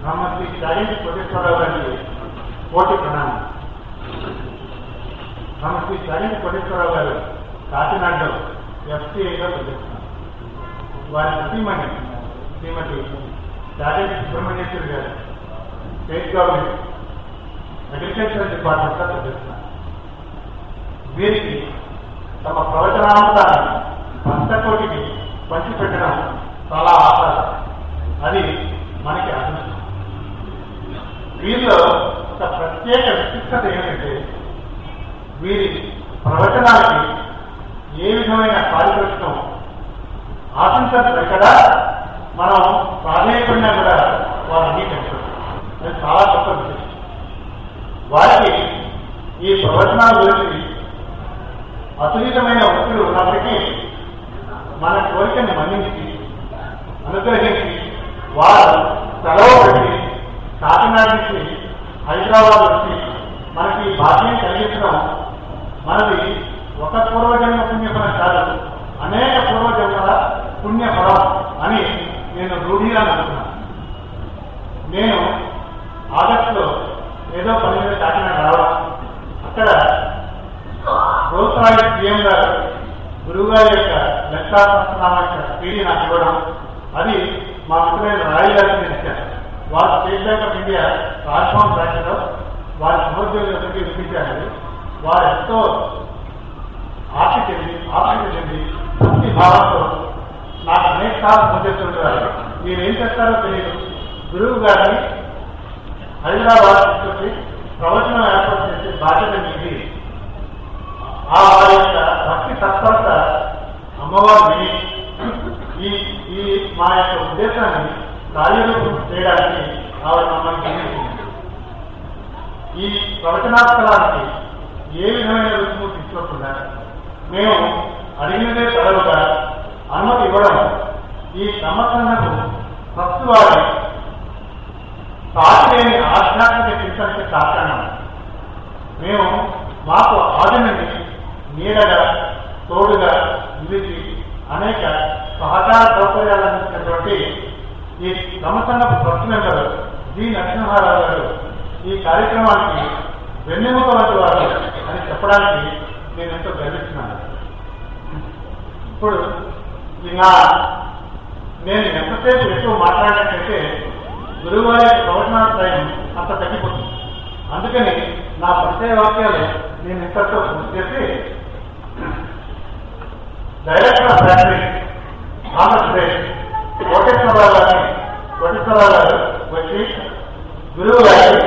బ్రహ్మశ్రీ చాగంటి కోటేశ్వరరావు గారికి కోటి ప్రణామం. బ్రహ్మశ్రీ చాగంటి కోటేశ్వరరావు గారు కాకినాడలో ఎఫ్సిఐగా పనిచేస్తున్నారు. వారి సతీమణి శ్రీమతి చాగంటి సుబ్రహ్మణ్యేశ్వరి గారు స్టేట్ గవర్నమెంట్ అగ్రికల్చర్ డిపార్ట్మెంట్లో పనిచేస్తున్నారు. వీరికి తమ ప్రవచనాంతాన్ని పంచకోటికి పంచిపెట్టడం చాలా ఆహ్లాదం. అది మనకి అదృష్టం. వీరిలో ఒక ప్రత్యేక విశిష్టత ఏమిటంటే వీరి ప్రవచనాలకి ఏ విధమైన పారితోషికం ఆశించదు కదా, మనం ప్రాధాన్యపడినా కూడా వారు అంగీకరించారు. అది చాలా గొప్ప విషయం. వారికి ఈ ప్రవచనాల గురించి అతులితమైన ఒత్తిడి ఉన్నప్పటికీ మన కోరికను మన్నించి అనుగ్రహించి వారు సెలవు పెట్టి కాకినాడ నుంచి హైదరాబాద్ వచ్చి మనకి భాగ్యం కలిగించడం మనది ఒక పూర్వజన్మ పుణ్యఫలం కాదు, అనేక పూర్వజన్మల పుణ్యఫలం అని నేను రూఢిగా అనుకున్నాను. నేను ఆగస్టులో ఏదో పని మీద కాకినాడ రావడం, అక్కడ రోల్స్ పిఎం గారు గురువుగారి యొక్క లక్షాసనామ యొక్క స్పీడీ నాకు ఇవ్వడం, అది మా మిత్రులైన రాయల్ గారికి ఇచ్చారు. వారు state bank of India Raj Bhavan బ్రాంచ్లో వారి సహోద్యోగులకి వినిపించారు. వారు ఎంతో ఆసక్తి చెంది భక్తి భావంతో నాకు అనేక సార్లు పనిచేస్తుంటారు. మీరేం చేస్తారో తెలియదు, గురువు గారిని హైదరాబాద్ తీసుకొచ్చి ప్రవచనం ఏర్పాటు చేసే బాధ్యత మీది. ఆ వారి యొక్క భక్తి తత్పరత అమ్మవారు విని ఈ మా యొక్క ఉద్దేశాన్ని కార్యరూపం చేయడానికి ఆవిడ మమ్మల్ని గమనించింది. ఈ ప్రవచనాస్థలానికి ఏ విధమైన రుసుము తీసుకోకుండా మేము అడిగినదే తడవుగా అనుమతి ఇవ్వడం ఈ సంవత్సరంకు ఫస్ట్ వారి సాటిలేని ఆధ్యాత్మిక చింతనకి సాకారం. మేము మాకు ఆదిని నీడగా తోడుగా నిలిచి అనేక సహకార సౌకర్యాలు అందించినటువంటి ఈ సంవత్సరపు ఫస్ట్ మెంబర్ జి నరసింహారావు గారు ఈ కార్యక్రమానికి వెన్నెముక వంటి వారు అని చెప్పడానికి నేను ఎంతో గర్విస్తున్నాను. ఇప్పుడు నేను ఎంతసేపు ఎక్కువ మాట్లాడినట్లయితే గురువుగారి యొక్క ప్రవచనాల టైం అంత తగ్గిపోతుంది. అందుకని నా ప్రత్యేక వాక్యాలు నేను ఇంతతో పూర్తి చేసి director of factory Andhra Pradesh Koteswararao గారు వచ్చి గురువు గారిని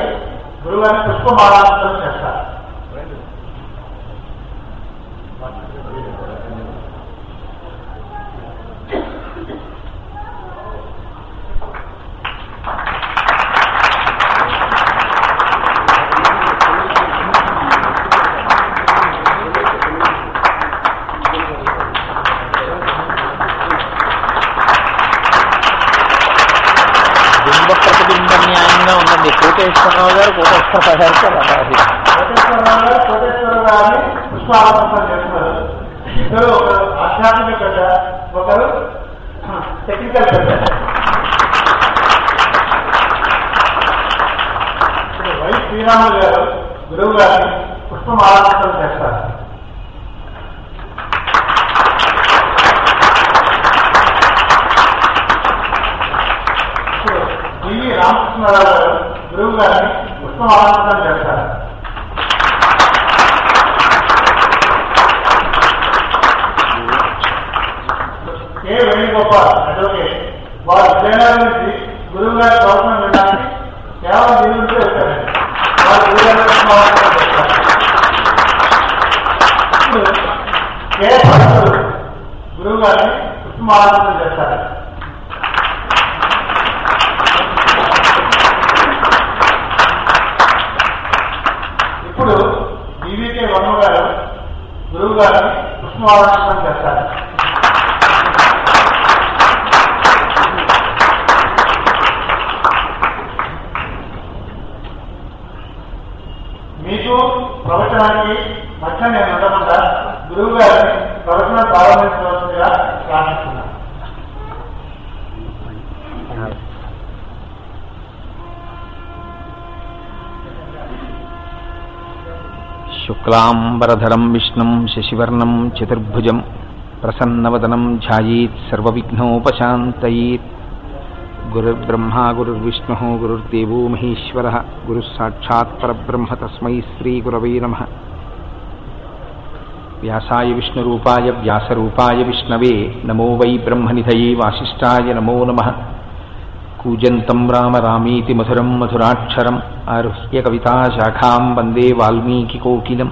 పుష్పమాలాంతరం చేస్తారు. కోటేశ్వరరావు గారు కోటేశ్వరరావు గారిని పుష్పాలంకరణ చేస్తున్నారు. ఇద్దరు ఒకరు ఆధ్యాత్మిక పెద్ద, ఒకరు టెక్నికల్ పెద్ద. వై శ్రీరాములు గారు గురువు గారిని పుష్పమాలంకరణ చేస్తారు. డివి రామకృష్ణరావు గారు గురువు గారిని పుష్పమాలంకరణ చేస్తారు. కె వేణుగోపాల్ అడ్వకేట్ వారు విజయనగరం నుంచి గురువు గారి ప్రవచనం వినడానికి కేవలం దీని నుంచి వచ్చారండి. వారు గురువు గారి పుష్పమాలంకరణ చేస్తారు. కె భక్తులు గురువు గారిని పుష్పమాలంకరణ చేస్తారు. ఇప్పుడు డివికే వర్మ గారు గురువు గారిని పుష్పమాలంకరణ చేస్తారు. మీకు ప్రవచనానికి మధ్య నేను ఉండకుండా గురువు గారిని ప్రవచనం ప్రారంభించవలసిందిగా ప్రార్థిస్తున్నాను. శుక్లాంబరధరం విష్ణుం శశివర్ణం చతుర్భుజం ప్రసన్నవదనం ధ్యాయేత్ సర్వవిఘ్నోపశాంతయేత్. గురుర్బ్రహ్మా గురుర్విష్ణుః గురుర్దేవో మహేశ్వరః గురుః సాక్షాత్ పరబ్రహ్మ తస్మై శ్రీగురవే నమః. వ్యాసాయ విష్ణురూపాయ వ్యాసరూపాయ విష్ణవే నమో వై బ్రహ్మనిధయే వాసిష్ఠాయ నమో నమః. కూజంతం రామ రామీతి మధురం మధురాక్షరం ఆరుహ్య కవితాశాఖాం వందే వాల్మీకికోకిలం.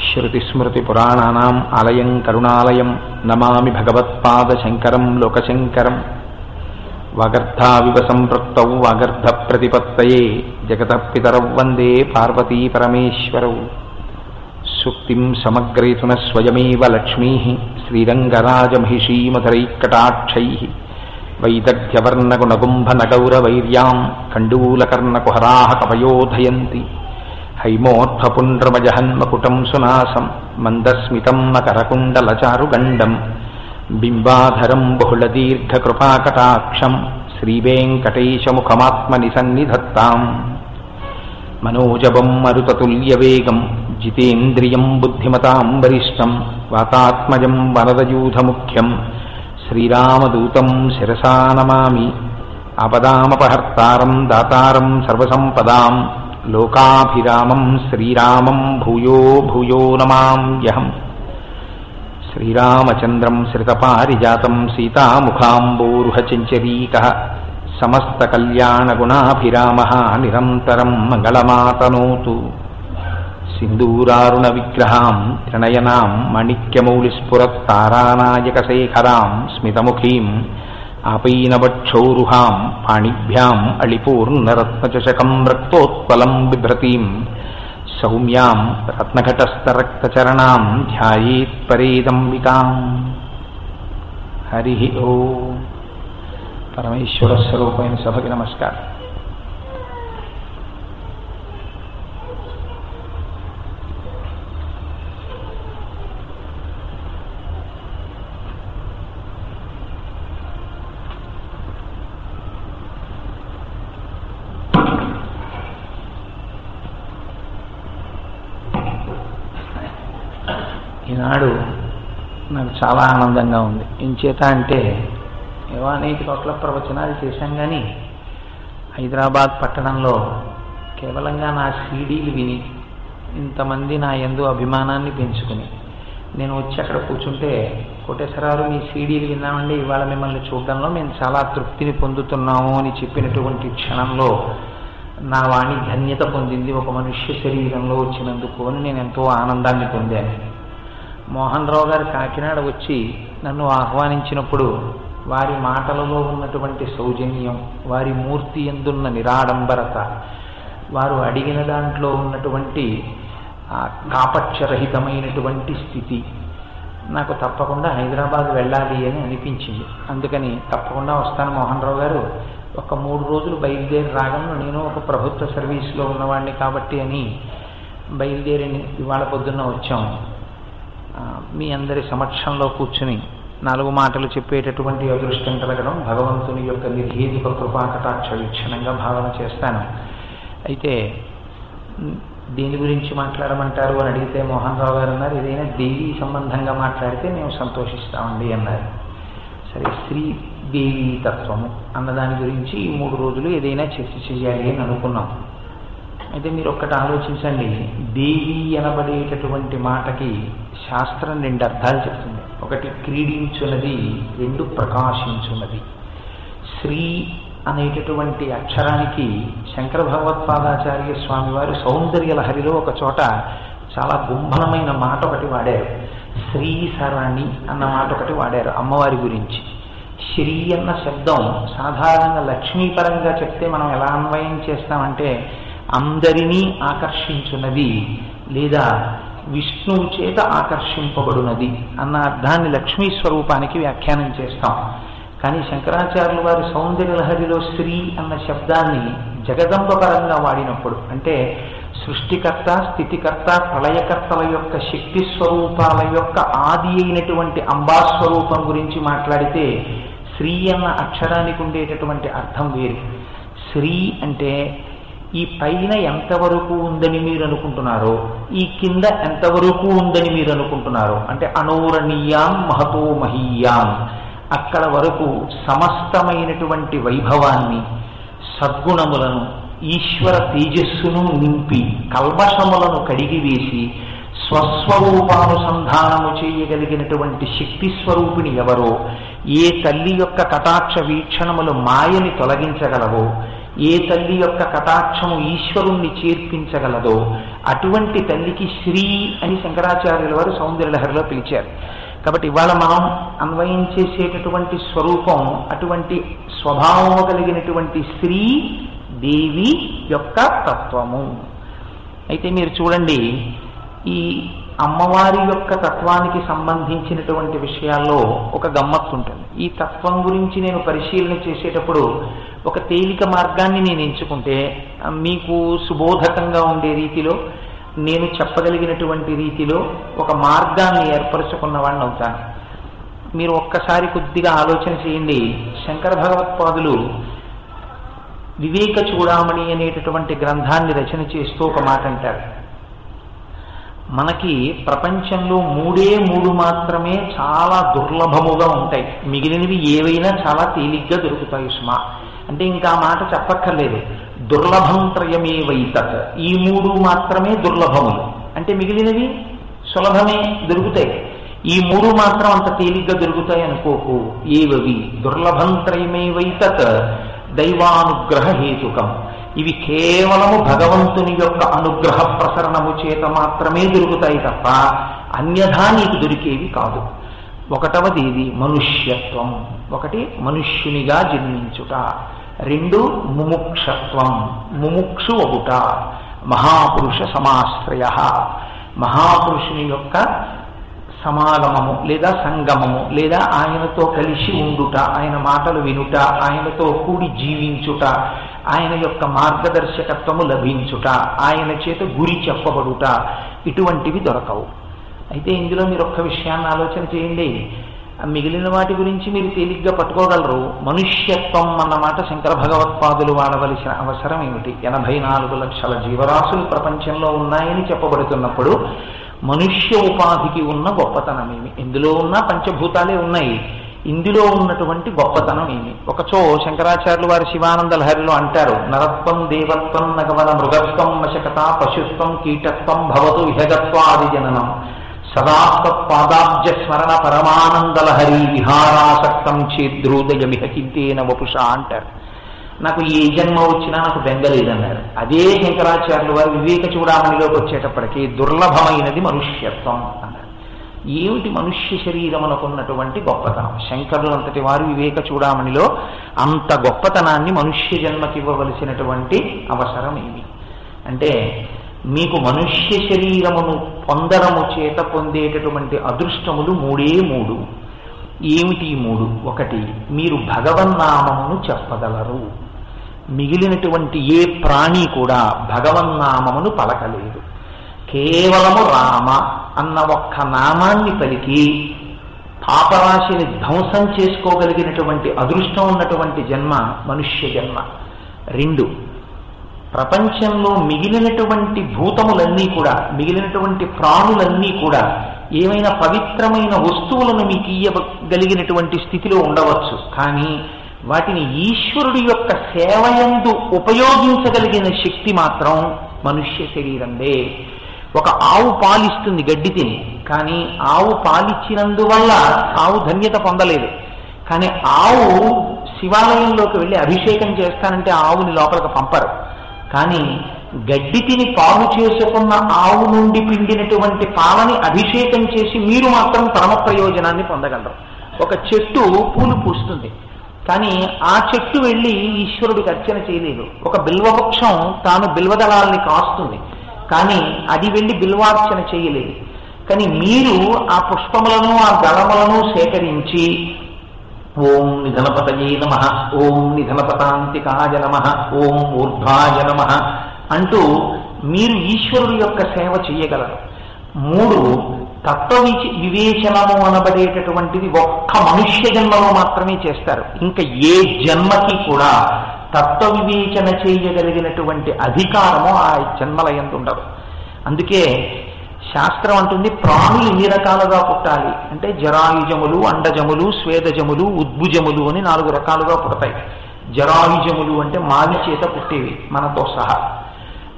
శ్రుతిస్మృతిపురాణానాం ఆలయం కరుణాలయం నమామి భగవత్పాదశంకరం లోకశంకరం. వాగర్ధావివ సంపృక్తౌ వాగర్ధప్రతిపత్తయే జగతః పితరౌ వందే పార్వతీపరమేశ్వరౌ. సూక్తిం సమగ్రేతున స్వయమేవ లక్ష్మీః శ్రీరంగరాజమహిషీమధురైకటాక్షైః. వైదగ్ధ్యవర్ణగుణగుంభనగౌరవైర్యాం కండూలకర్ణకుహరాः కవయోధయంతి. హైమోర్ధ్వపుండ్రమజహన్మకుటం సునాసం మందస్మితం మకరకుండలచారుగండం. బింబాధరం బహుళదీర్ఘకృపాకటాక్షం శ్రీవేంకటేశముఖమాత్మని సన్నిధత్తాం. మనోజవం మరుతతుల్యవేగం జితేంద్రియం బుద్ధిమతాం వరిష్టం. వాతాత్మజం వరదయూధముఖ్యం శ్రీరామదూతం శిరసా నమామి. ఆపదామపహర్తారం దాతారం సర్వసంపదాం లోకాభిరామం శ్రీరామం భూయో భూయో నమామ్యహం. శ్రీరామచంద్రం శ్రితపారిజాతం సీతాముఖాంబోరుహచంచరీకః. సమస్తకల్యాణగుణాభిరామः నిరంతరం మంగళమాతనోతు. సింధూరారుణ విగ్రహాం త్రినయనాం మాణిక్యమౌలిస్ఫురత్తారానాయకశేఖరాం స్మితముఖీం ఆపైనవక్షౌరుహాం పాణిభ్యాం అళిపూర్ణరత్నచషకం రక్తోత్పలం బిభ్రతీం సౌమ్యాం రత్నఘటస్థరక్తచరణాం ధ్యాయేత్ పరేదంబికాం. హరి ఓం. పరమేశ్వర స్వరూపమైన సభకి నమస్కారం. ఈనాడు నాకు చాలా ఆనందంగా ఉంది. ఏం చేత అంటే ఏవో అనేక చోట్ల ప్రవచనాలు చేశాం, కానీ హైదరాబాద్ పట్టణంలో కేవలంగా నా సీడీలు విని ఇంతమంది నా యందు అభిమానాన్ని పెంచుకుని నేను వచ్చి అక్కడ కూర్చుంటే, కోటేశ్వరరావు మీ సీడీలు విన్నామండి, ఇవాళ మిమ్మల్ని చూడడంలో మేము చాలా తృప్తిని పొందుతున్నాము అని చెప్పినటువంటి క్షణంలో నా వాణి ధన్యత పొందింది. ఒక మనుష్య శరీరంలో వచ్చినందుకు అని నేను ఎంతో ఆనందాన్ని పొందాను. మోహన్ రావు గారు కాకినాడ వచ్చి నన్ను ఆహ్వానించినప్పుడు వారి మాటలలో ఉన్నటువంటి సౌజన్యం, వారి మూర్తి యందున్న నిరాడంబరత, వారు అడిగిన దాంట్లో ఉన్నటువంటి కాపక్షరహితమైనటువంటి స్థితి నాకు తప్పకుండా హైదరాబాద్ వెళ్ళాలి అని అనిపించింది. అందుకని తప్పకుండా వస్తాను మోహన్ రావు గారు, ఒక 3 రోజులు బయలుదేరి రాగలను, నేను ఒక ప్రభుత్వ సర్వీస్లో ఉన్నవాడిని కాబట్టి అని బయలుదేరి ఇవాళ పొద్దున్న వచ్చాము. మీ అందరి సమక్షంలో కూర్చుని 4 మాటలు చెప్పేటటువంటి అదృష్టం కలగడం భగవంతుని యొక్క నిర్హేతుక కృపాకటాక్ష వీక్షణంగా భావన చేస్తాను. అయితే దేని గురించి మాట్లాడమంటారు అని అడిగితే మోహన్ రావు గారు అన్నారు, ఏదైనా దేవీ సంబంధంగా మాట్లాడితే మేము సంతోషిస్తామండి అన్నారు. సరే, శ్రీదేవీ తత్వము అన్నదాని గురించి ఈ 3 రోజులు ఏదైనా చర్చ చేయాలి అని అనుకున్నాం. అయితే మీరు ఒక్కటి ఆలోచించండి, దేవి అనబడేటటువంటి మాటకి శాస్త్రం 2 అర్థాలు చెప్తుంది. ఒకటి క్రీడించున్నది, 2 ప్రకాశించున్నది. శ్రీ అనేటటువంటి అక్షరానికి శంకర భగవత్పాదాచార్య స్వామి వారు సౌందర్య లహరిలో ఒక చోట చాలా గుంభనమైన మాట ఒకటి వాడారు. శ్రీసరణి అన్న మాట ఒకటి వాడారు అమ్మవారి గురించి. శ్రీ అన్న శబ్దం సాధారణంగా లక్ష్మీపరంగా చెప్తే మనం ఎలా అన్వయం చేస్తామంటే అందరినీ ఆకర్షించున్నది లేదా విష్ణువు చేత ఆకర్షింపబడునది అన్న అర్థాన్ని లక్ష్మీ స్వరూపానికి వ్యాఖ్యానం చేస్తాం. కానీ శంకరాచార్యులు వారి సౌందర్య లహరిలో శ్రీ అన్న శబ్దాన్ని జగదంబ పరంగా వాడినప్పుడు, అంటే సృష్టికర్త, స్థితికర్త, ప్రళయకర్తల యొక్క శక్తి స్వరూపాల యొక్క ఆది అయినటువంటి అంబాస్వరూపం గురించి మాట్లాడితే శ్రీ అన్న అక్షరానికి ఉండేటటువంటి అర్థం వేరు. శ్రీ అంటే ఈ పైన ఎంతవరకు ఉందని మీరు అనుకుంటున్నారో, ఈ కింద ఎంతవరకు ఉందని మీరు అనుకుంటున్నారో, అంటే అనోరణీయాం మహతో మహీయాం, అక్కడ వరకు సమస్తమైనటువంటి వైభవాన్ని, సద్గుణములను, ఈశ్వర తేజస్సును నింపి కల్మషములను కడిగివేసి స్వస్వరూపానుసంధానము చేయగలిగినటువంటి శక్తి స్వరూపిణి ఎవరో, ఏ తల్లి యొక్క కటాక్ష వీక్షణములు మాయని తొలగించగలవో, ఏ తల్లి యొక్క కటాక్షము ఈశ్వరుణ్ణి చేర్పించగలదో అటువంటి తల్లికి శ్రీ అని శంకరాచార్యుల వారు సౌందర్యలహరిలో పిలిచారు. కాబట్టి ఇవాళ మనం అన్వయం చేసేటటువంటి స్వరూపం అటువంటి స్వభావము కలిగినటువంటి శ్రీ దేవి యొక్క తత్వము. అయితే మీరు చూడండి, ఈ అమ్మవారి యొక్క తత్వానికి సంబంధించినటువంటి విషయాల్లో ఒక గమ్మత్తు ఉంటుంది. ఈ తత్వం గురించి నేను పరిశీలన చేసేటప్పుడు ఒక తేలిక మార్గాన్ని నేను ఎంచుకుంటే మీకు సుబోధకంగా ఉండే రీతిలో, నేను చెప్పగలిగినటువంటి రీతిలో ఒక మార్గాన్ని ఏర్పరచుకున్న వాడిని అవుతాను. మీరు ఒక్కసారి కొద్దిగా ఆలోచన చేయండి. శంకర భగవత్పాదులు వివేక చూడామణి అనేటటువంటి గ్రంథాన్ని రచన చేస్తూ ఒక మాట అంటారు, మనకి ప్రపంచంలో 3 మాత్రమే చాలా దుర్లభముగా ఉంటాయి, మిగిలినవి ఏవైనా చాలా తేలిగ్గా దొరుకుతాయి సుమా. అంటే ఇంకా మాట చెప్పక్కర్లేదు. దుర్లభం త్రయమే వైతత్, ఈ 3 మాత్రమే దుర్లభములు, అంటే మిగిలినవి సులభమే దొరుకుతాయి. ఈ 3 మాత్రం అంత తేలిగ్గా దొరుకుతాయి అనుకోకు. ఏవవి? దుర్లభం త్రయమే వైతత్ దైవానుగ్రహ హేతుకం, ఇవి కేవలము భగవంతుని యొక్క అనుగ్రహ ప్రసరణము చేత మాత్రమే దొరుకుతాయి తప్ప అన్యథా నీకు దొరికేవి కాదు. ఒకటవది ఇది మనుష్యత్వం, ఒకటి మనుష్యునిగా జన్మించుట, 2 ముముక్షత్వం, ముముక్షు ఒకట, మహాపురుష సమాశ్రయ, మహాపురుషుని యొక్క సమాగమము లేదా సంగమము లేదా ఆయనతో కలిసి ఉండుట, ఆయన మాటలు వినుట, ఆయనతో కూడి జీవించుట, ఆయన యొక్క మార్గదర్శకత్వము లభించుట, ఆయన చేత గురి చెప్పబడుట, ఇటువంటివి దొరకవు. అయితే ఇందులో మీరు ఒక్క విషయాన్ని ఆలోచన చేయండి. మిగిలిన వాటి గురించి మీరు తేలిగ్గా పట్టుకోగలరు. మనుష్యత్వం అన్నమాట శంకర భగవత్పాదులు వాడవలసిన అవసరం ఏమిటి? 84 లక్షల జీవరాశులు ప్రపంచంలో ఉన్నాయని చెప్పబడుతున్నప్పుడు మనుష్య ఉపాధికి ఉన్న గొప్పతనమేమి? ఇందులో ఉన్న పంచభూతాలే ఉన్నాయి, ఇందులో ఉన్నటువంటి గొప్పతనం ఏమి? ఒకచో శంకరాచార్యులు వారి శివానంద లహరిలో అంటారు, నరత్వం దేవత్వం నగవన మృగత్వం వశకత పశుత్వం కీటత్వం భవతు విహగత్వాది జననం సదాత్పాదాబ్జ స్మరణ పరమానందలహరి విహారాసక్తం చేద్రోదయమిహ కింతేన వపుష అంటారు. నాకు ఏ జన్మ వచ్చినా నాకు బెంగలేదన్నారు. అదే శంకరాచార్యులు వారు వివేక చూడామణిలోకి వచ్చేటప్పటికీ దుర్లభమైనది మనుష్యత్వం అన్నారు. ఏమిటి మనుష్య శరీరమునకున్నటువంటి గొప్పతనం? శంకరులు అంతటి వారు వివేక చూడామణిలో అంత గొప్పతనాన్ని మనుష్య జన్మకివ్వవలసినటువంటి అవసరం ఏమి అంటే, మీకు మనుష్య శరీరమును పొందడము చేత పొందేటటువంటి అదృష్టములు 3. ఏమిటి 3? ఒకటి, మీరు భగవన్నామమును చెప్పగలరు. మిగిలినటువంటి ఏ ప్రాణి కూడా భగవన్నామమును పలకలేదు. కేవలము రామ అన్న ఒక్క నామాన్ని పలికి పాపరాశిని ధ్వంసం చేసుకోగలిగినటువంటి అదృష్టం ఉన్నటువంటి జన్మ మనుష్య జన్మ. 2, ప్రపంచంలో మిగిలినటువంటి భూతములన్నీ కూడా, మిగిలినటువంటి ప్రాణులన్నీ కూడా ఏమైనా పవిత్రమైన వస్తువులను మీకు ఇయ్యగలిగినటువంటి స్థితిలో ఉండవచ్చు, కానీ వాటిని ఈశ్వరుడి యొక్క సేవయందు ఉపయోగించగలిగిన శక్తి మాత్రం మనుష్య శరీరందే. ఒక ఆవు పాలిస్తుంది గడ్డి తిని, కానీ ఆవు పాలిచ్చినందువల్ల ఆవు ధన్యత పొందలేదు. కానీ ఆవు శివాలయంలోకి వెళ్ళి అభిషేకం చేస్తానంటే ఆవుని లోపలికి పంపరు. కానీ గడ్డి తిని పాలు చేసుకున్న ఆవు నుండి పిండినటువంటి పాలని అభిషేకం చేసి మీరు మాత్రం పరమ ప్రయోజనాన్ని పొందగలరు. ఒక చెట్టు పూలు పూస్తుంది, కానీ ఆ చెట్టు వెళ్ళి ఈశ్వరుడికి అర్చన చేయలేదు. ఒక బిల్వవృక్షం తాను బిల్వదళాల్ని కాస్తుంది, కానీ అది వెళ్ళి బిల్వార్చన చేయలేదు. కానీ మీరు ఆ పుష్పములను ఆ దళములను సేకరించి ఓం నిధనపతయే నమః, ఓం నిధనపతాంతికాయ నమః, ఓం ఊర్ధ్వాయ నమః అంటూ మీరు ఈశ్వరుడి యొక్క సేవ చేయగలరు. 3, తత్వ వివేచనము అనబడేటటువంటిది ఒక్క మనుష్య జన్మలో మాత్రమే చేస్తారు. ఇంకా ఏ జన్మకి కూడా తత్వ వివేచన చేయగలిగినటువంటి అధికారము ఆ జన్మల యందు ఉండదు. అందుకే శాస్త్రం అంటుంది ప్రాణులు ఎన్ని రకాలుగా పుట్టాలి అంటే జరాయుజములు, అండజములు, స్వేదజములు, ఉద్భుజములు అని 4 రకాలుగా పుడతాయి. జరాయుజములు అంటే మావి చేత పుట్టేవి మనతో సహా.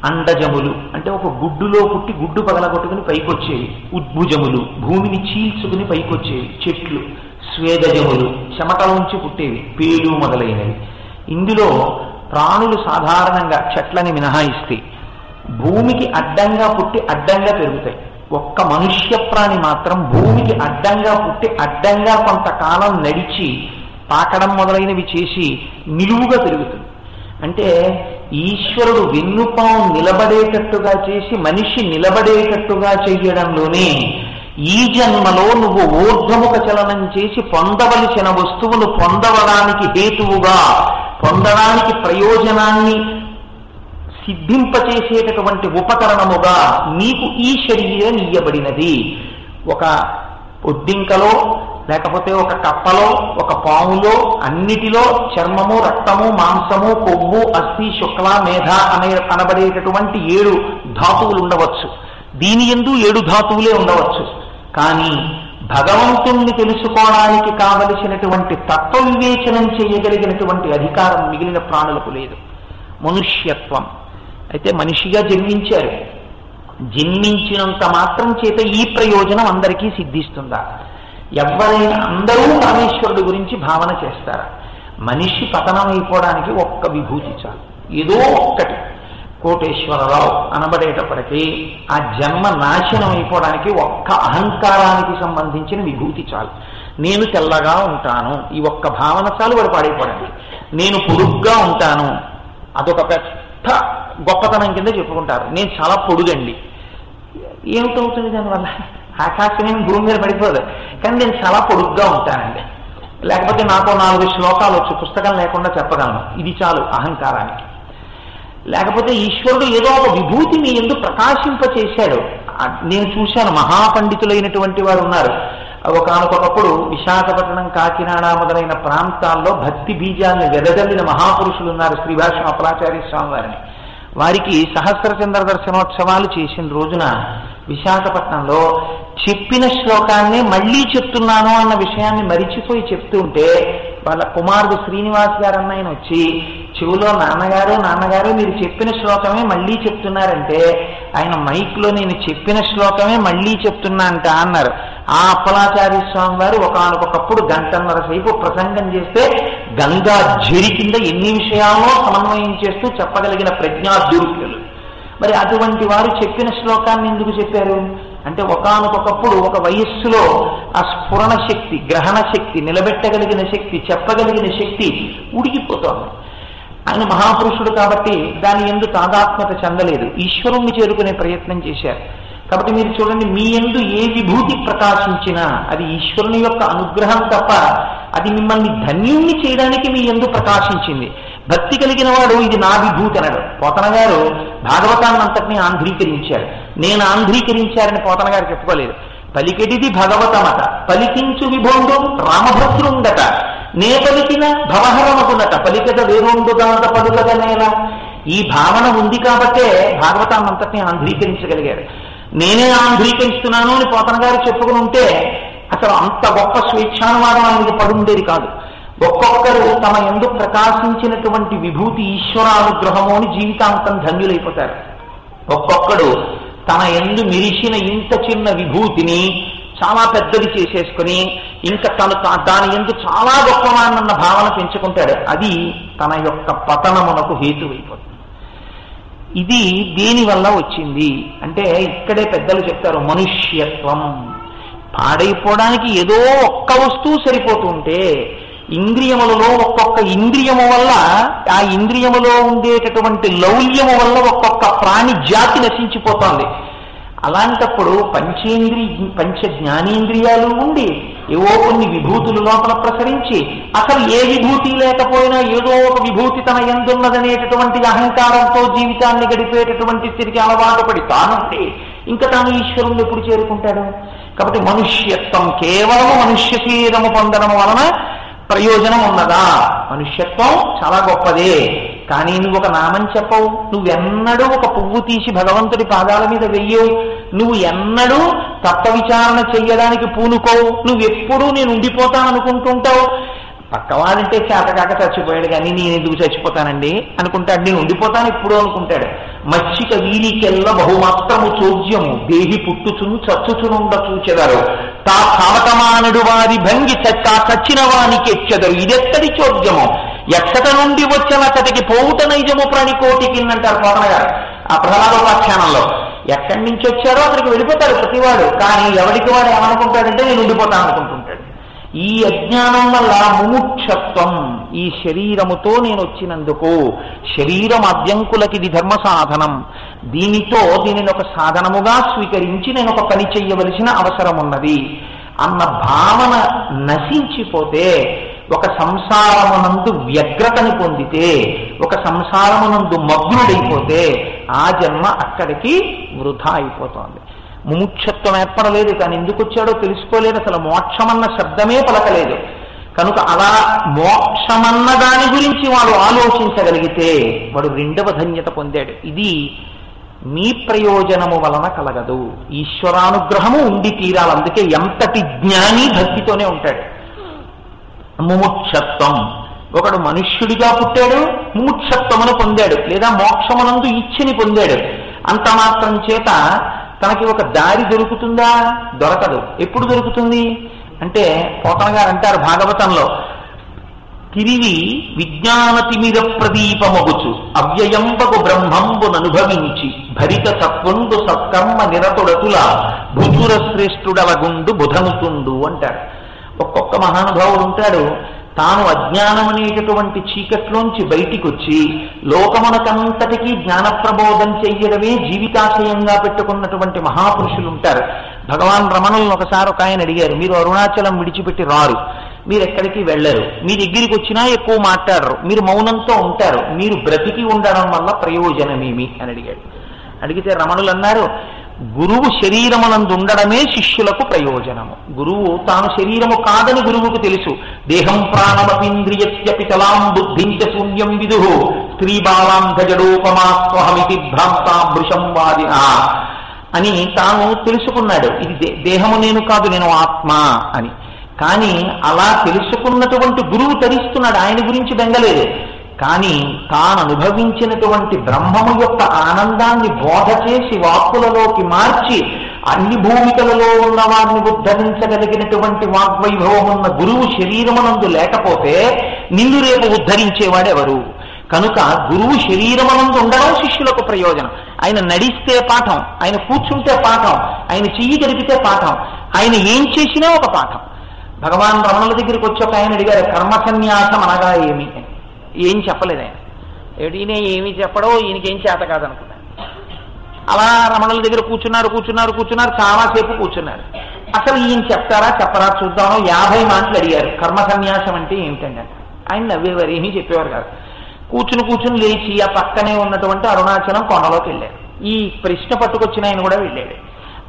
అండజములు అంటే ఒక గుడ్డులో పుట్టి గుడ్డు పగలగొట్టుకుని పైకొచ్చేవి. ఉద్భుజములు భూమిని చీల్చుకుని పైకొచ్చేవి చెట్లు. స్వేదజములు చెమటలోంచి పుట్టేవి పేలు మొదలైనవి. ఇందులో ప్రాణులు సాధారణంగా చెట్లని మినహాయిస్తే భూమికి అడ్డంగా పుట్టి అడ్డంగా పెరుగుతాయి. ఒక్క మనుష్య ప్రాణి మాత్రం భూమికి అడ్డంగా పుట్టి అడ్డంగా కొంతకాలం నడిచి పాకడం మొదలైనవి చేసి నిలువుగా పెరుగుతుంది. అంటే ఈశ్వరుడు వెన్నుపాము నిలబడేటట్టుగా చేసి మనిషి నిలబడేటట్టుగా చెయ్యడంలోనే ఈ జన్మలో నువ్వు ఊర్ధ్వముఖ చలనం చేసి పొందవలసిన వస్తువును పొందవడానికి హేతువుగా, పొందడానికి ప్రయోజనాన్ని సిద్ధింపచేసేటటువంటి ఉపకరణముగా నీకు ఈ శరీరం ఇయ్యబడినది. ఒక ఒద్దింకలో లేకపోతే ఒక కప్పలో ఒక పాములో అన్నిటిలో చర్మము, రక్తము, మాంసము, కొవ్వు, అస్థి, శుక్ల, మేధ అనబడేటటువంటి 7 ధాతువులు ఉండవచ్చు. దీని యందు 7 ధాతువులే ఉండవచ్చు. కానీ భగవంతుణ్ణి తెలుసుకోవడానికి కావలసినటువంటి తత్వ వివేచనం చేయగలిగినటువంటి అధికారం మిగిలిన ప్రాణులకు లేదు. మనుష్యత్వం అయితే మనిషిగా జన్మించారు. జన్మించినంత మాత్రం చేత ఈ ప్రయోజనం అందరికీ సిద్ధిస్తుందా? ఎవరైనా అందరూ పరమేశ్వరుడు గురించి భావన చేస్తారా? మనిషి పతనం అయిపోవడానికి ఒక్క విభూతి చాలు. ఏదో ఒక్కటి కోటేశ్వరరావు అనబడేటప్పటికీ ఆ జన్మ నాశనం అయిపోవడానికి ఒక్క అహంకారానికి సంబంధించిన విభూతి చాలు. నేను తెల్లగా ఉంటాను ఈ ఒక్క భావన చాలు వాడు పాడైపోవడానికి. నేను పొడుగ్గా ఉంటాను అదొక పెద్ద గొప్పతనం కింద చెప్పుకుంటారు. నేను చాలా పొడుగండి, ఏమిటవుతుంది దానివల్ల? ఆకాశమేం భూమి మీద పడిపోదు. కానీ నేను చాలా పొడుగ్గా ఉంటానండి, లేకపోతే నాకు 4 శ్లోకాలు వచ్చు, పుస్తకం లేకుండా చెప్పగలను, ఇది చాలు అహంకారానికి. లేకపోతే ఈశ్వరుడు ఏదో ఒక విభూతి మీ ఎందుకు ప్రకాశింపచేశాడు. నేను చూశాను, మహాపండితులైనటువంటి వారు ఉన్నారు. ఒకనకొకప్పుడు విశాఖపట్నం, కాకినాడ మొదలైన ప్రాంతాల్లో భక్తి బీజాన్ని వెదజల్లిన మహాపురుషులు ఉన్నారు. శ్రీభాష్యం అప్పలాచార్య స్వామి వారిని. వారికి సహస్రచంద్ర దర్శనోత్సవాలు చేసిన రోజున విశాఖపట్నంలో చెప్పిన శ్లోకాన్నే మళ్లీ చెప్తున్నాను అన్న విషయాన్ని మరిచిపోయి చెప్తుంటే వాళ్ళ కుమారుడు శ్రీనివాస్ గారు అన్న వచ్చి చెవులో నాన్నగారు మీరు చెప్పిన శ్లోకమే మళ్లీ చెప్తున్నారంటే ఆయన మైక్లో నేను చెప్పిన శ్లోకమే మళ్లీ చెప్తున్నా అంట అన్నారు. ఆ అప్పలాచార్య స్వామి వారు ఒకనకొకప్పుడు 1.5 గంటల సేపు ప్రసంగం చేస్తే గంగా ఝరి కింద ఎన్ని విషయాల్లో సమన్వయం చేస్తూ చెప్పగలిగిన ప్రజ్ఞాదూర్యులు. మరి అటువంటి వారు చెప్పిన శ్లోకాన్ని ఎందుకు చెప్పారు అంటే ఒకనకొకప్పుడు ఒక వయస్సులో ఆ స్ఫురణ శక్తి, గ్రహణ శక్తి, నిలబెట్టగలిగిన శక్తి, చెప్పగలిగిన శక్తి ఉడికిపోతోంది. ఆయన మహాపురుషుడు కాబట్టి దాని యందు తాదాత్మ్యత చెందలేదు, ఈశ్వరుణ్ణి చేరుకునే ప్రయత్నం చేశారు. కాబట్టి మీరు చూడండి, మీ యందు ఏ విభూతి ప్రకాశించినా అది ఈశ్వరుని యొక్క అనుగ్రహం తప్ప అది మిమ్మల్ని ధన్యుణ్ణి చేయడానికి మీ యందు ప్రకాశించింది. భక్తి కలిగిన వాడు ఇది నా విభూతి అనడు. పోతన గారు భాగవతాన్ని అంతటినీ ఆంధ్రీకరించారు. నేను ఆంధ్రీకరించారని పోతన గారు చెప్పుకోలేదు. పలికెడిది భగవతమత పలికించు విభోండు రామభద్రుండట నే పలికిన భవహరమకునట పలికద వేరుండుగాంత పలుకదనేలా. ఈ భావన ఉంది కాబట్టే భాగవతాన్ని అంతటినీ ఆంధ్రీకరించగలిగారు. నేనే ఆంధ్రీకరిస్తున్నాను అని పోతన గారు చెప్పుకుని ఉంటే అసలు అంత గొప్ప స్వేచ్ఛానువాదం ఆయనకు పడుండేది కాదు. ఒక్కొక్కరు తమ యందు ప్రకాశించినటువంటి విభూతి ఈశ్వరానుగ్రహము అని జీవితాంతం ధన్యులైపోతారు. ఒక్కొక్కడు తన యందు మెరిసిన ఇంత చిన్న విభూతిని చాలా పెద్దది చేసేసుకుని ఇంకా తను దాని యందు చాలా గొప్పవానన్న భావన పెంచుకుంటాడు. అది తన యొక్క పతనమునకు హేతువైపోతుంది. ఇది దేనివల్ల వచ్చింది అంటే ఇక్కడే పెద్దలు చెప్తారు, మనుష్యత్వం. పాడైపోవడానికి ఏదో ఒక్క వస్తువు సరిపోతుంటే ఇంద్రియములలో ఒక్కొక్క ఇంద్రియము వల్ల, ఆ ఇంద్రియములో ఉండేటటువంటి లౌల్యము వల్ల ఒక్కొక్క ప్రాణి జాతి నశించిపోతోంది. అలాంటప్పుడు పంచ జ్ఞానేంద్రియాలు ఉండి ఏవో కొన్ని విభూతులు లోపల ప్రసరించి అసలు ఏ విభూతి లేకపోయినా ఏదో ఒక విభూతి తన యందున్నదనేటటువంటి అహంకారంతో జీవితాన్ని గడిపేటటువంటి స్థితికి అలవాటు పడి తానుంటే ఇంకా తాను ఈశ్వరుణ్ణి ఎప్పుడు చేరుకుంటాడు? కాబట్టి మనుష్యత్వం కేవలము మనుష్య శరీరము పొందడం వలన ప్రయోజనం ఉన్నదా? మనుష్యత్వం చాలా గొప్పదే. కానీ నువ్వు ఒక నామం చెప్పవు, నువ్వెన్నడూ ఒక పువ్వు తీసి భగవంతుడి పాదాల మీద వెయ్యవు, నువ్వు ఎన్నడూ తత్వ విచారణ చెయ్యడానికి పూనుకోవు, నువ్వెప్పుడూ నేను ఉండిపోతాననుకుంటుంటావు. పక్కవాడంటే చేతకాక చచ్చిపోయాడు కానీ నేను ఎందుకు చచ్చిపోతానండి అనుకుంటాడు, నేను ఉండిపోతాను ఎప్పుడు అనుకుంటాడు. మచ్చిక వీరికెల్ల బహుమాత్రము చోద్యము దేహి పుట్టుచును చచ్చుచునుండ చూచెదరు తా కావటమానుడు వారి భంగి చచ్చిన వానికి ఎచ్చెదరు ఇదెత్తడి చోద్యము ఎచ్చట నుండి వచ్చిన అతడికి పోవుట నైజము ప్రాణికోటికి అంటారు పోతన గారు ఆ ప్రహ్లాదోపాఖ్యానంలో. ఎక్కడి నుంచి వచ్చారో అక్కడికి వెళ్ళిపోతాడు ప్రతివాడు, కానీ ఎవరికి వాడు ఏమనుకుంటాడంటే నేను ఉండిపోతాను అనుకుంటుంటాడు. ఈ అజ్ఞానం వల్ల ముముక్షత్వం, ఈ శరీరముతో నేను వచ్చినందుకు, శరీరం అద్యంకులకి ఇది ధర్మ సాధనం, దీనిని ఒక సాధనముగా స్వీకరించి నేను ఒక పని చెయ్యవలసిన అవసరం ఉన్నది అన్న భావన నశించిపోతే, ఒక సంసారమునందు వ్యగ్రతని పొందితే, ఒక సంసారమునందు మగ్నుడైపోతే ఆ జన్మ అక్కడికి వృధా అయిపోతోంది. ముముక్షత్వం ఏర్పడలేదు, కానీ ఎందుకు వచ్చాడో తెలుసుకోలేదు, అసలు మోక్షమన్న శబ్దమే పలకలేదు. కనుక అలా మోక్షమన్న దాని గురించి వాడు ఆలోచించగలిగితే వాడు రెండవ ధన్యత పొందాడు. ఇది మీ ప్రయోజనము వలన కలగదు, ఈశ్వరానుగ్రహము ఉండి తీరాలి. అందుకే ఎంతటి జ్ఞాని భక్తితోనే ఉంటాడు. ముముక్షత్వం, ఒకడు మనుష్యుడిగా పుట్టాడు, ముముక్షత్వమును పొందాడు, లేదా మోక్షమునందు ఇచ్చిని పొందాడు. అంత మాత్రం చేత తనకి ఒక దారి దొరుకుతుందా? దొరకదు. ఎప్పుడు దొరుకుతుంది అంటే పోతన గారు అంటారు భాగవతంలో, తిరిగి విజ్ఞానతిమిర ప్రదీపమగుచు అవ్యయంబకు బ్రహ్మంబుననుభవించి భరిత సత్వండు సత్కర్మ నిరతుడతుల భుజుర శ్రేష్ఠుడలగుండు బుధనుతుండు అంటారు. ఒక్కొక్క మహానుభావుడు ఉంటాడు, తాను అజ్ఞానం అనేటటువంటి చీకట్లోంచి బయటికి వచ్చి లోకమునకంతటికీ జ్ఞాన ప్రబోధం చెయ్యడమే జీవితాశయంగా పెట్టుకున్నటువంటి మహాపురుషులు ఉంటారు. భగవాన్ రమణులను ఒకసారి ఒక ఆయన అడిగారు, మీరు అరుణాచలం విడిచిపెట్టి రారు, మీరు ఎక్కడికి వెళ్ళరు, మీ దగ్గరికి వచ్చినా ఎక్కువ మాట్లాడరు, మీరు మౌనంతో ఉంటారు, మీరు బ్రతికి ఉండడం వల్ల ప్రయోజనమేమి అని అడిగాడు. అడిగితే రమణులు అన్నారు, గురువు శరీరమునందు ఉండడమే శిష్యులకు ప్రయోజనము. గురువు తాను శరీరము కాదని గురువుకు తెలుసు. దేహం ప్రాణమపీంద్రియత్యపి చలాం బుద్ధించ శూన్యం విదుః స్త్రీ బాలాంధజడోపమాస్వహమితి భ్రాంతా భృశం వాదిన అని తాను తెలుసుకున్నాడు. ఇది దేహము నేను కాదు, నేను ఆత్మ అని. కానీ అలా తెలుసుకున్నటువంటి గురువు తరిస్తున్నాడు, ఆయన గురించి బెంగలేదు. కానీ తాను అనుభవించినటువంటి బ్రహ్మము యొక్క ఆనందాన్ని బోధ చేసి వాక్కులలోకి మార్చి అన్ని భూమికలలో ఉన్న వారిని ఉద్ధరించగలిగినటువంటి వాగ్వైభవం ఉన్న గురువు శరీరమునందు లేకపోతే నిన్ను రేపు ఉద్ధరించేవాడెవరు? కనుక గురువు శరీరమునందు ఉండడం శిష్యులకు ప్రయోజనం. ఆయన నడిస్తే పాఠం, ఆయన కూర్చుంటే పాఠం, ఆయన చెయ్యి జరిపితే పాఠం, ఆయన ఏం చేసినా ఒక పాఠం. భగవాన్ రమణుల దగ్గరికి వచ్చి ఒక ఆయన అడిగారు, కర్మ సన్యాసం అనగా ఏమి అని. ఏం చెప్పలేదు ఆయన. ఈయన ఏమి చెప్పడో ఈయనకేం చేత కాదనుకున్నాను. అలా రమణుల దగ్గర కూర్చున్నారు చాలాసేపు కూర్చున్నారు. అసలు ఈయన చెప్తారా చెప్పరా చూద్దామో 50 మాటలు అడిగారు. కర్మ సన్యాసం అంటే ఏమిటండి? ఆయన నవ్వేవారు, ఏమీ చెప్పేవారు కాదు. కూర్చుని లేచి ఆ పక్కనే ఉన్నటువంటి అరుణాచలం కొండలోకి వెళ్ళారు. ఈ ప్రశ్న పట్టుకొచ్చిన ఆయన కూడా వెళ్ళాడు.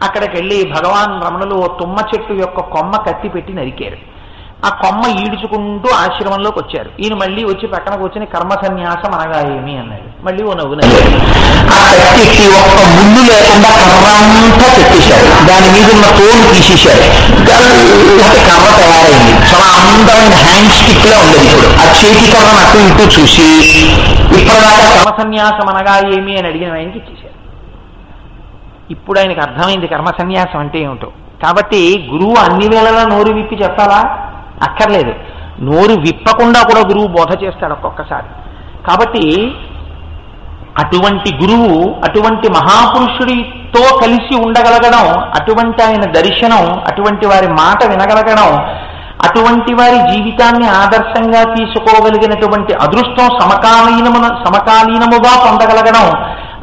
అక్కడికి వెళ్ళి భగవాన్ రమణులు ఓ తుమ్మ చెట్టు యొక్క కొమ్మ కత్తి పెట్టి నరికారు. ఆ కొమ్మ ఈడ్చుకుంటూ ఆశ్రమంలోకి వచ్చారు. ఈయన మళ్ళీ వచ్చి పక్కన కూర్చొని కర్మ సన్యాసం అనగా ఏమి అన్నాడు. మళ్ళీ ఓ నవ్వు నవ్వారు. ఆ కత్తికి ఒక్క ముళ్ళు లేకుండా కర్రంతా పెట్టేశారు, దాని మీద ఉన్న తోలు తీసేశారు. కర్ర తయారైంది, చాలా అందమైన హ్యాండ్ స్టిక్ లా ఉండేది. ఇప్పుడు ఆ చేతి కర్రను అటు ఇటు చూసి ఇప్పటిదాకా కర్మ సన్యాసం అనగా ఏమి అని అడిగిన ఆయనకి ఇచ్చేశారు. ఇప్పుడు ఆయనకు అర్థమైంది కర్మ సన్యాసం అంటే ఏమిటో. కాబట్టి గురువు అన్ని వేళలా నోరు విప్పి చెప్పాలా? అక్కర్లేదు. నోరు విప్పకుండా కూడా గురువు బోధ చేస్తాడు ఒక్కొక్కసారి. కాబట్టి అటువంటి గురువు, అటువంటి మహాపురుషుడితో కలిసి ఉండగలగడం, అటువంటి ఆయన దర్శనం, అటువంటి వారి మాట వినగలగడం, అటువంటి వారి జీవితాన్ని ఆదర్శంగా తీసుకోగలిగినటువంటి అదృష్టం సమకాలీనముగా పొందగలగడం,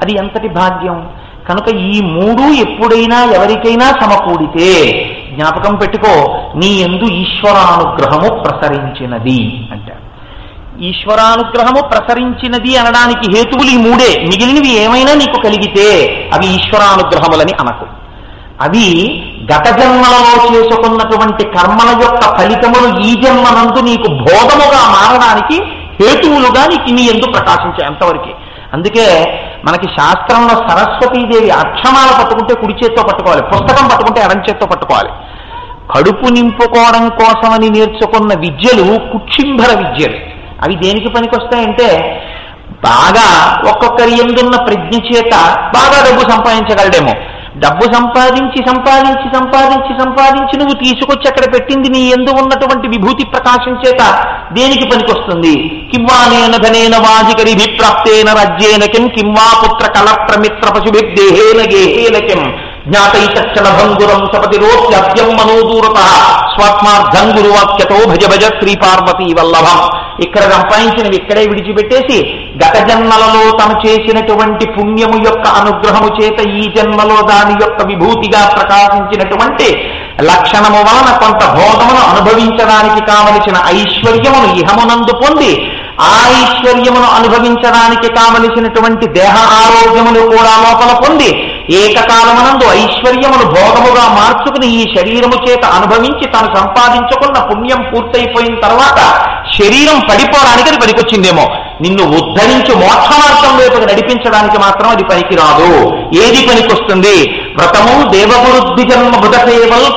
అది ఎంతటి భాగ్యం. కనుక ఈ మూడు ఎప్పుడైనా ఎవరికైనా సమకూడితే జ్ఞాపకం పెట్టుకో, నీ యందు ఈశ్వరానుగ్రహము ప్రసరించినది అంటారు. ఈశ్వరానుగ్రహము ప్రసరించినది అనడానికి హేతువులు ఈ మూడే. మిగిలినవి ఏమైనా నీకు కలిగితే అవి ఈశ్వరానుగ్రహములని అనకు. అవి గత జన్మలలో చేసుకున్నటువంటి కర్మల యొక్క ఫలితములు ఈ జన్మనందు నీకు బోధముగా మారడానికి హేతువులుగా నీకు నీ ఎందు ప్రకాశించే అంతవరకే. అందుకే మనకి శాస్త్రంలో సరస్వతీదేవి అక్షమాల పట్టుకుంటే కుడి చేత్తో పట్టుకోవాలి, పుస్తకం పట్టుకుంటే ఎడం చేత్తో పట్టుకోవాలి. కడుపు నింపుకోవడం కోసమని నేర్చుకున్న విద్యలు కుక్షింభర విద్యలు. అవి దేనికి పనికొస్తాయంటే బాగా ఒక్కొక్కరి ఎందున్న ప్రజ్ఞ చేత బాగా డబ్బు సంపాదించగలడేమో. డబ్బు సంపాదించి సంపాదించి సంపాదించి సంపాదించి నువ్వు తీసుకొచ్చి అక్కడ పెట్టింది నీ ఎందు ఉన్నటువంటి విభూతి ప్రకాశం చేత దేనికి పనికొస్తుంది? కింవానేన ధనేన వాజికరిభిప్రాప్తేన రాజ్యేన కిం కింవా పుత్ర కలప్రమిత్ర పశుభిర్దేహేన గేహేన కిం జ్ఞాతైతక్షణ భంగురం సపతిరోప్యభ్యం మనోదూరత స్వాత్మార్థం గురువాక్యతో భజ భజ శ్రీ పార్వతీ వల్లభం. ఇక్కడ సంపాదించినవి ఇక్కడే విడిచిపెట్టేసి గత జన్మలలో తను చేసినటువంటి పుణ్యము యొక్క అనుగ్రహము చేత ఈ జన్మలో దాని యొక్క విభూతిగా ప్రకాశించినటువంటి లక్షణము వలన కొంత భోగమును అనుభవించడానికి కావలసిన ఐశ్వర్యమును ఇహమునందు పొంది ఆ ఐశ్వర్యమును అనుభవించడానికి కావలసినటువంటి దేహ ఆరోగ్యములు కూడా లోపల పొంది ఏకకాలమునందు ఐశ్వర్యమును భోగముగా మార్చుకుని ఈ శరీరము చేత అనుభవించి తాను సంపాదించుకున్న పుణ్యం పూర్తయిపోయిన తర్వాత శరీరం పడిపోవడానికి అది పనికొచ్చిందేమో. నిన్ను ఉద్ధరించి మోక్ష మార్గం వైపుకు నడిపించడానికి మాత్రం అది పనికిరాదు. ఏది పనికొస్తుంది? వ్రతము దేవగురుద్ది జన్మ బుధ సేవల్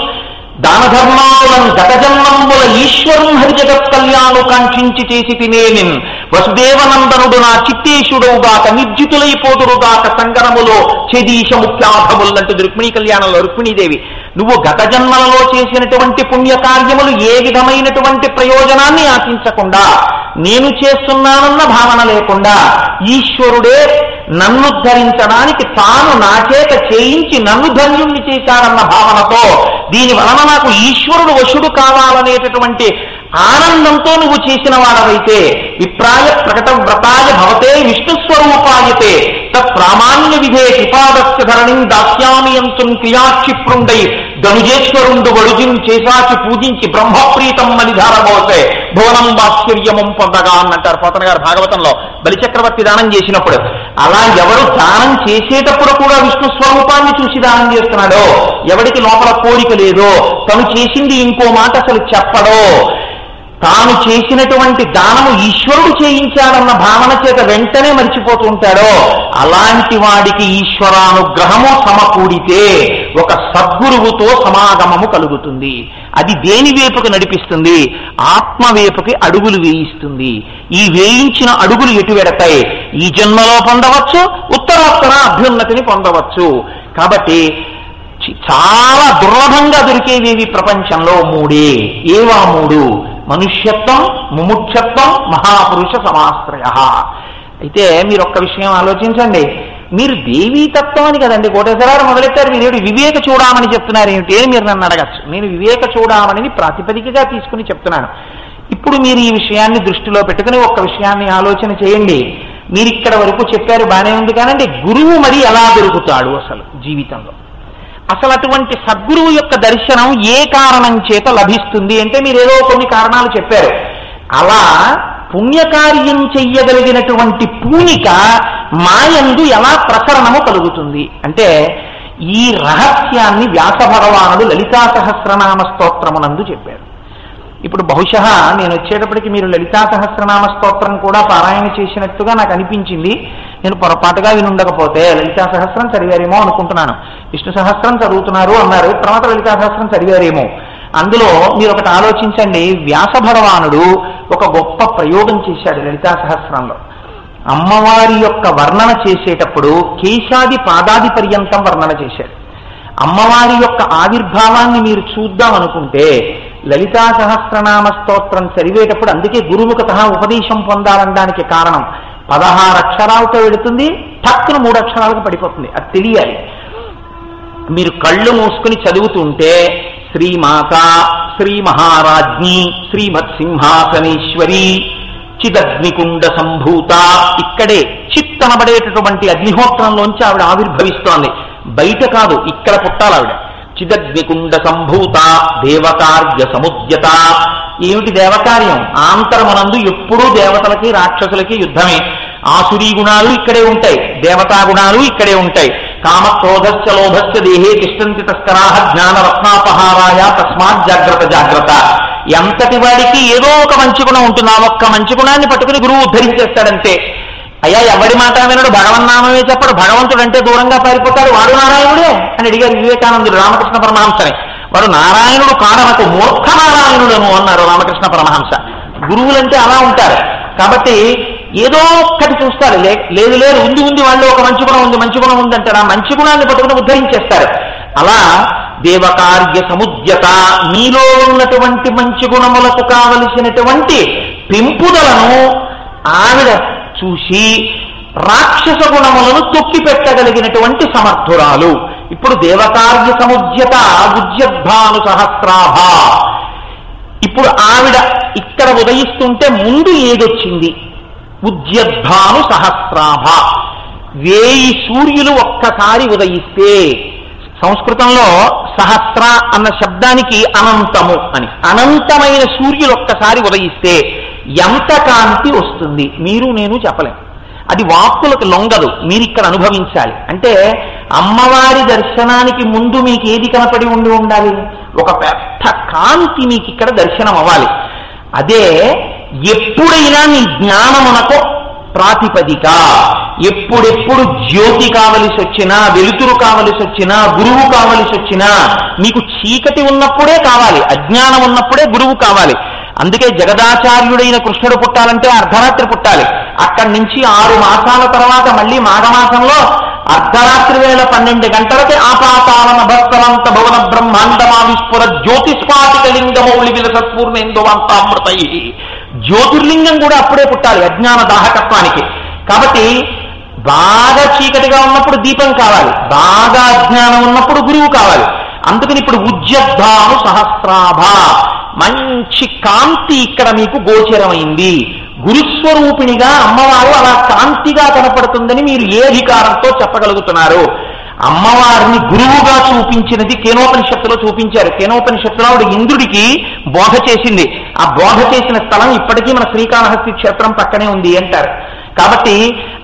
దాన ధర్మాలను గత జన్మముల ఈశ్వరం హరిజగత్ కళ్యాణు కాంక్షించి చేసి తినేనిన్ వసుదేవనందనుడు నా చిత్తేశుడవుగాక నిర్జితులైపోతురుగాక సంగరములో చేదీశ ముఖ్యాధములంటూ రుక్మిణీ కళ్యాణంలో రుక్మిణీదేవి నువ్వు గత జన్మలలో చేసినటువంటి పుణ్యకార్యములు ఏ విధమైనటువంటి ప్రయోజనాన్ని ఆశించకుండా నేను చేస్తున్నానన్న భావన లేకుండా ఈశ్వరుడే నన్ను ధరించడానికి తాను నా చేత చేయించి నన్ను ధన్యుణ్ణి చేశారన్న భావనతో దీని వలన నాకు ఈశ్వరుడు వశుడు కావాలనేటటువంటి ఆనందంతో నువ్వు చేసిన వాడవైతే విప్రాయ ప్రకట వ్రతాయ భవతే విష్ణుస్వరూపాయతే తత్ప్రామాణ్య విధే కృపాదస్య ధరణిం దాస్యామియంతుం క్రియాక్షిప్రుండై ధనుజేశ్వరుండు వడుజిం చేశాచి పూజించి బ్రహ్మప్రీతం మలిధారబోసే భువనం వాశ్చర్యమం పొందగా అన్నంటారు పోతన గారు భాగవతంలో. బలిచక్రవర్తి దానం చేసినప్పుడు అలా ఎవరు దానం చేసేటప్పుడు కూడా విష్ణు స్వరూపాన్ని చూసి దానం చేస్తున్నాడో, ఎవడికి లోపల కోరిక లేదో, తను చేసింది ఇంకో మాట అసలు చెప్పడో, తాను చేసినటువంటి దానము ఈశ్వరుడు చేయించాడన్న భావన చేత వెంటనే మరిచిపోతూ ఉంటాడో అలాంటి వాడికి ఈశ్వరానుగ్రహము సమకూడితే ఒక సద్గురువుతో సమాగమము కలుగుతుంది. అది దేని వైపుకి నడిపిస్తుంది? ఆత్మ వైపుకి అడుగులు వేయిస్తుంది. ఈ వేయించిన అడుగులు ఎటు వెడతాయి? ఈ జన్మలో పొందవచ్చు, ఉత్తరోత్తర అభ్యున్నతిని పొందవచ్చు. కాబట్టి చాలా దుర్లభంగా దొరికేవేవి ప్రపంచంలో మూడే. ఏవా మూడు? మనుష్యత్వం, ముముక్షత్వం, మహాపురుష సమాశ్రయ. అయితే మీరు ఒక్క విషయం ఆలోచించండి. మీరు దేవీతత్వం అని కదండి కోటేశ్వరారు మొదలెట్టారు, మీరు వివేక చూడమని చెప్తున్నారు ఏమిటి అని మీరు నన్ను అడగచ్చు. నేను వివేక చూడమని ప్రాతిపదికగా తీసుకుని చెప్తున్నాను. ఇప్పుడు మీరు ఈ విషయాన్ని దృష్టిలో పెట్టుకుని ఒక్క విషయాన్ని ఆలోచన చేయండి. మీరు ఇక్కడ వరకు చెప్పారు బాగానే ఉంది కానండి, గురువు మరి ఎలా దొరుకుతాడు అసలు జీవితంలో? అసలు అటువంటి సద్గురువు యొక్క దర్శనం ఏ కారణం చేత లభిస్తుంది అంటే మీరు ఏదో కొన్ని కారణాలు చెప్పారు. అలా పుణ్యకార్యం చెయ్యగలిగినటువంటి పూనిక మాయందు ఎలా ప్రసరణము కలుగుతుంది అంటే ఈ రహస్యాన్ని వ్యాస భగవానుడు లలితా సహస్రనామ స్తోత్రమునందు చెప్పారు. ఇప్పుడు బహుశः నేను వచ్చేటప్పటికి మీరు లలితా సహస్రనామ స్తోత్రం కూడా పారాయణ చేసినట్టుగా నాకు అనిపించింది. నేను పొరపాటుగా వినుండకపోతే లలితా సహస్రం చదివారేమో అనుకుంటున్నాను. విష్ణు సహస్రం చదువుతున్నారు అన్నారు, తర్వాత లలితా సహస్రం చదివారేమో. అందులో మీరు ఒకటి ఆలోచించండి, వ్యాస భగవానుడు ఒక గొప్ప ప్రయోగం చేశాడు లలితా సహస్రంలో. అమ్మవారి యొక్క వర్ణన చేసేటప్పుడు కేశాది పాదాది పర్యంతం వర్ణన చేశాడు. అమ్మవారి యొక్క ఆవిర్భావాన్ని మీరు చూద్దాం అనుకుంటే లలితా సహస్రనామ స్తోత్రం చదివేటప్పుడు, అందుకే గురుముఖత ఉపదేశం పొందాలనడానికి కారణం 16 అక్షరాలతో వెళుతుంది, టక్కున 3 అక్షరాలకు పడిపోతుంది. అది తెలియాలి. మీరు కళ్ళు మూసుకుని చదువుతుంటే శ్రీమాత, శ్రీ మహారాజ్ఞి, శ్రీమత్ సింహాసనేశ్వరి, చిదగ్నికుండ సంభూత, ఇక్కడే చిత్తనబడేటటువంటి అగ్నిహోత్రంలోంచి ఆవిడ ఆవిర్భవిస్తోంది. బయట కాదు, ఇక్కడ పుట్టాలి ఆవిడ. చిదగ్నికుండ సంభూత దేవకార్య సముద్యత. ఏమిటి దేవకార్యం? ఆంతరమునందు ఎప్పుడూ దేవతలకి రాక్షసులకి యుద్ధమే. ఆసురీ గుణాలు ఇక్కడే ఉంటాయి, దేవతా గుణాలు ఇక్కడే ఉంటాయి. కామక్రోధస్య లోభస్య దేహే తిష్టంతి తస్కరాః జ్ఞానరత్నాపహారాయ తస్మాత్ జాగ్రత్త జాగ్రత్త. ఎంతటి వాడికి ఏదో ఒక మంచి గుణం ఉంటుంది. ఆ ఒక్క మంచి గుణాన్ని పట్టుకుని గురువు ఉద్ధరించేస్తాడంతే. అయ్యా ఎవరి మాట వినడు, భగవన్నామమే చెప్పడు, భగవంతుడు అంటే దూరంగా పారిపోతాడు, వాడు నారాయణుడే అని అడిగారు వివేకానందుడు రామకృష్ణ పరమహంసని. వాడు నారాయణుడు కాడనకు మూర్ఖ నారాయణుడను అన్నారు రామకృష్ణ పరమహంస. గురువులంటే అలా ఉంటారు. కాబట్టి ఏదో ఒక్కటి చూస్తారు, లేదు లేదు ఉంది వాళ్ళు ఒక మంచి గుణం ఉంది అంటారు. ఆ మంచి గుణాన్ని పట్టుకుని ఉద్ధరించేస్తారు. అలా దేవకార్య సముద్యత, మీలో ఉన్నటువంటి మంచి గుణములకు కావలసినటువంటి పెంపుదలను ఆవిడ చూసి రాక్షస గుణములను తొక్కి పెట్టగలిగినటువంటి సమర్థురాలు. ఇప్పుడు దేవకార్య సముద్యత ఉజ్జద్భాను సహస్రాభ. ఇప్పుడు ఆవిడ ఇక్కడ ఉదయిస్తుంటే ముందు ఏదొచ్చింది? ఉజ్జద్భాను సహస్రాభ. 1000 సూర్యులు ఒక్కసారి ఉదయిస్తే, సంస్కృతంలో సహస్ర అన్న శబ్దానికి అనంతము అని, అనంతమైన సూర్యులు ఒక్కసారి ఉదయిస్తే ఎంత కాంతి వస్తుంది మీరు నేను చెప్పలేం. అది వాక్కులకు లొంగదు, మీరు ఇక్కడ అనుభవించాలి. అంటే అమ్మవారి దర్శనానికి ముందు మీకు ఏది కనపడి ఉండాలి? ఒక పెద్ద కాంతి మీకు ఇక్కడ దర్శనం అవ్వాలి. అదే ఎప్పుడైనా నీ జ్ఞానమునకు ప్రాతిపదిక. ఎప్పుడెప్పుడు జ్యోతి కావలసి వచ్చినా, వెలుతురు కావలసి వచ్చినా, గురువు కావలసి వచ్చినా, మీకు చీకటి ఉన్నప్పుడే కావాలి, అజ్ఞానం ఉన్నప్పుడే గురువు కావాలి. అందుకే జగదాచార్యుడైన కృష్ణుడు పుట్టాలంటే అర్ధరాత్రి పుట్టాలి. అక్కడి నుంచి 6 మాసాల తర్వాత మళ్ళీ మాఘమాసంలో అర్ధరాత్రి వేళ 12 గంటలకి ఆపాతాళన భక్తలంత భవన బ్రహ్మాండమావిస్ఫుర జ్యోతిస్పాటికలింగమౌళి విలసత్పూర్ణేందువంతామృతై. జ్యోతిర్లింగం కూడా అప్పుడే పుట్టాలి అజ్ఞాన దాహకత్వానికి. కాబట్టి బాగా చీకటిగా ఉన్నప్పుడు దీపం కావాలి, బాగా అజ్ఞానం ఉన్నప్పుడు గురువు కావాలి. అందుకని ఇప్పుడు ఉజ్జద్భాను సహస్రాభ, మంచి కాంతి ఇక్కడ మీకు గోచరమైంది. గురుస్వరూపిణిగా అమ్మవారు అలా కాంతిగా కనపడుతుందని మీరు ఏ అధికారంతో చెప్పగలుగుతున్నారు? అమ్మవారిని గురువుగా చూపించినది కేనోపనిషత్తులో చూపించారు. కేనోపనిషత్తులో ఆవిడ ఇంద్రుడికి బోధ చేసింది. ఆ బోధ చేసిన స్థలం ఇప్పటికీ మన శ్రీకాళహస్తి క్షేత్రం పక్కనే ఉంది అంటారు. కాబట్టి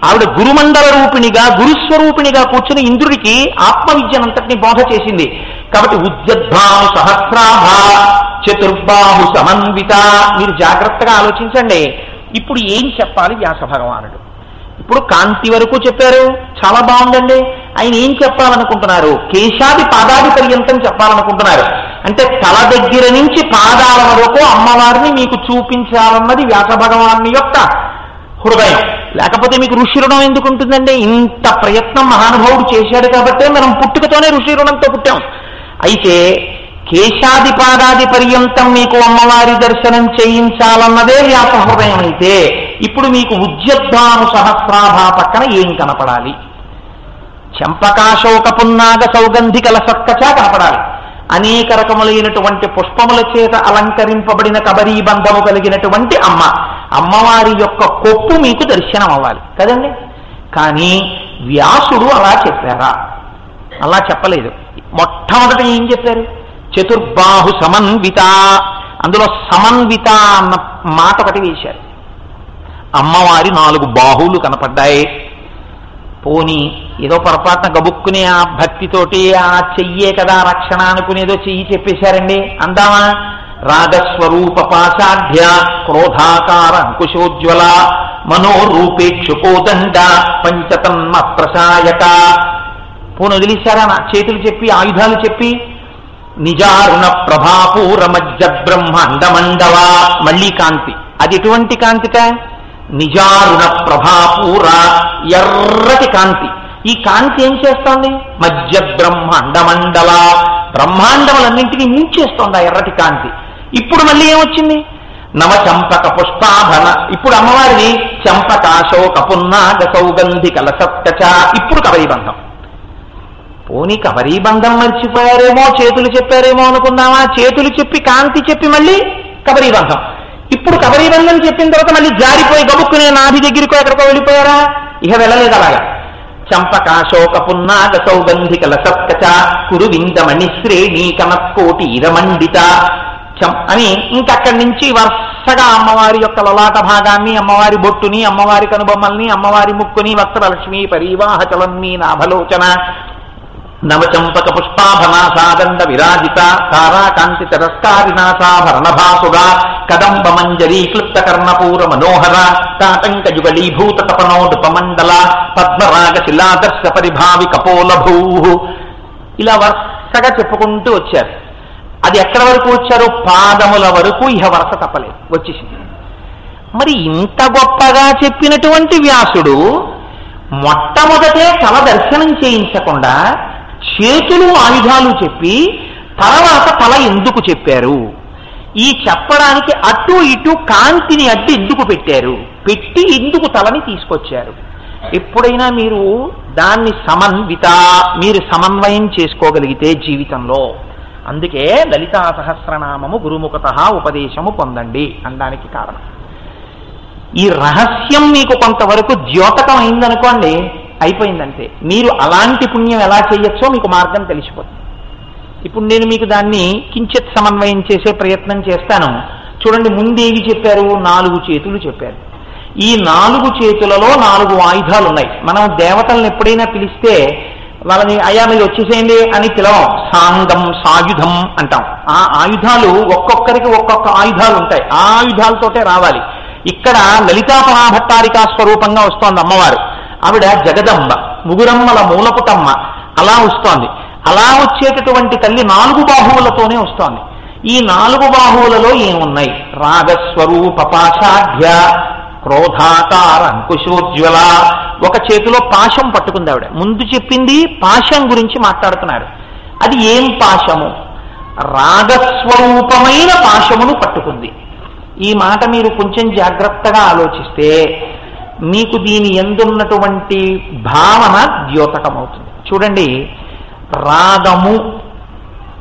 ఆవిడ గురుమండల రూపిణిగా, గురుస్వరూపిణిగా కూర్చుని ఇంద్రుడికి ఆత్మవిద్యనంతటిని బోధ చేసింది. కాబట్టి ఉజ్జద్భాను సహస్రాభ చతుర్బాహు సమన్విత. మీరు జాగ్రత్తగా ఆలోచించండి. ఇప్పుడు ఏం చెప్పాలి వ్యాస భగవానుడు? ఇప్పుడు కాంతి వరకు చెప్పారు, చాలా బాగుందండి. ఆయన ఏం చెప్పాలనుకుంటున్నారు? కేశాది పాదాది పర్యంతం చెప్పాలనుకుంటున్నారు. అంటే తల దగ్గర నుంచి పాదాల వరకు అమ్మవారిని మీకు చూపించాలన్నది వ్యాస భగవాను యొక్క హృదయం. లేకపోతే మీకు ఋషి రుణం ఎందుకు ఉంటుందండి? ఇంత ప్రయత్నం మహానుభావుడు చేశాడు కాబట్టే మనం పుట్టుకతోనే ఋషి రుణంతో పుట్టాం. అయితే కేశాది పాదాది పర్యంతం మీకు అమ్మవారి దర్శనం చేయించాలన్నదే వ్యాస హృదయం అయితే, ఇప్పుడు మీకు ఉజ్జద్భాను సహస్రాభ పక్కన ఏం కనపడాలి? చంపకాశోక పున్నాగ సౌగంధికల సక్కచ కనపడాలి. అనేక రకములైనటువంటి పుష్పముల చేత అలంకరింపబడిన కబరీ బంధము కలిగినటువంటి అమ్మవారి యొక్క కొప్పు మీకు దర్శనం అవ్వాలి కదండి. కానీ వ్యాసుడు అలా చెప్పారా? అలా చెప్పలేదు. మొట్టమొదట ఏం చెప్పారు? చతుర్బాహు సమన్విత. అందులో సమన్విత అన్న మాట ఒకటి వేశారు. అమ్మవారి 4 బాహువులు కనపడ్డాయి. పోని ఏదో పొరపాటున గబుక్కుని ఆ భక్తితోటి ఆ చెయ్యే కదా రక్షణ అనుకునేదో చెయ్యి చెప్పేశారండి అందామా? రాగస్వరూప పాశాఢ్య క్రోధాకార అంకుశోజ్వల మనోరూపేక్షుకోదండ పంచతన్మ ప్రసాయక. పోను వదిలేశారా? చేతులు చెప్పి, ఆయుధాలు చెప్పి, నిజారుణ ప్రభాపూర మధ్య బ్రహ్మాండమండవ. మళ్ళీ కాంతి. అది ఎటువంటి కాంతిట? నిజారుణ ప్రభాపూర, ఎర్రటి కాంతి. ఈ కాంతి ఏం చేస్తోంది? మధ్య బ్రహ్మాండమండల, బ్రహ్మాండములన్నింటినీ ముంచేస్తోంది ఆ ఎర్రటి కాంతి. ఇప్పుడు మళ్ళీ ఏమొచ్చింది? నవ చంపక పుష్పాభన. ఇప్పుడు అమ్మవారిని చంపకాశోక పున్నాగ సౌగంధికల సత్కచ. ఇప్పుడు కబరీబంధం. పోనీ కబరీబంధం మర్చిపోయారేమో, చేతులు చెప్పారేమో అనుకుందామా? చేతులు చెప్పి కాంతి చెప్పి మళ్ళీ కబరీబంధం. ఇప్పుడు కబరీబంధం చెప్పిన తర్వాత మళ్ళీ జారిపోయి గబుక్కునే నాభి దగ్గరికో ఎక్కడికో వెళ్ళిపోయారా? ఇక వెళ్ళలేదు అలాగా. చంపకాశోక పున్నాగ సౌగంధికల సత్కచ కురు విందమణి శ్రేణి కనత్కోటి ఇరమండిత అని ఇంకక్కడి నుంచి వరుసగా అమ్మవారి యొక్క లలాట భాగాన్ని, అమ్మవారి బొట్టుని, అమ్మవారి కనుబొమ్మల్ని, అమ్మవారి ముక్కుని, వస్త్రలక్ష్మి పరివాహ చలన్ని నాభలోచన నవచంపక పుష్పాభనాసాదండ విరాజిత తారాకాంతి తిరస్కారినాసాభరణభాసుగా కదంబ మంజరీ క్లుప్త కర్ణపూర మనోహర తాటంక యుగళీభూత తపనోడుపమండల పద్మరాగ శిలాదర్శ పరిభావి కపోలభూ. ఇలా వరుసగా చెప్పుకుంటూ వచ్చారు. అది ఎక్కడి వరకు వచ్చారో పాదముల వరకు ఇహ వరుస తప్పలేదు, వచ్చేసింది. మరి ఇంత గొప్పగా చెప్పినటువంటి వ్యాసుడు మొట్టమొదటే తల దర్శనం చేయించకుండా చేతులు ఆయుధాలు చెప్పి తర్వాత తల ఎందుకు చెప్పారు? ఈ చెప్పడానికి అటు ఇటు కాంతిని అడ్డు ఎందుకు పెట్టారు? పెట్టి ఎందుకు తలని తీసుకొచ్చారు? ఎప్పుడైనా మీరు దాన్ని మీరు సమన్వయం చేసుకోగలిగితే జీవితంలో, అందుకే లలితా సహస్రనామము గురుముఖత ఉపదేశము పొందండి అనడానికి కారణం. ఈ రహస్యం మీకు కొంతవరకు ద్యోతకం అయిందనుకోండి, అయిపోయిందంటే మీరు అలాంటి పుణ్యం ఎలా చేయొచ్చో మీకు మార్గం తెలిసిపోతుంది. ఇప్పుడు నేను మీకు దాన్ని కించిత్ సమన్వయం చేసే ప్రయత్నం చేస్తాను. చూడండి, ముందేవి చెప్పారు? 4 చేతులు చెప్పారు. ఈ 4 చేతులలో 4 ఆయుధాలు ఉన్నాయి. మనం దేవతలను ఎప్పుడైనా పిలిస్తే వాళ్ళని అయ్యా మీరు వచ్చేసేయండి అని పిలవం, సాంగం సాయుధం అంటాం. ఆ ఆయుధాలు ఒక్కొక్కరికి ఒక్కొక్క ఆయుధాలు ఉంటాయి, ఆ ఆయుధాలతోటే రావాలి. ఇక్కడ లలితాపరాభట్టారికా స్వరూపంగా వస్తోంది అమ్మవారు. ఆవిడ జగదంబ, ముగురమ్మల మూలపుటమ్మ, అలా వస్తోంది. అలా వచ్చేటటువంటి తల్లి 4 బాహువులతోనే వస్తోంది. ఈ 4 బాహువులలో ఏమున్నాయి? రాగస్వరూప పాశాఢ్య క్రోధాకార అంకుశోజ్వల. ఒక చేతిలో పాశం పట్టుకుంది ఆవిడ. ముందు చెప్పింది పాశం గురించి మాట్లాడుతున్నారు. అది ఏం పాశము? రాగస్వరూపమైన పాశమును పట్టుకుంది. ఈ మాట మీరు కొంచెం జాగ్రత్తగా ఆలోచిస్తే మీకు దీని ఎందున్నటువంటి భావన ద్యోతకమవుతుంది. చూడండి, రాగము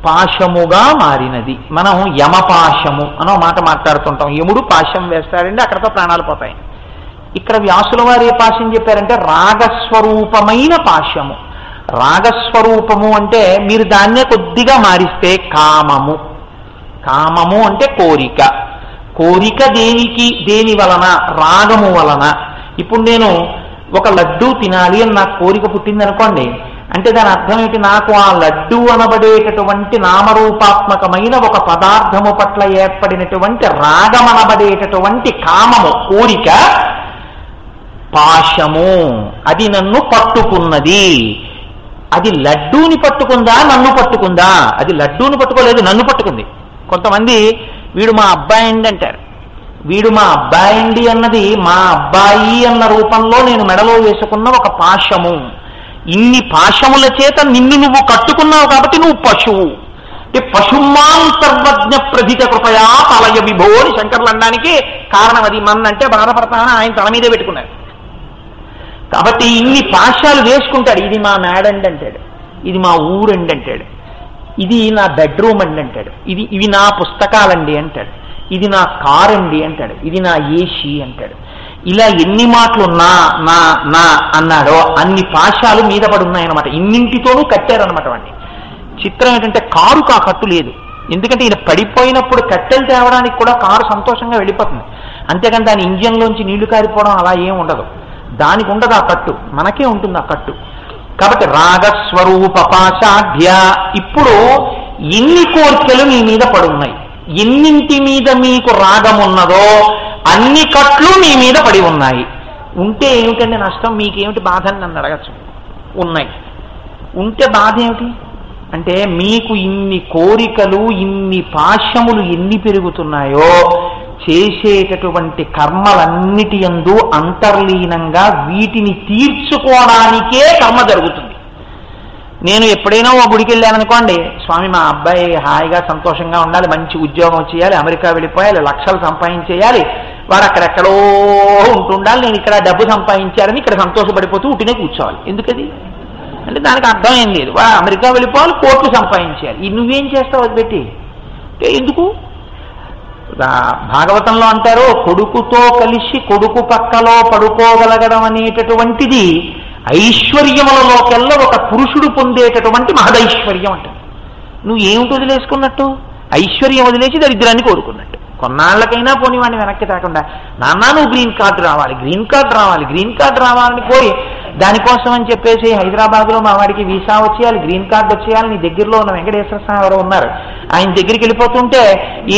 పాశముగా మారినది. మనం యమపాశము అనో మాట మాట్లాడుతుంటాం. యముడు పాశం వేస్తాడండి, అక్కడతో ప్రాణాలు పోతాయి. ఇక్కడ వ్యాసుల వారు ఏ పాశం చెప్పారంటే రాగస్వరూపమైన పాశము. రాగస్వరూపము అంటే మీరు దాన్నే కొద్దిగా మారిస్తే కామము. కామము అంటే కోరిక. కోరిక దేని వలన? రాగము వలన. ఇప్పుడు నేను ఒక లడ్డూ తినాలి అని నాకు కోరిక పుట్టిందనుకోండి, అంటే దాని అర్థం ఏంటి? నాకు ఆ లడ్డూ అనబడేటటువంటి నామరూపాత్మకమైన ఒక పదార్థము పట్ల ఏర్పడినటువంటి రాగమనబడేటటువంటి కామము, కోరిక పాశము. అది నన్ను పట్టుకున్నది. అది లడ్డూని పట్టుకుందా, నన్ను పట్టుకుందా? అది లడ్డూని పట్టుకోలేదు, నన్ను పట్టుకుంది. కొంతమంది వీడు మా అబ్బాయి అండి అంటారు. వీడు మా అబ్బాయి అండి అన్నది మా అబ్బాయి అన్న రూపంలో నేను మెడలో వేసుకున్న ఒక పాశము. ఇన్ని పాశముల చేత నిన్ను నువ్వు కట్టుకున్నావు కాబట్టి నువ్వు పశువు. అంటే పశుమాం సర్వజ్ఞ ప్రధిత కృపయా పలయ విభో అని శంకర్లు అనడానికి కారణం అది. మన్నంటే బాధపడతానని ఆయన తల మీదే పెట్టుకున్నాడు. కాబట్టి ఇన్ని పాశాలు వేసుకుంటాడు. ఇది మా మేడండి అంటాడు, ఇది మా ఊరండి అంటాడు, ఇది నా బెడ్రూమ్ అండి అంటాడు, ఇవి నా పుస్తకాలండి అంటాడు, ఇది నా కార్ అండి అంటాడు, ఇది నా ఏసీ అంటాడు. ఇలా ఎన్ని మాటలు నా నా నా అన్నాడో అన్ని పాశాలు మీద పడి ఉన్నాయన్నమాట. ఇన్నింటితోనూ కట్టారనమాట వాడిని. చిత్రం ఏంటంటే కారుకు ఆ కట్టు లేదు. ఎందుకంటే ఈయన పడిపోయినప్పుడు కట్టెలు తేవడానికి కూడా కారు సంతోషంగా వెళ్ళిపోతుంది. అంతేకాని దాని ఇంజన్లోంచి నీళ్లు కారిపోవడం అలా ఏం ఉండదు. దానికి ఉండదు ఆ కట్టు, మనకే ఉంటుంది ఆ కట్టు. కాబట్టి రాగస్వరూప పాశాఢ్య. ఇప్పుడు ఎన్ని కోరికలు మీ మీద పడున్నాయి, ఎన్నింటి మీద మీకు రాగమున్నదో అన్ని కట్లు మీ మీద పడి ఉన్నాయి. ఉంటే ఏమిటంటే నష్టం, మీకేమిటి బాధ అని నన్ను అడగచ్చు. ఉన్నాయి. ఉంటే బాధ ఏమిటి అంటే మీకు ఇన్ని కోరికలు, ఇన్ని పాశములు ఎన్ని పెరుగుతున్నాయో చేసేటటువంటి కర్మలన్నిటి యందు అంతర్లీనంగా వీటిని తీర్చుకోవడానికే కర్మ జరుగుతుంది. నేను ఎప్పుడైనా ఓ గుడికి వెళ్ళాననుకోండి, స్వామి మా అబ్బాయి హాయిగా సంతోషంగా ఉండాలి, మంచి ఉద్యోగం చేయాలి, అమెరికా వెళ్ళిపోయాలి, లక్షలు సంపాదించేయాలి, వాడు అక్కడెక్కడో ఉంటుండాలి, నేను ఇక్కడ డబ్బు సంపాదించాలని ఇక్కడ సంతోషపడిపోతూ ఉట్టినే కూర్చోవాలి. ఎందుకది అంటే దానికి అర్థం ఏం లేదు. వాడు అమెరికా వెళ్ళిపోవాలి, కోట్లు సంపాదించేయాలి. నువ్వేం చేస్తావు అది పెట్టి? ఎందుకు? భాగవతంలో అంటారు, కొడుకుతో కలిసి కొడుకు పక్కలో పడుకోగలగడం అనేటటువంటిది ఐశ్వర్యములలోకెల్లా ఒక పురుషుడు పొందేటటువంటి మహదైశ్వర్యం అంటారు. నువ్వు ఏమిటి వదిలేసుకున్నట్టు? ఐశ్వర్యం వదిలేసి దరిద్రాన్ని కోరుకున్నట్టు. కొన్నాళ్ళకైనా పోనీ వాడిని వెనక్కి తాకుండా, నాన్న నువ్వు గ్రీన్ కార్డు రావాలి, గ్రీన్ కార్డు రావాలి, గ్రీన్ కార్డు రావాలని కోరి దానికోసం అని చెప్పేసి హైదరాబాద్లో మా వాడికి వీసా వచ్చేయాలి, గ్రీన్ కార్డు వచ్చేయాలి, నీ దగ్గరలో ఉన్న వెంకటేశ్వర స్వామి ఎవరో ఉన్నారు, ఆయన దగ్గరికి వెళ్ళిపోతుంటే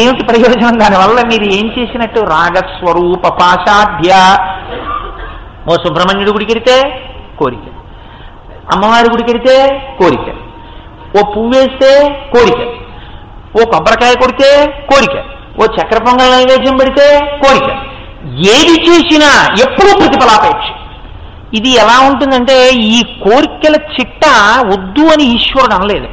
ఏమిటి ప్రయోజనం? దానివల్ల మీరు ఏం చేసినట్టు? రాగస్వరూప పాశాఢ్య. ఓ సుబ్రహ్మణ్యుడి గుడికి వెడితే కోరిక, అమ్మవారి గుడికి వెడితే కోరిక, ఓ పువ్వు వేస్తే కోరిక, ఓ కొబ్బరికాయ కొడితే కోరిక, ఓ చక్కెర పొంగల్ నైవేద్యం పెడితే కోరిక. ఏది చేసినా ఎప్పుడూ ప్రతిఫలాపేక్ష. ఇది ఎలా ఉంటుందంటే ఈ కోరికల చిట్ట వద్దు అని ఈశ్వరుడు అనలేదు.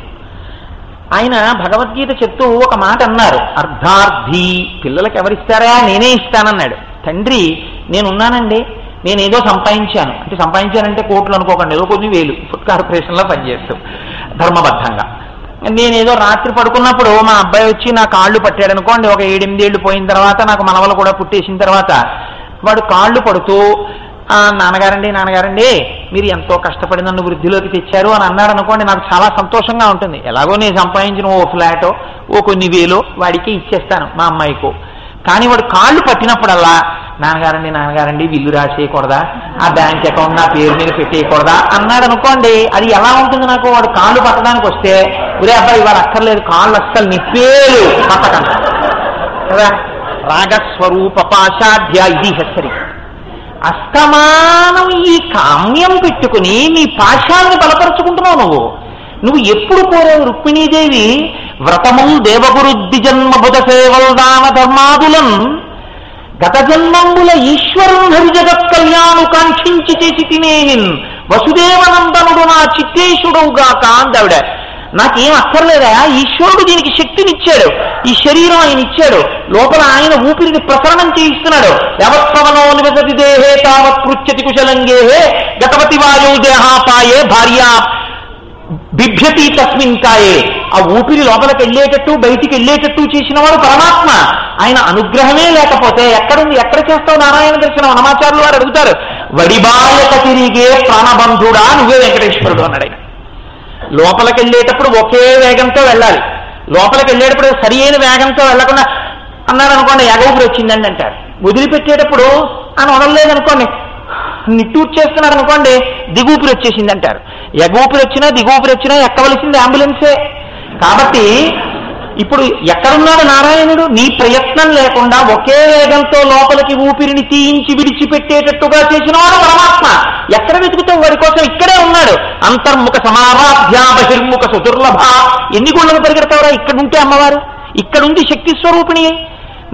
ఆయన భగవద్గీత చెప్తూ ఒక మాట అన్నారు, అర్ధార్థి. పిల్లలకి ఎవరిస్తారా? నేనే ఇస్తానన్నాడు. తండ్రి నేనున్నానండి, నేనేదో సంపాదించాను అంటే, సంపాదించానంటే కోట్లు అనుకోకండి, ఏదో కొన్ని వేలు, ఫుడ్ కార్పొరేషన్లో పనిచేస్తూ ధర్మబద్ధంగా. నేనేదో రాత్రి పడుకున్నప్పుడు మా అబ్బాయి వచ్చి నా కాళ్ళు పట్టాడు అనుకోండి, ఒక 7-8 ఏళ్ళు పోయిన తర్వాత, నాకు మనవలు కూడా పుట్టేసిన తర్వాత, వాడు కాళ్ళు పడుతూ నాన్నగారండి మీరు ఎంతో కష్టపడి నన్ను వృద్ధిలోకి తెచ్చారు అని అన్నాడు అనుకోండి, నాకు చాలా సంతోషంగా ఉంటుంది. ఎలాగో నేను సంపాదించిన ఓ ఫ్లాటో ఓ కొన్ని వేలో వాడికి ఇచ్చేస్తాను, మా అమ్మాయికో. కానీ వాడు కాళ్ళు పట్టినప్పుడల్లా నాన్నగారండి విల్లు రాసేయకూడదా, ఆ బ్యాంక్ అకౌంట్ నా పేరు మీద పెట్టేయకూడదా అన్నాడు అనుకోండి, అది ఎలా ఉంటుంది నాకు? వాడు కాళ్ళు పట్టడానికి వస్తే, ఒరే అబ్బాయి వాడు అక్కర్లేదు, కాళ్ళు అస్సలు నిప్పేలు పట్టకండి కదా. రాగస్వరూప పాశాఢ్య, ఇది హెచ్చరిక. అస్తమానం ఈ కామ్యం పెట్టుకుని నీ పాశాన్ని బలపరుచుకుంటున్నావు. నువ్వు ఎప్పుడు కోరావు రుక్మిణీదేవి? వ్రతముల్ దేవగురు ద్విజన్మ బుధ సేవల్ దాన ధర్మాదులం గత జన్మంబుల ఈశ్వరుని హరిజగత్ కళ్యాణు కాంక్షించి చేసి తినేనిన్ వసుదేవనందనుడు నా చిత్తేశుడవుగాక అందావిడ. నాకేం అక్కర్లేదా? ఈశ్వరుడు దీనికి శక్తినిచ్చాడు, ఈ శరీరం ఆయన ఇచ్చాడు, లోపల ఆయన ఊపిరిని ప్రసరణం చేయిస్తున్నాడు. యవత్పవనో నివసతి దేహే తావత్ పృచ్ఛతి కుశలంగేహే గతవతి వాయో దేహాపాయే భార్య బిభ్యతి తస్మిన్ కాయే. ఆ ఊపిరి లోపలికి వెళ్ళేటట్టు బయటికి వెళ్ళేటట్టు చేసిన వాడు పరమాత్మ. ఆయన అనుగ్రహమే లేకపోతే ఎక్కడుంది? ఎక్కడ చేస్తావు నారాయణ దర్శనం? అనమాచార్యులు వారు అడుగుతారు, వడిబాయక తిరిగే ప్రాణబంధుడా నువ్వే వెంకటేశ్వరుడు అన్నాడు ఆయన. లోపలికి వెళ్ళేటప్పుడు ఒకే వేగంతో వెళ్ళాలి, లోపలికి వెళ్ళేటప్పుడు సరి అయిన వేగంతో వెళ్ళకుండా అన్నారు అనుకోండి, ఎగ ఊపిరి వచ్చిందండి అంటారు. వదిలిపెట్టేటప్పుడు అని వదలలేదనుకోండి, నిట్టూరు చేస్తున్నారు అనుకోండి, దిగూపిరి వచ్చేసింది అంటారు. ఎగూపిరి వచ్చినా దిగూపిరి వచ్చినా ఎక్కవలసింది అంబులెన్సే. కాబట్టి ఇప్పుడు ఎక్కడున్నాడు నారాయణుడు? నీ ప్రయత్నం లేకుండా ఒకే వేగంతో లోపలికి ఊపిరిని తీయించి విడిచిపెట్టేటట్టుగా చేసినవాడు పరమాత్మ. ఎక్కడ వెతుకుతావు వాడి కోసం? ఇక్కడే ఉన్నాడు. అంతర్ముఖ సమారాధ్య బహిర్ముఖ సుదుర్లభ. ఎన్ని గుళ్ళకు పరిగెడతావురా? ఇక్కడుంటే అమ్మవారు, ఇక్కడుంది శక్తి స్వరూపిణి.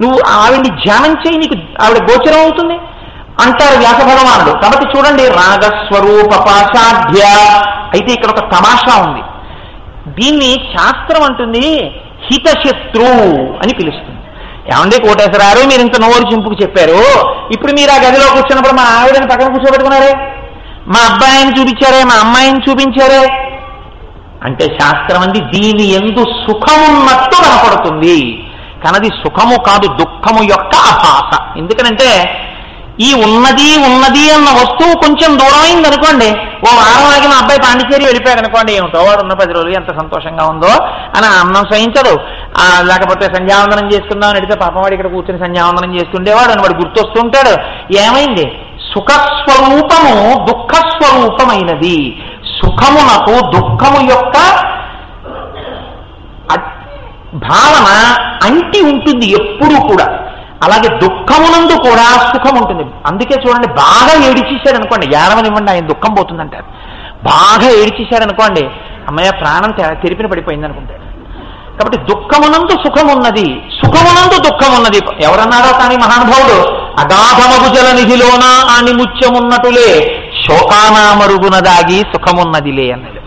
నువ్వు ఆవిడ్ని ధ్యానం చేయి, నీకు ఆవిడ గోచరం అవుతుంది అంటారు వ్యాస భగవానుడు. కాబట్టి చూడండి, రాగస్వరూప పాశాఢ్య. అయితే ఇక్కడ ఒక తమాషా ఉంది. దీన్ని శాస్త్రం అంటుంది హితశత్రు అని పిలుస్తుంది. ఏమండి కోటేశ్వరారు, మీరు ఇంత నోరు చింపుకు చెప్పారు, ఇప్పుడు మీరు ఆ గదిలో కూర్చున్నప్పుడు మా ఆవిడని పక్కన కూర్చోబెట్టుకున్నారే, మా అబ్బాయిని చూపించారే, మా అమ్మాయిని చూపించారే అంటే శాస్త్రం అంది దీని ఎందు సుఖమున్నట్టు కనపడుతుంది, కానీ సుఖము కాదు, దుఃఖము యొక్క అభాస. ఎందుకనంటే ఈ ఉన్నది అన్న వస్తువు కొంచెం దూరమైంది అనుకోండి, ఓ వారం ఆగి మా అబ్బాయి పాండిచేరి వెళ్ళిపోయాడు అనుకోండి, ఏమిటో వాడు ఉన్న 10 రోజులు ఎంత సంతోషంగా ఉందో అని అన్నం సహించదు. లేకపోతే సంధ్యావందనం చేసుకుందామని అడిగితే పాపం వాడు ఇక్కడ కూర్చొని సంధ్యావందనం చేస్తుండేవాడు అని వాడు గుర్తొస్తుంటాడు. ఏమైంది? సుఖస్వరూపము దుఃఖస్వరూపమైనది. సుఖమునకు దుఃఖము యొక్క భావన అంటి ఉంటుంది ఎప్పుడూ కూడా. అలాగే దుఃఖమునందు కూడా సుఖం ఉంటుంది. అందుకే చూడండి, బాగా ఏడిచేశాడు అనుకోండి, ఏడవనివ్వండి ఆయన దుఃఖం పోతుందంటారు. బాగా ఏడిచేశాడు అనుకోండి, అమ్మయ్య ప్రాణం తెరిపిన పడిపోయింది అనుకుంటాడు. కాబట్టి దుఃఖమునందు సుఖమున్నది, సుఖమునందు దుఃఖమున్నది. ఎవరన్నారో కానీ మహానుభావుడు, అగాధమగు జల నిధిలోన అని ముత్యమున్నటులే శోకానామరుగున దాగి సుఖమున్నదిలే అన్నాడు.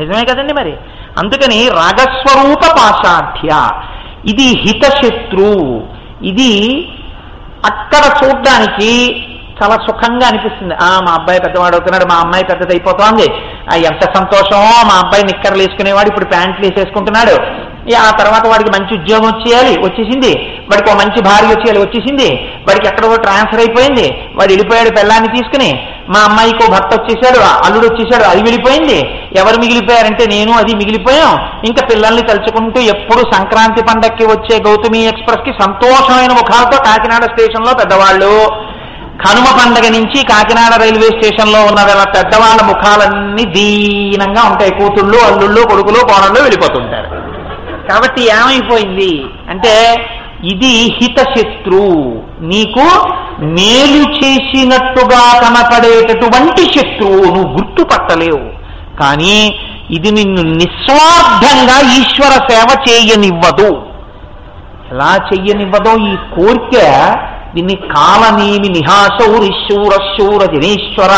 నిజమే కదండి మరి. అందుకని రాగస్వరూప పాశాఢ్య, ఇది హితశత్రు. ఇది అక్కడ చూడ్డానికి చాలా సుఖంగా అనిపిస్తుంది. మా అబ్బాయి పెద్దవాడు అవుతున్నాడు, మా అమ్మాయి పెద్దదైపోతోంది, ఎంత సంతోషమో, మా అబ్బాయి నిక్కర్లు వేసుకునేవాడు ఇప్పుడు ప్యాంట్లు వేసేసుకుంటున్నాడు, ఆ తర్వాత వాడికి మంచి ఉద్యోగం వచ్చేసింది, వాడికి ఒక మంచి భార్య వచ్చేసింది, వాడికి ఎక్కడో ట్రాన్స్ఫర్ అయిపోయింది, వాడు వెళ్ళిపోయాడు పెళ్ళాన్ని తీసుకుని, మా అమ్మాయికి భర్త వచ్చేసాడు, అల్లుడు వచ్చేసాడు, అది వెళ్ళిపోయింది. ఎవరు మిగిలిపోయారంటే నేను అది మిగిలిపోయాం. ఇంకా పిల్లల్ని తలుచుకుంటూ ఎప్పుడు సంక్రాంతి పండక్కి వచ్చే గౌతమి ఎక్స్ప్రెస్ కి సంతోషమైన ముఖాలతో కాకినాడ స్టేషన్ లో పెద్దవాళ్ళు, కనుమ పండగ నుంచి కాకినాడ రైల్వే స్టేషన్లో ఉన్న పెద్దవాళ్ళ ముఖాలన్నీ దీనంగా ఉంటాయి. కూతుళ్ళు, అల్లుళ్ళు, కొడుకులు, కోడళ్ళు వెళ్ళిపోతుంటారు. కాబట్టి ఏమైపోయింది అంటే ఇది హితశత్రు, నీకు మేలు చేసినట్టుగా కనపడేటటువంటి శత్రువు, నువ్వు గుర్తుపట్టలేవు. కానీ ఇది నిన్ను నిస్వార్థంగా ఈశ్వర సేవ చేయనివ్వదు. ఎలా చెయ్యనివ్వదో ఈ కోరిక, దీన్ని కాలనేమి నిహాశౌరిశూరశూర జనేశ్వర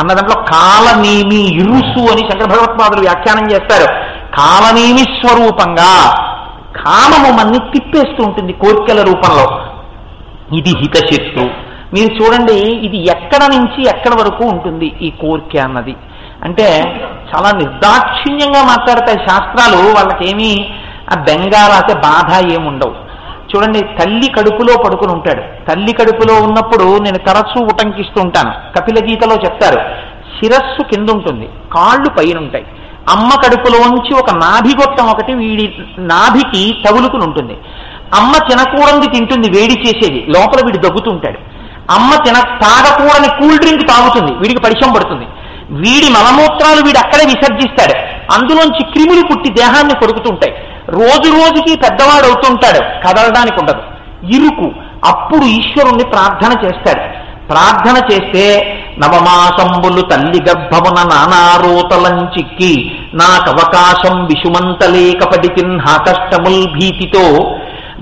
అన్న దాంట్లో కాలనేమి ఇరుసు అని శంకర భగవత్పాదులు వ్యాఖ్యానం చేస్తారు. కాలనేమి స్వరూపంగా కామము మన్ని తిప్పేస్తూ ఉంటుంది కోరికల రూపంలో. ఇది హితశత్రు. మీరు చూడండి, ఇది ఎక్కడ నుంచి ఎక్కడ వరకు ఉంటుంది ఈ కోరిక అన్నది అంటే చాలా నిర్దాక్షిణ్యంగా మాట్లాడతాయి శాస్త్రాలు. వాళ్ళకేమీ ఆ బెంగారాతే బాధ ఏముండవు. చూడండి, తల్లి కడుపులో పడుకుని ఉంటాడు. తల్లి కడుపులో ఉన్నప్పుడు నేను తరచూ ఉటంకిస్తూ ఉంటాను. కపిల గీతలో చెప్తారు, శిరస్సు కింద ఉంటుంది, కాళ్ళు పైన ఉంటాయి. అమ్మ కడుపులోంచి ఒక నాభిగొట్టం ఒకటి వీడి నాభికి తగులుకుని ఉంటుంది. అమ్మ తినకూడని తింటుంది, వేడి చేసేది, లోపల వీడు దగ్గుతుంటాడు. అమ్మ తాగకూడని కూల్ డ్రింక్ తాగుతుంది, వీడికి పరిచయం పడుతుంది. వీడి మలమూత్రాలు వీడు అక్కడే విసర్జిస్తాడు. అందులోంచి క్రిములు పుట్టి దేహాన్ని కొరుకుతుంటాయి. రోజు రోజుకి పెద్దవాడు అవుతుంటాడు, కదలడానికి ఉండదు, ఇరుకు. అప్పుడు ఈశ్వరుణ్ణి ప్రార్థన చేస్తాడు. ప్రార్థన చేస్తే నవమాసంబులు తల్లి గర్భమున నానారోతలంచిక్కి నాకవకాశం విషుమంతలేకపడితిన్ హాకష్టముల్ భీతితో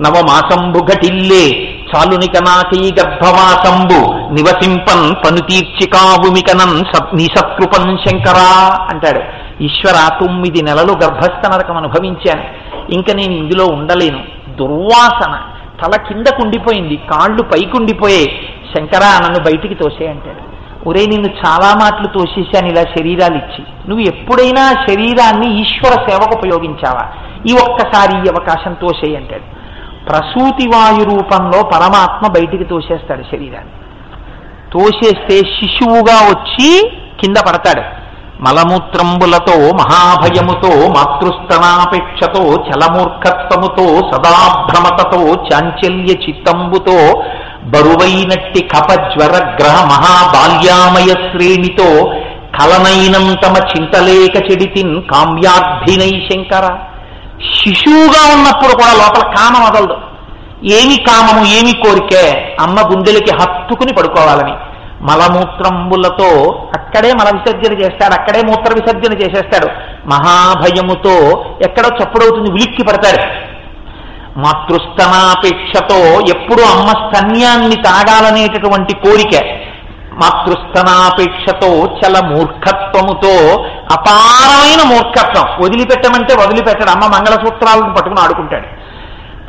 నవమాసంబు ఘటిల్లే చాలునిక నాకీ గర్భవాసంబు నివసింపన్ పను తీర్చికావుమికనన్ నిసత్కృపన్ శంకరా అంటాడు. ఈశ్వర, 9 నెలలు గర్భస్థ నరకం అనుభవించాను, ఇంకా నేను ఇందులో ఉండలేను. దుర్వాసన, తల కిందకుండిపోయింది, కాళ్ళు పైకుండిపోయే. శంకరా, నన్ను బయటికి తోసే అంటాడు. ఒరే, నిన్ను చాలా మాటలు తోసేశాను ఇలా శరీరాలు ఇచ్చి, నువ్వు ఎప్పుడైనా శరీరాన్ని ఈశ్వర సేవకు ఉపయోగించావా? ఈ ఒక్కసారి ఈ అవకాశం తోసే అంటాడు. ప్రసూతి వాయు రూపంలో పరమాత్మ బయటికి తోసేస్తాడు శరీరాన్ని. తోసేస్తే శిశువుగా వచ్చి కింద పడతాడు. మలమూత్రంబులతో మహాభయముతో మాతృస్తనాపేక్షతో చలమూర్ఖత్వముతో సదాభ్రమతతో చాంచల్య చిత్తంబుతో బరువైనట్టి కపజ్వర గ్రహ మహాబాల్యామయ శ్రేణితో కలనైనంతమ చింతలేక చెడితిన్ కామ్యార్థినై శంకర. శిశువుగా ఉన్నప్పుడు కూడా లోపల కామం వదలదు. ఏమి కామము, ఏమి కోరికే? అమ్మ గుండెలకి హత్తుకుని పడుకోవాలని. మలమూత్రంబులతో అక్కడే మల విసర్జన చేస్తాడు, అక్కడే మూత్ర విసర్జన చేసేస్తాడు. మహాభయముతో ఎక్కడో చప్పుడవుతుంది, ఉలిక్కి పడతాడు. మాతృస్తనాపేక్షతో ఎప్పుడు అమ్మ స్తన్యాన్ని తాగాలనేటటువంటి కోరిక. మాతృస్తనాపేక్షతో చల మూర్ఖత్వముతో అపారమైన మూర్ఖత్వం, వదిలిపెట్టమంటే వదిలిపెట్టడు. అమ్మ మంగళసూత్రాలను పట్టుకుని ఆడుకుంటాడు.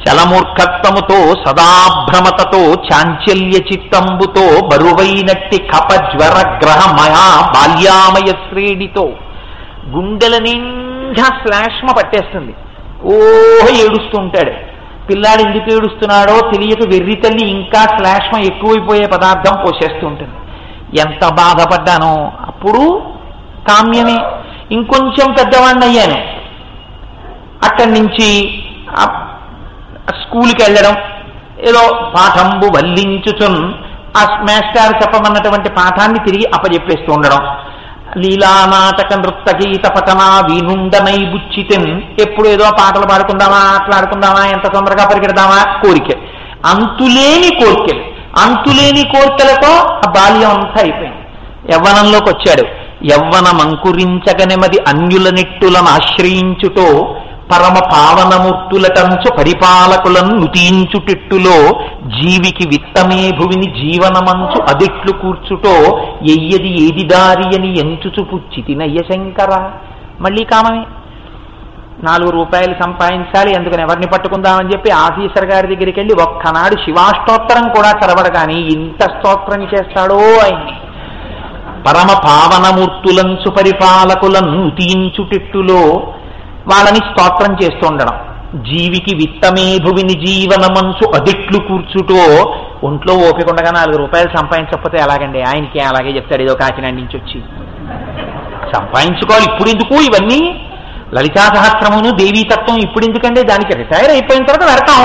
చలమూర్ఖత్వముతో సదాభ్రమతతో చాంచల్య చిత్తంబుతో బరువైనట్టి కపజ్వర గ్రహ మహా బాల్యామయ శ్రేణితో గుండెల నిండా శ్లాష్మ పట్టేస్తుంది. ఓహో ఏడుస్తూ ఉంటాడు. పిల్లాడు ఎందుకు ఏడుస్తున్నాడో తెలియక వెర్రి తల్లి ఇంకా శ్లాష్మ ఎక్కువైపోయే పదార్థం పోసేస్తూ ఉంటుంది. ఎంత బాధపడ్డానో. అప్పుడు కామ్యమే. ఇంకొంచెం పెద్దవాడిని అయ్యాను. అక్కడి నుంచి స్కూల్కి వెళ్ళడం, ఏదో పాఠంబు వల్లించుచున్ ఆ మాస్టర్ చెప్పమన్నటువంటి పాఠాన్ని తిరిగి అప్పచెప్పేస్తూ ఉండడం. లీలానాటక నృత్య గీత పఠనా వీనుండనై బుచ్చితిన్, ఎప్పుడు ఏదో పాటలు పాడుకుందామా, ఆటలాడుకుందామా, ఎంత తొందరగా పరిగెడదామా కోరిక. అంతులేని కోరికలు, అంతులేని కోరికలతో ఆ బాల్యం అంతా అయిపోయింది. యవ్వనంలోకి వచ్చాడు. యవ్వనమంకురించగనెమది అన్యుల నెట్టులను ఆశ్రయించుటో పరమ పావనమూర్తులటంచు పరిపాలకులను నుతించుటెట్టులో జీవికి విత్తమే భువిని జీవనమంచు అదిట్లు కూర్చుటో ఎయ్యది ఏది దారి అని ఎంచుచు పుచ్చితినయ్య శంకర. మళ్ళీ కామమే. 4 రూపాయలు సంపాదించాలి, అందుకని ఎవరిని పట్టుకుందామని చెప్పి ఆఫీసర్ గారి దగ్గరికి వెళ్ళి ఒక్కనాడు శివాష్టోత్తరం కూడా చదవడు. కానీ ఇంత స్తోత్రం చేస్తాడో ఆయన్ని. పరమ పావనమూర్తులంచు పరిపాలకులను నుతించుటెట్టులో వాళ్ళని స్తోత్రం చేస్తూ ఉండడం. జీవికి విత్తమే భువిని జీవనమంచు అదిట్లు కూర్చుటో. ఒంట్లో ఓపిక ఉండగా 4 రూపాయలు సంపాదించకపోతే ఎలాగండి? ఆయనకి అలాగే చెప్తాడు, ఏదో కాకినాడ నుంచి వచ్చి సంపాదించుకోవాలి. ఇప్పుడు ఎందుకు ఇవన్నీ? లలితా సహస్రమును దేవీతత్వం ఇప్పుడు ఎందుకంటే దానికి రిటైర్ అయిపోయిన తర్వాత పెడతాం.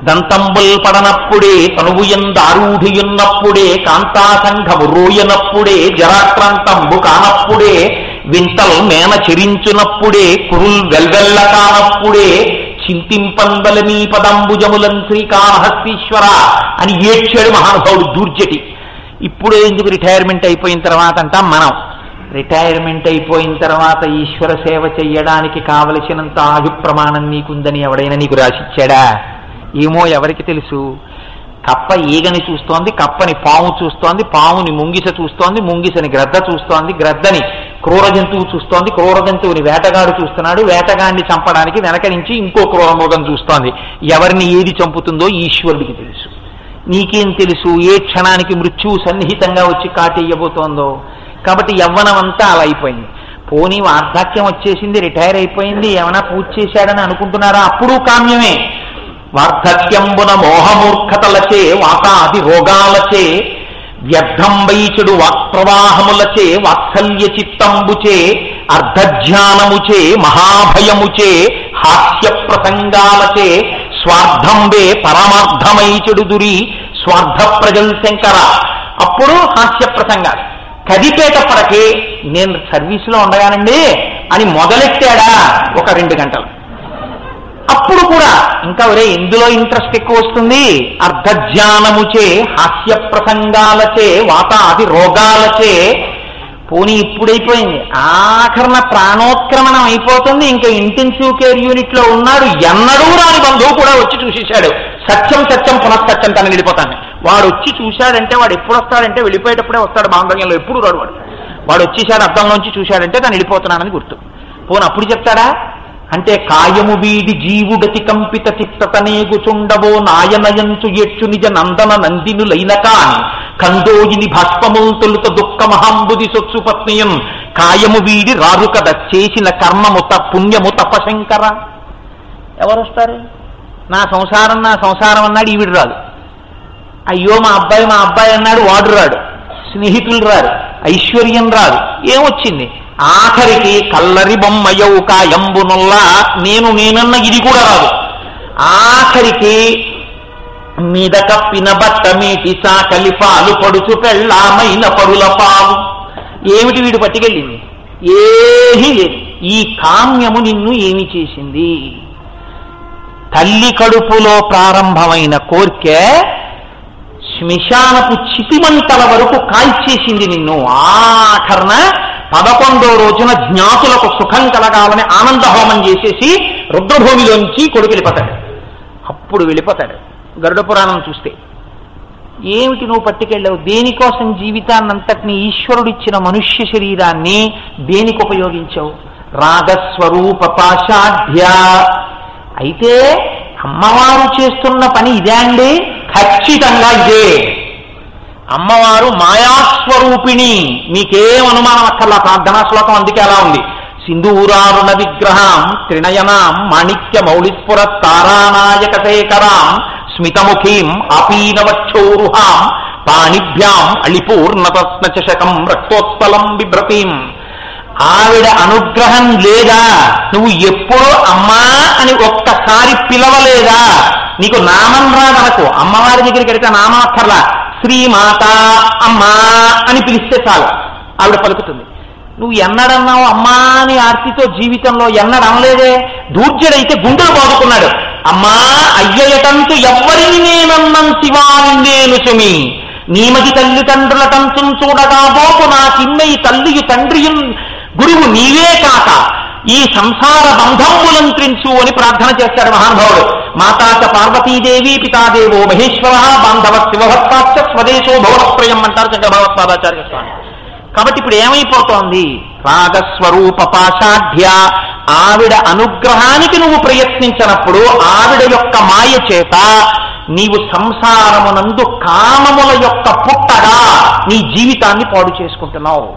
దంతంబుల్ పడనప్పుడే తనువు ఎందారూఢియున్నప్పుడే కాంతాసంఘము రోయనప్పుడే జరాక్రాంతంబు కానప్పుడే వింతల్ మేన చెరించునప్పుడే కురుల్ వెల్వెల్ల కానప్పుడే చింతింపంబలమీ పదంబుజములం శ్రీకాళహస్తీశ్వర అని ఏడ్చాడు మహానుభావుడు దూర్జటి. ఇప్పుడు ఎందుకు రిటైర్మెంట్ అయిపోయిన తర్వాత అంటాం మనం. రిటైర్మెంట్ అయిపోయిన తర్వాత ఈశ్వర సేవ చెయ్యడానికి కావలసినంత ఆయు ప్రమాణం నీకుందని ఎవడైనా నీకు రాసిచ్చాడా? ఏమో, ఎవరికి తెలుసు. కప్ప ఈగని చూస్తోంది, కప్పని పాము చూస్తోంది, పాముని ముంగిస చూస్తోంది, ముంగిసని గ్రద్ద చూస్తోంది, గ్రద్దని క్రూర జంతువు చూస్తోంది, క్రూర జంతువుని వేటగాడు చూస్తున్నాడు, వేటగాడిని చంపడానికి వెనక నుంచి ఇంకో క్రూరమృగం చూస్తోంది. ఎవరిని ఏది చంపుతుందో ఈశ్వరుడికి తెలుసు. నీకేం తెలుసు ఏ క్షణానికి మృత్యువు సన్నిహితంగా వచ్చి కాటేయబోతోందో? కాబట్టి యవ్వనం అంతా అలా అయిపోయింది. పోనీ వార్ధక్యం వచ్చేసింది, రిటైర్ అయిపోయింది, ఏమైనా పూజ చేశాడని అనుకుంటున్నారా? అప్పుడు కామ్యమే. వార్ధక్యంబున మోహమూర్ఖతలచే వాతాది రోగాలచే వ్యర్థం వైచుడు వాక్ప్రవాహములచే వాత్సల్య చిత్తంబుచే అర్ధజ్ఞానముచే మహాభయముచే హాస్య ప్రసంగాలచే స్వార్థంబే పరమార్థమైచుడు దురి స్వార్థ ప్రజల్ శంకర. అప్పుడు హాస్య ప్రసంగాలు. కదిపేటప్పటికి నేను సర్వీసులో ఉండగానండి అని మొదలెట్టాడా ఒక 2 గంటలు. అప్పుడు కూడా ఇంకా ఒరే ఎందులో ఇంట్రెస్ట్ ఎక్కువ వస్తుంది? అర్ధజ్ఞానముచే హాస్య ప్రసంగాలచే వాతాది రోగాలచే. పోనీ ఇప్పుడైపోయింది, ఆఖరణ ప్రాణోత్క్రమణం అయిపోతుంది, ఇంకా ఇంటెన్సివ్ కేర్ యూనిట్ లో ఉన్నాడు. ఎన్నడూ రాని బంధువు కూడా వచ్చి చూసేశాడు. సత్యం సత్యం పునఃసత్యం తనని వెళ్ళిపోతాను. వాడు వచ్చి చూశాడంటే, వాడు ఎప్పుడు వస్తాడంటే వెళ్ళిపోయేటప్పుడే వస్తాడు, బాంధవ్యంలో ఎప్పుడు రాడు. వాడు వచ్చేసాడు అద్దంలోంచి చూశాడంటే తను వెళ్ళిపోతున్నానని గుర్తు. పోను అప్పుడు చెప్తాడా? అంటే కాయము వీడి జీవుడతి కంపిత చిత్తతనేగుచుండవో నాయనయంచు ఎచ్చు నిజ నందన నందినులైన కాని కందోయిని భాష్పముల్ తొలుత దుఃఖ మహాంబుది సొత్సు పత్నియం కాయము వీడి రారు కదా చేసిన కర్మముత పుణ్యము తపశంకర. ఎవరు వస్తారు? నా సంసారం అన్నాడు, ఈవిడు రాదు. అయ్యో మా అబ్బాయి అన్నాడు, వాడు రాడు. స్నేహితులు రారు, ఐశ్వర్యం రాదు. ఏమొచ్చింది? ఆఖరికి కల్లరి బొమ్మయవు కాయంబునుల్లా నేనన్న ఇది కూడా రాదు. ఆఖరికి మీద కప్పిన బట్ట మీటి సాకలి పాలు పడుచు పెళ్ళామైన పరుల పాలు. ఏమిటి వీడు పట్టుకెళ్ళింది? ఏమీ లేదు. ఈ కామ్యము నిన్ను ఏమి చేసింది? తల్లి కడుపులో ప్రారంభమైన కోర్కె శ్మశానపు చితిమంటల వరకు కాల్చేసింది నిన్ను. ఆఖరణ 11వ రోజున జ్ఞాతులకు సుఖం కలగాలని ఆనందహోమం చేసేసి రుద్రభూమిలోంచి కొడుకు వెళ్ళిపోతాడు. అప్పుడు వెళ్ళిపోతాడు. గరుడ పురాణం చూస్తే ఏమిటి నువ్వు పట్టుకెళ్ళావు? దేనికోసం జీవితాన్నంతటినీ ఈశ్వరుడిచ్చిన మనుష్య శరీరాన్ని దేనికి ఉపయోగించావు? రాగస్వరూప పాశాఢ్య. అయితే అమ్మవారు చేస్తున్న పని ఇదే అండి? ఖచ్చితంగా ఇదే. అమ్మవారు మాయాస్వరూపిణి, మీకేం అనుమానం అక్కర్లా. ప్రార్థనా శ్లోకం అందుకే అలా ఉంది. సింధూరారుణ విగ్రహం త్రినయనాం మాణిక్య మౌళిస్ఫుర తారానాయక శేఖరాం స్మితముఖీం ఆపీనవచ్చౌరుహాం పాణిభ్యాం అళిపూర్ణతస్న చషకం రక్తోత్పలం బిభ్రతీం. ఆవిడ అనుగ్రహం లేదా? నువ్వు ఎప్పుడూ అమ్మా అని ఒక్కసారి పిలవలేదా? నీకు నామం రాదనకు. అమ్మవారి దగ్గరికి వెళితే నామం అక్కర్లా. శ్రీమాత అమ్మా అని పిలిస్తే చాలు, ఆవిడ పలుకుతుంది. నువ్వు ఎన్నడన్నావు అమ్మా అని ఆర్తితో జీవితంలో? ఎన్నడనలేదే. దూర్జడైతే గుండెలు బాదుకున్నాడు. అమ్మా అయ్యయటంతు ఎవ్వరిని నేనన్నం శివాని నేను సుమి నీమది తల్లిదండ్రుల తంతుం చూడగా బోపు నాకిన్నయి తల్లియు తండ్రియు గురువు నీవే కాక ఈ సంసార బంధంబులంత్రించు అని ప్రార్థన చేస్తాడు మహానుభావుడు. మాతాచ పార్వతీదేవి పితాదేవో మహేశ్వర బాంధవ శివభక్తాచ స్వదేశో భవనప్రయం అంటారు చంద్రభావత్పాదాచార్య స్వామి. కాబట్టి ఇప్పుడు ఏమైపోతోంది? రాగస్వరూప పాశాఢ్య. ఆవిడ అనుగ్రహానికి నువ్వు ప్రయత్నించినప్పుడు ఆవిడ యొక్క మాయ చేత నీవు సంసారమునందు కామముల యొక్క పుట్టగా నీ జీవితాన్ని పాడు చేసుకుంటున్నావు.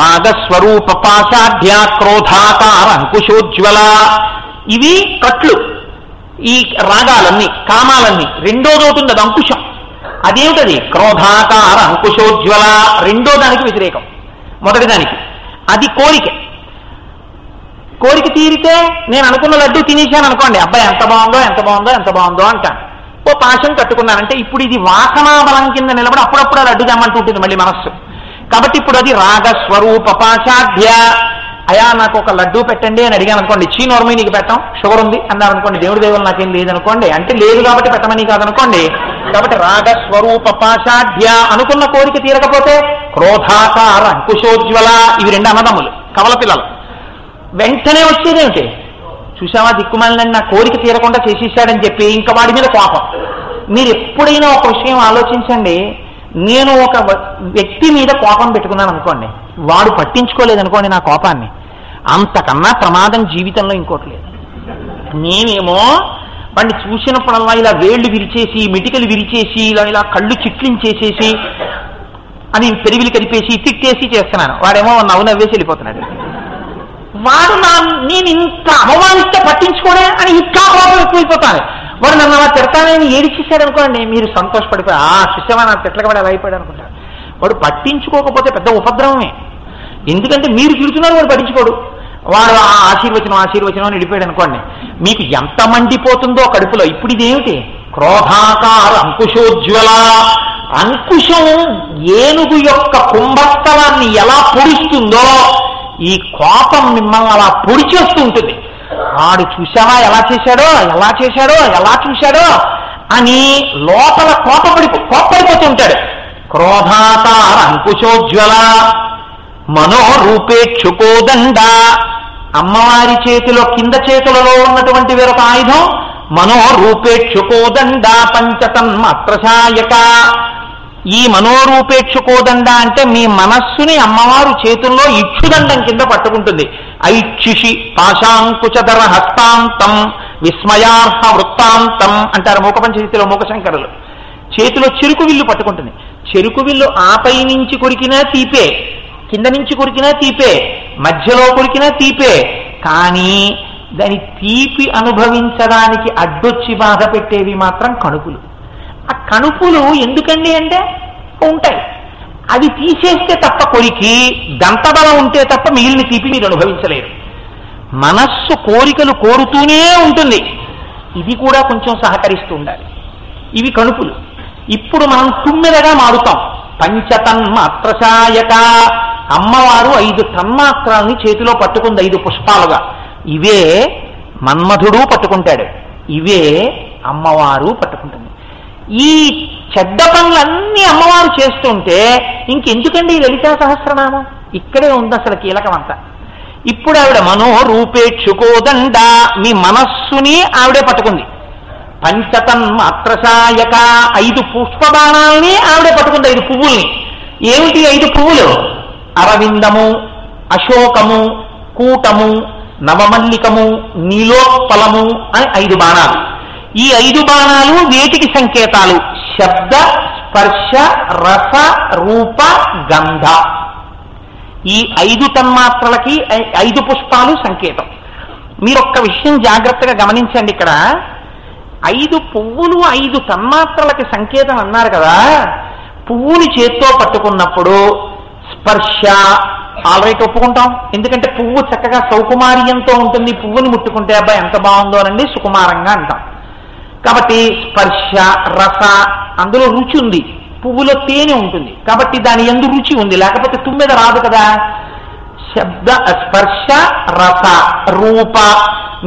రాగస్వరూప పాశాఢ్య క్రోధాకార అంకుశోజ్వల. ఇవి కట్లు. ఈ రాగాలన్నీ కామాలన్నీ. రెండోదోటి ఉంది, అది అంకుశం. అదేమిటది? క్రోధాకార అంకుశోజ్వల. రెండో దానికి వ్యతిరేకం మొదటి దానికి. అది కోరిక. కోరిక తీరితే నేను అనుకున్న లడ్డు తినేశాను అనుకోండి, అబ్బాయి ఎంత బాగుందో ఎంత బాగుందో ఎంత బాగుందో అంటాను. ఓ పాశం కట్టుకున్నానంటే ఇప్పుడు ఇది వాసనాబలం కింద నిలబడి అప్పుడప్పుడు అది అడ్డు తెమ్మంటుంటుంది మళ్ళీ మనస్సు. కాబట్టి ఇప్పుడు అది రాగస్వరూప పాశాఢ్య. అయా నాకు ఒక లడ్డూ పెట్టండి అని అడిగాను అనుకోండి, చీనోర్మీ నీకు పెట్టాం, షుగర్ ఉంది అన్నారు అనుకోండి, దేవుడి దేవుళ్ళు నాకేం లేదనుకోండి, అంటే లేదు కాబట్టి పెట్టమని కాదనుకోండి. కాబట్టి రాగస్వరూప పాశాఢ్య, అనుకున్న కోరిక తీరకపోతే క్రోధాకార అంకుశోజ్వల, ఇవి 2 అన్నదమ్ములు కవల పిల్లలు. వెంటనే వచ్చేదేమిటి, చూసావా దిక్కుమాలని నా కోరిక తీరకుండా చేసేసాడని చెప్పి ఇంకా వాడి మీద కోపం. మీరు ఎప్పుడైనా ఒక విషయం ఆలోచించండి, నేను ఒక వ్యక్తి మీద కోపం పెట్టుకున్నాను అనుకోండి, వాడు పట్టించుకోలేదనుకోండి నా కోపాన్ని, అంతకన్నా ప్రమాదం జీవితంలో ఇంకోటి లేదు. నేనేమో వాడిని చూసినప్పుడల్లా ఇలా వేళ్లు విరిచేసి మిటికలు విరిచేసి ఇలా కళ్ళు చిట్లించేసేసి అని పెరివిలు కదిపేసి తిట్టేసి చేస్తున్నాను, వాడేమో నవ్వేసి వెళ్ళిపోతున్నాడు. వాడు నేను ఇంత అవమానిస్తే పట్టించుకోడే అని ఇంకా కోపం ఎక్కువైపోతాను. వాడు నన్ను అలా తిడతానని ఏడిచేశాడు అనుకోండి, మీరు సంతోషపడిపోయి శిష్యమా నా తిట్లకి వాడు అలా అయిపోయాడు అనుకుంటారు. వాడు పట్టించుకోకపోతే పెద్ద ఉపద్రవమే. ఎందుకంటే మీరు తిడుతున్నారు, వాడు పట్టించుకోడు. వాడు ఆశీర్వచనం అని వెళ్ళిపోయాడు అనుకోండి, మీకు ఎంత మండిపోతుందో కడుపులో. ఇప్పుడు ఇదేమిటి, క్రోధాకార అంకుశోజ్వల. అంకుశం ఏనుగు యొక్క కుంభస్థలాన్ని ఎలా పొడుస్తుందో ఈ కోపం మిమ్మల్ని అలా పొడిచేస్తూ ఉంటుంది. వాడు చూసావా ఎలా చూశాడో అని లోపల కోప్పడిపోతూ ఉంటాడు. క్రోధాకార అంకుశోజ్వల మనోరూపేక్షుకోదండ. అమ్మవారి చేతిలో కింద చేతులలో ఉన్నటువంటి వేరొక ఆయుధం మనోరూపేక్షుకోదండ పంచతన్మాత్రశాయక. ఈ మనోరూపేక్షుకోదండ అంటే మీ మనస్సుని అమ్మవారు చేతుల్లో ఇక్షుదండం కింద పట్టుకుంటుంది. ఐక్షిషి పాశాంకుచధర హస్తాంతం విస్మయార్హ వృత్తాంతం అంటారు మూకపంచశతిలో మూకశంకరులు. చేతిలో చెరుకు విల్లు పట్టుకుంటుంది. చెరుకు విల్లు ఆపై నుంచి కొరికినా తీపే, కింద నుంచి కొరికినా తీపే, మధ్యలో కొరికినా తీపే. కానీ దాని తీపి అనుభవించడానికి అడ్డొచ్చి బాధ పెట్టేవి మాత్రం కణుపులు. ఆ కణుపులు ఎందుకండి అంటే ఉంటాయి, అవి తీసేస్తే తప్ప కొరికి దంతబలం ఉంటే తప్ప మిగిలిన తీపి మీరు అనుభవించలేరు. మనస్సు కోరికలు కోరుతూనే ఉంటుంది, ఇది కూడా కొంచెం సహకరిస్తూ ఉండాలి. ఇవి కణుపులు. ఇప్పుడు మనం తుమ్మెదగా మారుతాం. పంచతన్మాత్రశాయక. అమ్మవారు 5 తన్మాత్రాలని చేతిలో పట్టుకుంది 5 పుష్పాలుగా. ఇవే మన్మధుడు పట్టుకుంటాడు, ఇవే అమ్మవారు పట్టుకుంటుంది. ఈ చెడ్డ పనులన్నీ అమ్మవారు చేస్తుంటే ఇంకెందుకండి ఈ లలితా సహస్రనామం? ఇక్కడే ఉంది అసలు కీలకం అంతా. ఇప్పుడు ఆవిడ మనోరూపేక్షుకోదండ, మీ మనస్సుని ఆవిడే పట్టుకుంది. పంచతన్మాత్రశాయక, 5 పుష్పబాణాలని ఆవిడే పట్టుకుంది, 5 పువ్వుల్ని. ఏమిటి 5 పువ్వులు? అరవిందము, అశోకము, కూటము, నవమల్లికము, నీలోత్పలము అని 5 బాణాలు. ఈ 5 బాణాలు వేటికి సంకేతాలు? శబ్ద, స్పర్శ, రస, రూప, గంధ. ఈ 5 తన్మాత్రలకి 5 పుష్పాలు సంకేతం. మీరు ఒక్క విషయం జాగ్రత్తగా గమనించండి. ఇక్కడ 5 పువ్వులు 5 తన్మాత్రలకి సంకేతం అన్నారు కదా. పువ్వుని చేత్తో పట్టుకున్నప్పుడు స్పర్శ ఆల్రైట్ ఒప్పుకుంటాం, ఎందుకంటే పువ్వు చక్కగా సౌకుమార్యంతో ఉంటుంది. పువ్వుని ముట్టుకుంటే అబ్బాయి ఎంత బాగుందో అనండి సుకుమారంగా అంటాం. కాబట్టి స్పర్శ, రస, అందులో రుచి ఉంది, పువ్వులో తేనె ఉంటుంది, కాబట్టి దాని యందు రుచి ఉంది, లేకపోతే తుమ్మెద రాదు కదా. శబ్ద, స్పర్శ, రస, రూప.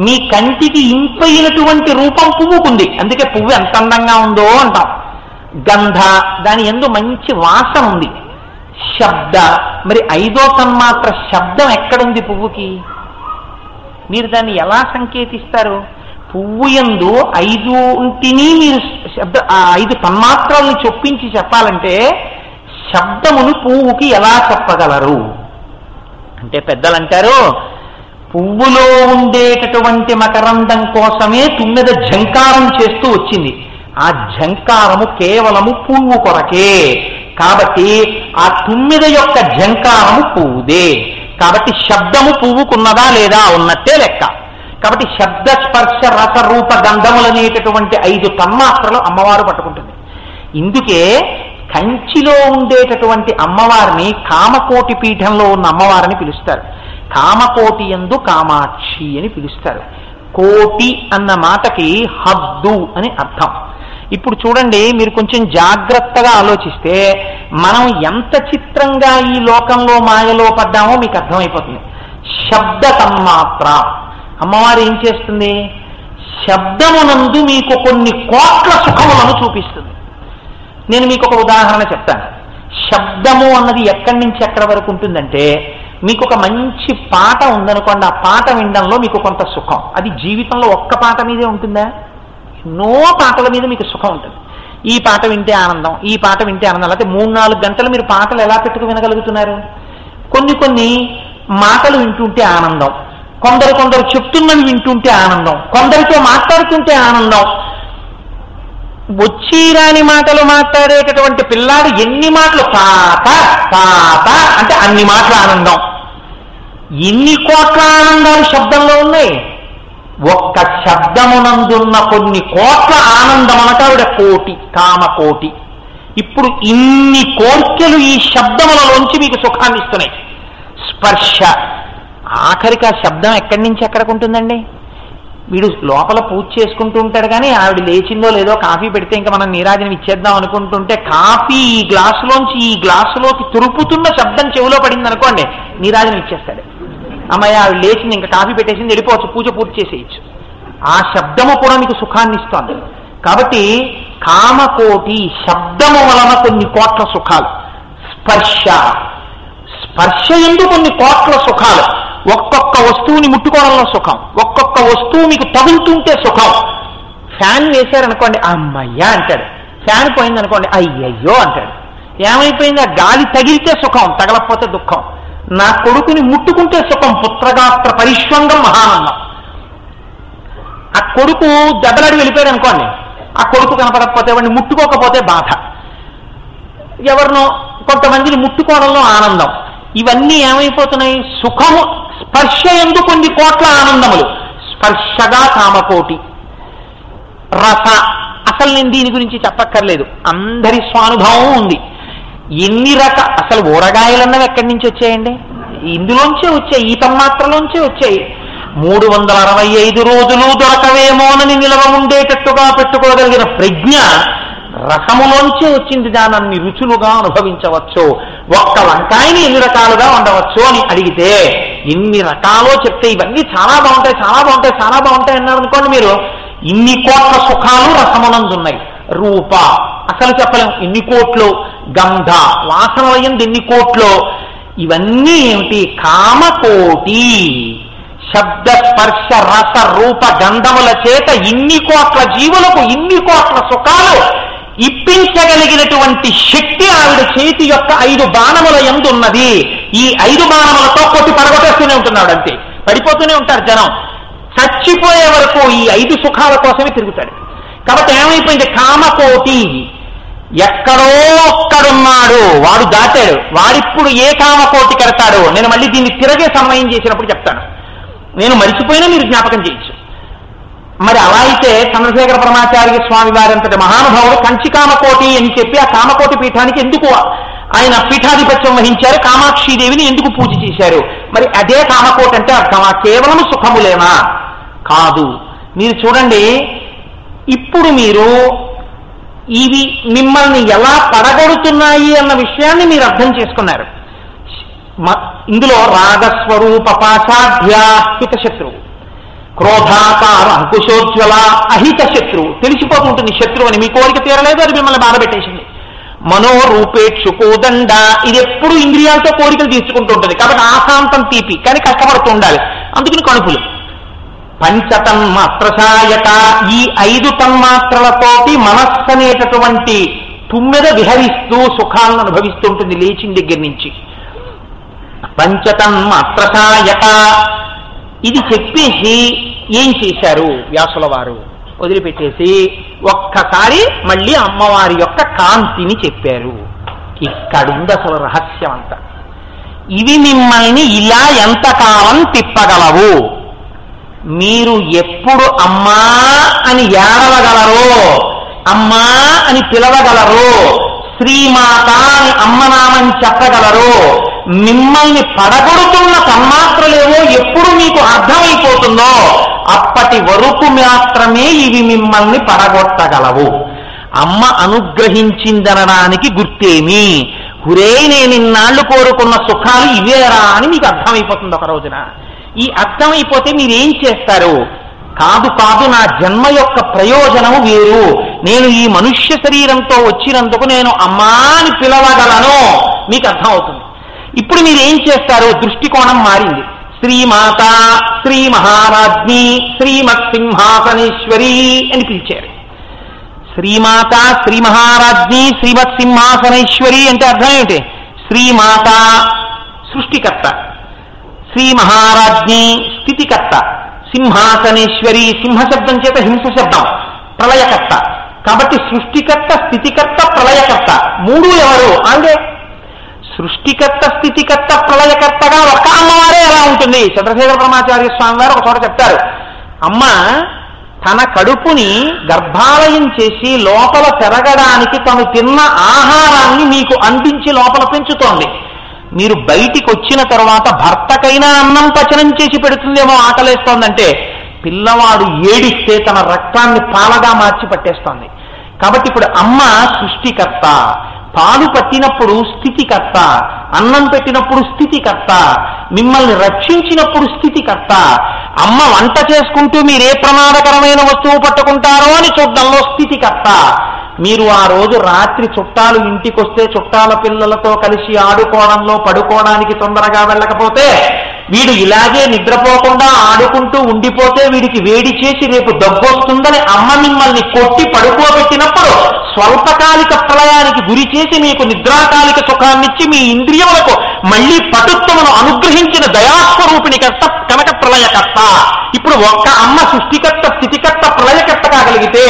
మీ కంటికి ఇంపైనటువంటి రూపం పువ్వుకుంది, అందుకే పువ్వు ఎంత అందంగా ఉందో అంటాం. గంధ, దాని యందు మంచి వాసన ఉంది. శబ్ద, మరి 5వ తన్మాత్ర శబ్దం ఎక్కడుంది పువ్వుకి? మీరు దాన్ని ఎలా సంకేతిస్తారు? పువ్వు యందు 5ంటిని మీరు 5 తన్మాత్రల్ని చొప్పించి చెప్పాలంటే శబ్దమును పువ్వుకి ఎలా చెప్పగలరు అంటే పెద్దలు అంటారు, పువ్వులో ఉండేటటువంటి మకరందం కోసమే తుమ్మెద ఝంకారం చేస్తూ వచ్చింది. ఆ ఝంకారము కేవలము పువ్వు కొరకే. కాబట్టి ఆ తుమ్మెద యొక్క ఝంకారము పువ్వుదే. కాబట్టి శబ్దము పువ్వుకున్నదా లేదా? ఉన్నట్టే లెక్క. కాబట్టి శబ్ద, స్పర్శ, రస, రూప, గంధములనేటటువంటి 5 తన్మాత్రలు అమ్మవారు పట్టుకుంటుంది. ఇందుకే కంచిలో ఉండేటటువంటి అమ్మవారిని కామకోటి పీఠంలో ఉన్న అమ్మవారిని పిలుస్తారు. కామకోటి యందు కామాక్షి అని పిలుస్తారు. కోటి అన్న మాటకి హద్దు అని అర్థం. ఇప్పుడు చూడండి, మీరు కొంచెం జాగ్రత్తగా ఆలోచిస్తే మనం ఎంత చిత్రంగా ఈ లోకంలో మాయలో పడ్డామో మీకు అర్థమైపోతుంది. శబ్ద తన్మాత్ర. అమ్మవారు ఏం చేస్తుంది? శబ్దమునందు మీకు కొన్ని కోట్ల సుఖములను చూపిస్తుంది. నేను మీకు ఒక ఉదాహరణ చెప్తాను. శబ్దము అన్నది ఎక్కడి నుంచి ఎక్కడి వరకు ఉంటుందంటే, మీకు ఒక మంచి పాట ఉందనుకోండి, ఆ పాట వినడంలో మీకు కొంత సుఖం. అది జీవితంలో ఒక్క పాట మీదే ఉంటుందా? ఎన్నో పాటల మీద మీకు సుఖం ఉంటుంది. ఈ పాట వింటే ఆనందం, ఈ పాట వింటే ఆనందం. లేకపోతే 3-4 గంటలు మీరు పాటలు ఎలా పెట్టుకు వినగలుగుతున్నారు? కొన్ని మాటలు వింటుంటే ఆనందం, కొందరు చెప్తున్నవి వింటుంటే ఆనందం, కొందరితో మాట్లాడుతుంటే ఆనందం. వచ్చిరాని మాటలు మాట్లాడేటటువంటి పిల్లాడు ఎన్ని మాటలు తాత తాత అంటే అన్ని మాటలు ఆనందం. ఎన్ని కోట్ల ఆనందాలు శబ్దంలో ఉన్నాయి. ఒక్క శబ్దమునందున్న కొన్ని కోట్ల ఆనందం అనటావిడ కోటి, కామకోటి. ఇప్పుడు ఇన్ని కోర్కెలు ఈ శబ్దములలోంచి మీకు సుఖాన్ని ఇస్తున్నాయి. స్పర్శ. ఆఖరికి ఆ శబ్దం ఎక్కడి నుంచి ఎక్కడికి ఉంటుందండి? వీడు లోపల పూజ చేసుకుంటూ ఉంటాడు, కానీ ఆవిడ లేచిందో లేదో కాఫీ పెడితే ఇంకా మనం నీరాజనం ఇచ్చేద్దాం అనుకుంటుంటే కాఫీ ఈ గ్లాసులోంచి ఈ గ్లాసులోకి తురుపుతున్న శబ్దం చెవిలో పడింది అనుకోండి, నీరాజనం ఇచ్చేస్తాడు. అమ్మాయి ఆవిడ లేచింది, ఇంకా కాఫీ పెట్టేసింది, వెళ్ళిపోవచ్చు, పూజ పూర్తి చేసేయచ్చు. ఆ శబ్దము కూడా మీకు సుఖాన్ని ఇస్తోంది. కాబట్టి కామకోటి, శబ్దము వలన కొన్ని కోట్ల సుఖాలు. స్పర్శ. స్పర్శ ఎందు కొన్ని కోట్ల సుఖాలు. ఒక్కొక్క వస్తువుని ముట్టుకోవడంలో సుఖం, ఒక్కొక్క వస్తువు మీకు తగులుతుంటే సుఖం. ఫ్యాన్ వేశారనుకోండి, అమ్మయ్యా అంటాడు. ఫ్యాన్ పోయిందనుకోండి, అయ్యయ్యో అంటాడు. ఏమైపోయింది? ఆ గాలి తగిలితే సుఖం, తగలకపోతే దుఃఖం. నా కొడుకుని ముట్టుకుంటే సుఖం, పుత్రగాత్ర పరిష్వంగం మహానందం. ఆ కొడుకు దెబ్బలాడి వెళ్ళిపోయాడు అనుకోండి, ఆ కొడుకు కనపడకపోతే, వాడిని ముట్టుకోకపోతే బాధ. ఎవరినో కొంతమందిని ముట్టుకోవడంలో ఆనందం. ఇవన్నీ ఏమైపోతున్నాయి? సుఖము. స్పర్శ ఎందు కొన్ని కోట్ల ఆనందములు. స్పర్శగా కామకోటి. రస. అసలు నేను దీని గురించి చెప్పక్కర్లేదు, అందరి స్వానుభవం ఉంది. ఎన్ని అసలు ఊరగాయలన్నవి ఎక్కడి నుంచి వచ్చాయండి? ఇందులోంచే వచ్చాయి, ఈ తన్మాత్రలోంచే వచ్చాయి. 365 రోజులు దొరకవేమోనని నిలవ ఉండేటట్టుగా పెట్టుకోగలిగిన ప్రజ్ఞ రసములోంచే వచ్చింది. దాన్ని రుచులుగా అనుభవించవచ్చు. ఒక్క వంకాయని ఎన్ని రకాలుగా ఉండవచ్చు అని అడిగితే ఎన్ని రకాలో చెప్తే ఇవన్నీ చాలా బాగుంటాయి, చాలా బాగుంటాయి, చాలా బాగుంటాయి అన్నారు అనుకోండి మీరు. ఇన్ని కోట్ల సుఖాలు రసమునందున్నాయి. రూప. అసలు చెప్పలేం ఎన్ని కోట్లు. గంధ. వాసనలయందు ఎన్ని కోట్లు. ఇవన్నీ ఏమిటి? కామకోటి. శబ్ద స్పర్శ రస రూప గంధముల చేత ఇన్ని కోట్ల జీవులకు ఇన్ని కోట్ల సుఖాలు ఇప్పించగలిగినటువంటి శక్తి ఆవిడ చేతి యొక్క 5 బాణముల యందు ఉన్నది. ఈ 5 బాణములతో కొట్టి పడగొట్టేస్తూనే ఉంటున్నాడు. అంతే, పడిపోతూనే ఉంటారు జనం. చచ్చిపోయే వరకు ఈ 5 సుఖాల కోసమే తిరుగుతాడు. కాబట్టి ఏమైపోయింది? కామకోటి. ఎక్కడో ఒక్కడున్నాడు, వాడు దాటాడు. వాడిప్పుడు ఏ కామకోటి కడతాడో నేను మళ్ళీ దీన్ని తిరగే సమయం చేసినప్పుడు చెప్తాను. నేను మరిచిపోయినా మీరు జ్ఞాపకం చేయొచ్చు. మరి అలా అయితే చంద్రశేఖర పరమాచార్య స్వామి వారంతటి మహానుభావుడు కంచి కామకోటి అని చెప్పి ఆ కామకోటి పీఠానికి ఎందుకు ఆయన పీఠాధిపత్యం వహించారు? కామాక్షీదేవిని ఎందుకు పూజ చేశారు? మరి అదే కామకోటి అంటే అర్థమా? కేవలం సుఖములేనా? కాదు. మీరు చూడండి, ఇప్పుడు మీరు ఇవి మిమ్మల్ని ఎలా పడగొడుతున్నాయి అన్న విషయాన్ని మీరు అర్థం చేసుకున్నారు. ఇందులో రాగస్వరూప పాశాఢ్య హిత శత్రువు, క్రోధాకార అంకుశోజ్వల అహిత శత్రువు. తెలిసిపోతుంటుంది శత్రువు అని. మీ కోరిక తీరలేదు, అది మిమ్మల్ని బాధపెట్టేసింది. మనోరూపేక్షు కోదండ. ఇది ఎప్పుడు ఇంద్రియాలతో కోరికలు తీర్చుకుంటూ ఉంటుంది. కాబట్టి ఆశాంతం తీపి, కానీ కష్టపడుతూ ఉండాలి. అందుకని కణుపులు. పంచతన్మాత్రసాయక. ఈ 5 తన్మాత్రలతోటి మనస్సు అనేటటువంటి తుమ్మెద విహరిస్తూ సుఖాలను అనుభవిస్తుంటుంది లేచిన దగ్గర నుంచి. పంచతన్మాత్రసాయక. ఇది చెప్పేసి ఏం చేశారు వ్యాసుల వారు? వదిలిపెట్టేసి ఒక్కసారి మళ్ళీ అమ్మవారి యొక్క కాంతిని చెప్పారు. ఇక్కడుంది అసలు రహస్యం అంతా. ఇవి మిమ్మల్ని ఇలా ఎంతకాలం తిప్పగలవు? మీరు ఎప్పుడు అమ్మా అని ఏడవగలరో, అమ్మా అని పిలవగలరో, శ్రీమాత అని అమ్మనామని చెప్పగలరో, మిమ్మల్ని పడగొడుతున్న తన్మాత్రలేవో ఎప్పుడు మీకు అర్థమైపోతుందో అప్పటి వరకు మాత్రమే ఇవి మిమ్మల్ని పడగొట్టగలవు. అమ్మ అనుగ్రహించిందనడానికి గుర్తేమి? హురే నేను ఇన్నాళ్ళు కోరుకున్న సుఖాలు ఇవేరా అని మీకు అర్థమైపోతుంది ఒక రోజున. ఈ అర్థమైపోతే మీరేం చేస్తారు? కాదు కాదు, నా జన్మ యొక్క ప్రయోజనం వేరు, నేను ఈ మనుష్య శరీరంతో వచ్చినందుకు నేను అమ్మా అని పిలవగలను, మీకు అర్థమవుతుంది. ఇప్పుడు మీరేం చేస్తారు? దృష్టికోణం మారింది. శ్రీమాత, శ్రీ మహారాజ్ఞి, శ్రీమత్ సింహాసనేశ్వరి అని పిలిచారు. శ్రీమాత, శ్రీ మహారాజ్ఞి, శ్రీమత్ సింహాసనేశ్వరి అంటే అర్థం ఏమిటి? శ్రీమాత సృష్టికర్త, శ్రీ మహారాజ్ఞి స్థితికర్త, సింహాసనేశ్వరి సింహశబ్దం చేత హింస శబ్దం ప్రళయకర్త. కాబట్టి సృష్టికర్త, స్థితికర్త, ప్రళయకర్త మూడు ఎవరు? అంటే సృష్టికర్త, స్థితికర్త, ప్రళయకర్తగా ఒక్క అమ్మవారే ఎలా ఉంటుంది? చంద్రశేఖర బ్రహ్మాచార్య స్వామి వారు ఒక చోట చెప్తారు, అమ్మ తన కడుపుని గర్భాలయం చేసి లోపల పెరగడానికి తను తిన్న ఆహారాన్ని మీకు అందించి లోపల పెంచుతోంది. మీరు బయటికి వచ్చిన తర్వాత భర్తకైనా అన్నం పచనం చేసి పెడుతుందేమో, ఆకలేస్తోందంటే పిల్లవాడు ఏడిస్తే తన రక్తాన్ని పాలగా మార్చి పట్టేస్తోంది. కాబట్టి ఇప్పుడు అమ్మ సృష్టికర్త, పాలు పట్టినప్పుడు స్థితికర్త, అన్నం పెట్టినప్పుడు స్థితికర్త, మిమ్మల్ని రక్షించినప్పుడు స్థితికర్త. అమ్మ వంట చేసుకుంటూ మీరే ప్రమాదకరమైన వస్తువు పట్టుకుంటారో అని చూడడంలో స్థితికర్త. మీరు ఆ రోజు రాత్రి చుట్టాలు ఇంటికి వస్తే చుట్టాల పిల్లలతో కలిసి ఆడుకోవడంలో పడుకోవడానికి తొందరగా వెళ్ళకపోతే వీడు ఇలాగే నిద్రపోకుండా ఆడుకుంటూ ఉండిపోతే వీడికి వేడి చేసి రేపు దగ్గొస్తుందని అమ్మ మిమ్మల్ని కొట్టి పడుకోబెట్టినప్పుడు స్వల్పకాలిక ప్రళయానికి గురి చేసి మీకు నిద్రాకాలిక సుఖాన్నిచ్చి మీ ఇంద్రియములకు మళ్లీ పటుత్వమును అనుగ్రహించిన దయాస్వరూపిణి కర్త కనక ప్రళయకర్త. ఇప్పుడు ఒక్క అమ్మ సృష్టికర్త, స్థితికర్త, ప్రళయకర్త కాగలిగితే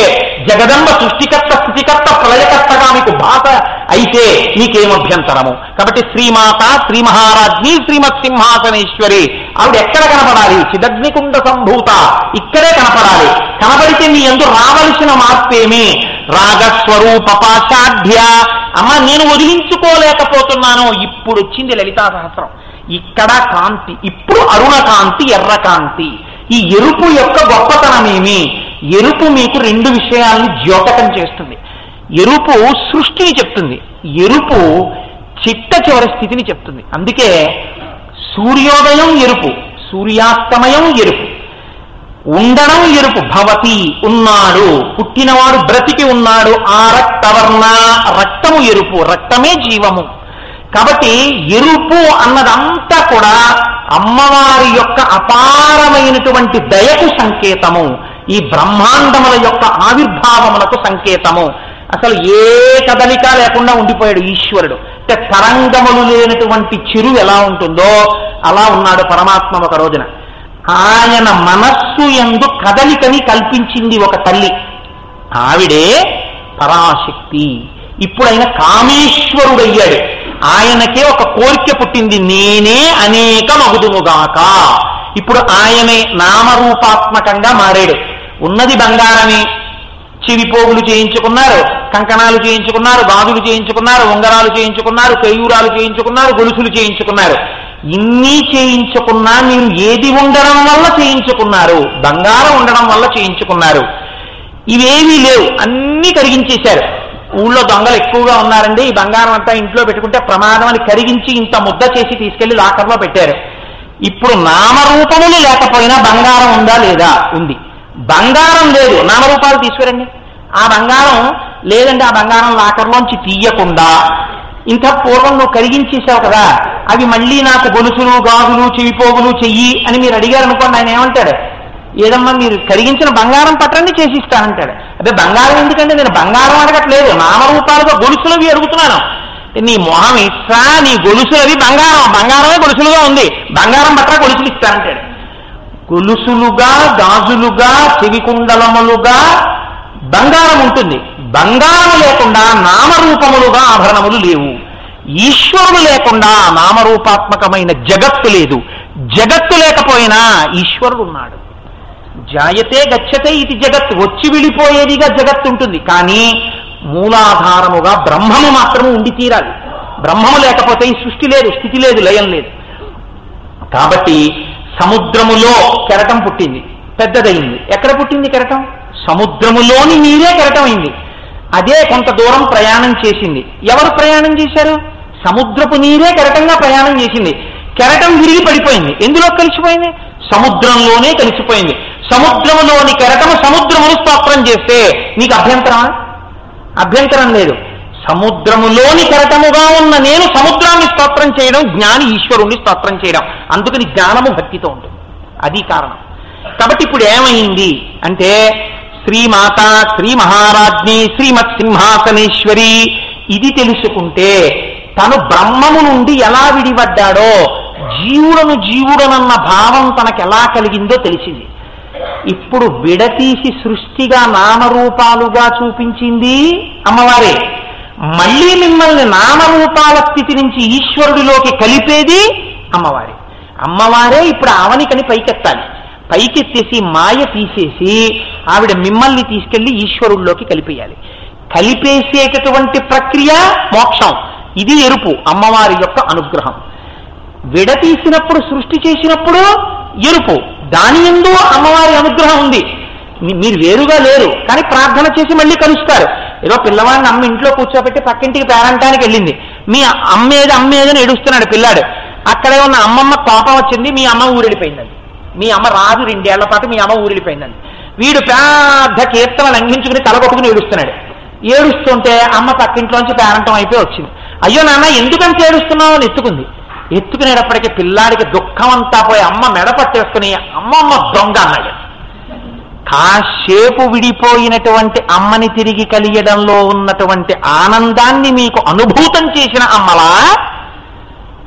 జగదంబ సృష్టికర్త, స్థితికర్త, ప్రళయకర్తగా మీకు బాధ అయితే మీకేమభ్యంతరము? కాబట్టి శ్రీమాత, శ్రీ మహారాజ్ఞి, శ్రీమత్ సింహాసనేశ్వరి ఆవిడ ఎక్కడ కనపడాలి? చిదగ్నికుండ సంభూత, ఇక్కడే కనపడాలి. కనబడితే మీ యందు రావలసిన మార్పేమి? రాగస్వరూప పాషాఢ్య. అమ్మ నేను వదిలించుకోలేకపోతున్నాను. ఇప్పుడు వచ్చింది లలితా సహస్రం. ఇక్కడ కాంతి, ఇప్పుడు అరుణ కాంతి, ఎర్ర కాంతి. ఈ ఎరుపు యొక్క గొప్పతనమేమి? ఎరుపు మీకు రెండు విషయాల్ని ద్యోతకం చేస్తుంది. ఎరుపు సృష్టిని చెప్తుంది, ఎరుపు చిట్ట చివరి స్థితిని చెప్తుంది. అందుకే సూర్యోదయం ఎరుపు, సూర్యాస్తమయం ఎరుపు, ఉండడం ఎరుపు. భవతి ఉన్నాడు, పుట్టినవాడు బ్రతికి ఉన్నాడు. ఆ రక్తవర్ణ, రక్తము ఎరుపు, రక్తమే జీవము. కాబట్టి ఎరుపు అన్నదంతా కూడా అమ్మవారి యొక్క అపారమైనటువంటి దయకు సంకేతము, ఈ బ్రహ్మాండముల యొక్క ఆవిర్భావములకు సంకేతము. అసలు ఏ కదలిక లేకుండా ఉండిపోయాడు ఈశ్వరుడు. అంటే తరంగములు లేనటువంటి చెరువు ఎలా ఉంటుందో అలా ఉన్నాడు పరమాత్మ ఒక రోజున. ఆయన మనస్సు యందు కదలికని కల్పించింది ఒక తల్లి, ఆవిడే పరాశక్తి. ఇప్పుడు ఆయన కామేశ్వరుడయ్యాడు. ఆయనకే ఒక కోరిక పుట్టింది, నేనే అనేక మగుదునుగాక. ఇప్పుడు ఆయనే నామరూపాత్మకంగా మారాడు. ఉన్నది బంగారమే, చెవిపోగులు చేయించుకున్నారు, కంకణాలు చేయించుకున్నారు, గాజులు చేయించుకున్నారు, ఉంగరాలు చేయించుకున్నారు, కేయూరాలు చేయించుకున్నారు, గొలుసులు చేయించుకున్నారు. ఇన్ని చేయించుకున్నా మీరు ఏది ఉండడం వల్ల చేయించుకున్నారు? బంగారం ఉండడం వల్ల చేయించుకున్నారు. ఇవేమీ లేవు, అన్నీ కరిగించేశారు. ఊళ్ళో దొంగలు ఎక్కువగా ఉన్నారండి, ఈ బంగారం అంతా ఇంట్లో పెట్టుకుంటే ప్రమాదం అని కరిగించి ఇంత ముద్ద చేసి తీసుకెళ్లి లాకర్లో పెట్టారు. ఇప్పుడు నామరూపములు లేకపోయినా బంగారం ఉందా లేదా? ఉంది. బంగారం లేదు, నామరూపాలు తీసుకురండి. ఆ బంగారం లేదండి, ఆ బంగారం లాకర్లోంచి తీయకుండా ఇంత పూర్వం నువ్వు కరిగించేశావు కదా, అవి మళ్ళీ నాకు గొలుసులు, గాజులు, చెవిపోగులు చెయ్యి అని మీరు అడిగారు అనుకోండి, ఆయన ఏమంటాడు? ఏదమ్మా మీరు కరిగించిన బంగారం పట్టండి చేసిస్తానంటాడు. అదే బంగారం ఎందుకంటే నేను బంగారం అడగట్లేదు, నామరూపాలుగా గొలుసులవి అడుగుతున్నాను. నీ మొహం ఇస్తా, నీ గొలుసులవి బంగారం, బంగారమే గొలుసులుగా ఉంది, బంగారం పట్ల గొలుసులు ఇస్తానంటాడు. గొలుసులుగా, గాజులుగా, చెవికుండలములుగా బంగారం ఉంటుంది. బంగారం లేకుండా నామరూపములుగా ఆభరణములు లేవు. ఈశ్వరుడు లేకుండా నామరూపాత్మకమైన జగత్తు లేదు. జగత్తు లేకపోయినా ఈశ్వరుడు ఉన్నాడు. జాయతే గచ్చతే ఇది జగత్తు, వచ్చి విడిపోయేదిగా జగత్తు ఉంటుంది. కానీ మూలాధారముగా బ్రహ్మము మాత్రము ఉండి తీరాలి. బ్రహ్మము లేకపోతే ఈ సృష్టి లేదు, స్థితి లేదు, లయం లేదు. కాబట్టి సముద్రములో కెరటం పుట్టింది, పెద్దదయింది. ఎక్కడ పుట్టింది కెరటం? సముద్రములోని నీరే కెరటం అయింది. అదే కొంత దూరం ప్రయాణం చేసింది. ఎవరు ప్రయాణం చేశారు? సముద్రపు నీరే కెరటంగా ప్రయాణం చేసింది. కెరటం విరిగి పడిపోయింది. ఎందులో కలిసిపోయింది? సముద్రంలోనే కలిసిపోయింది. సముద్రములోని కెరటము సముద్రమును స్తోత్రం చేస్తే నీకు అభ్యంతరమా? అభ్యంతరం లేదు. సముద్రములోని కెరటముగా ఉన్న నేను సముద్రాన్ని స్తోత్రం చేయడం, జ్ఞాని ఈశ్వరుణ్ణి స్తోత్రం చేయడం. అందుకని జ్ఞానము భక్తితో ఉంటుంది. అది కారణం. కాబట్టి ఇప్పుడు ఏమైంది అంటే, శ్రీమాత శ్రీ మహారాజ్ఞి శ్రీమత్ సింహాసనేశ్వరి ఇది తెలుసుకుంటే తను బ్రహ్మము నుండి ఎలా విడిపడ్డాడో, జీవుడనన్న భావం తనకు ఎలా కలిగిందో తెలిసింది. ఇప్పుడు విడతీసి సృష్టిగా నామరూపాలుగా చూపించింది అమ్మవారే. మళ్ళీ మిమ్మల్ని నామరూపాల స్థితి నుంచి ఈశ్వరుడిలోకి కలిపేది అమ్మవారే. అమ్మవారే ఇప్పుడు ఆవనికని పైకెత్తాలి. పైకెత్తేసి మాయ తీసేసి ఆవిడ మిమ్మల్ని తీసుకెళ్లి ఈశ్వరుల్లోకి కలిపేయాలి. కలిపేసేటటువంటి ప్రక్రియ మోక్షం. ఇది ఎరుపు, అమ్మవారి యొక్క అనుగ్రహం. విడతీసినప్పుడు, సృష్టి చేసినప్పుడు ఎరుపు, దాని యందు అమ్మవారి అనుగ్రహం ఉంది. మీరు వేరుగా లేరు, కానీ ప్రార్థన చేసి మళ్ళీ కలుస్తారు. ఏదో పిల్లవాడిని అమ్మ ఇంట్లో కూర్చోబెట్టి పక్కింటికి పేరంటానికి వెళ్ళింది. మీ అమ్మేదని ఏడుస్తున్నాడు పిల్లాడు. అక్కడే ఉన్న అమ్మమ్మ కోపం వచ్చింది, మీ అమ్మ ఊరెళ్ళిపోయిందండి. మీ అమ్మ రాదు 2 ఏళ్ల పాటు మీ అమ్మ ఊరెళ్ళిపోయిందండి. వీడు పెద్ద కీర్తన లంఘించుకుని తలగొట్టుకుని ఏడుస్తున్నాడు. ఏడుస్తుంటే అమ్మ పక్కింట్లోంచి పేరంటం అయిపోయి వచ్చింది. అయ్యో నాన్న ఎందుకంటే ఏడుస్తున్నావు అని ఎత్తుకుంది. ఎత్తుకునేటప్పటికీ పిల్లాడికి దుఃఖం అంతా పోయి అమ్మ మెడ పట్టేసుకుని అమ్మమ్మ దొంగ అన్నాడు. కాసేపు విడిపోయినటువంటి అమ్మని తిరిగి కలియడంలో ఉన్నటువంటి ఆనందాన్ని మీకు అనుభూతం చేసిన అమ్మలా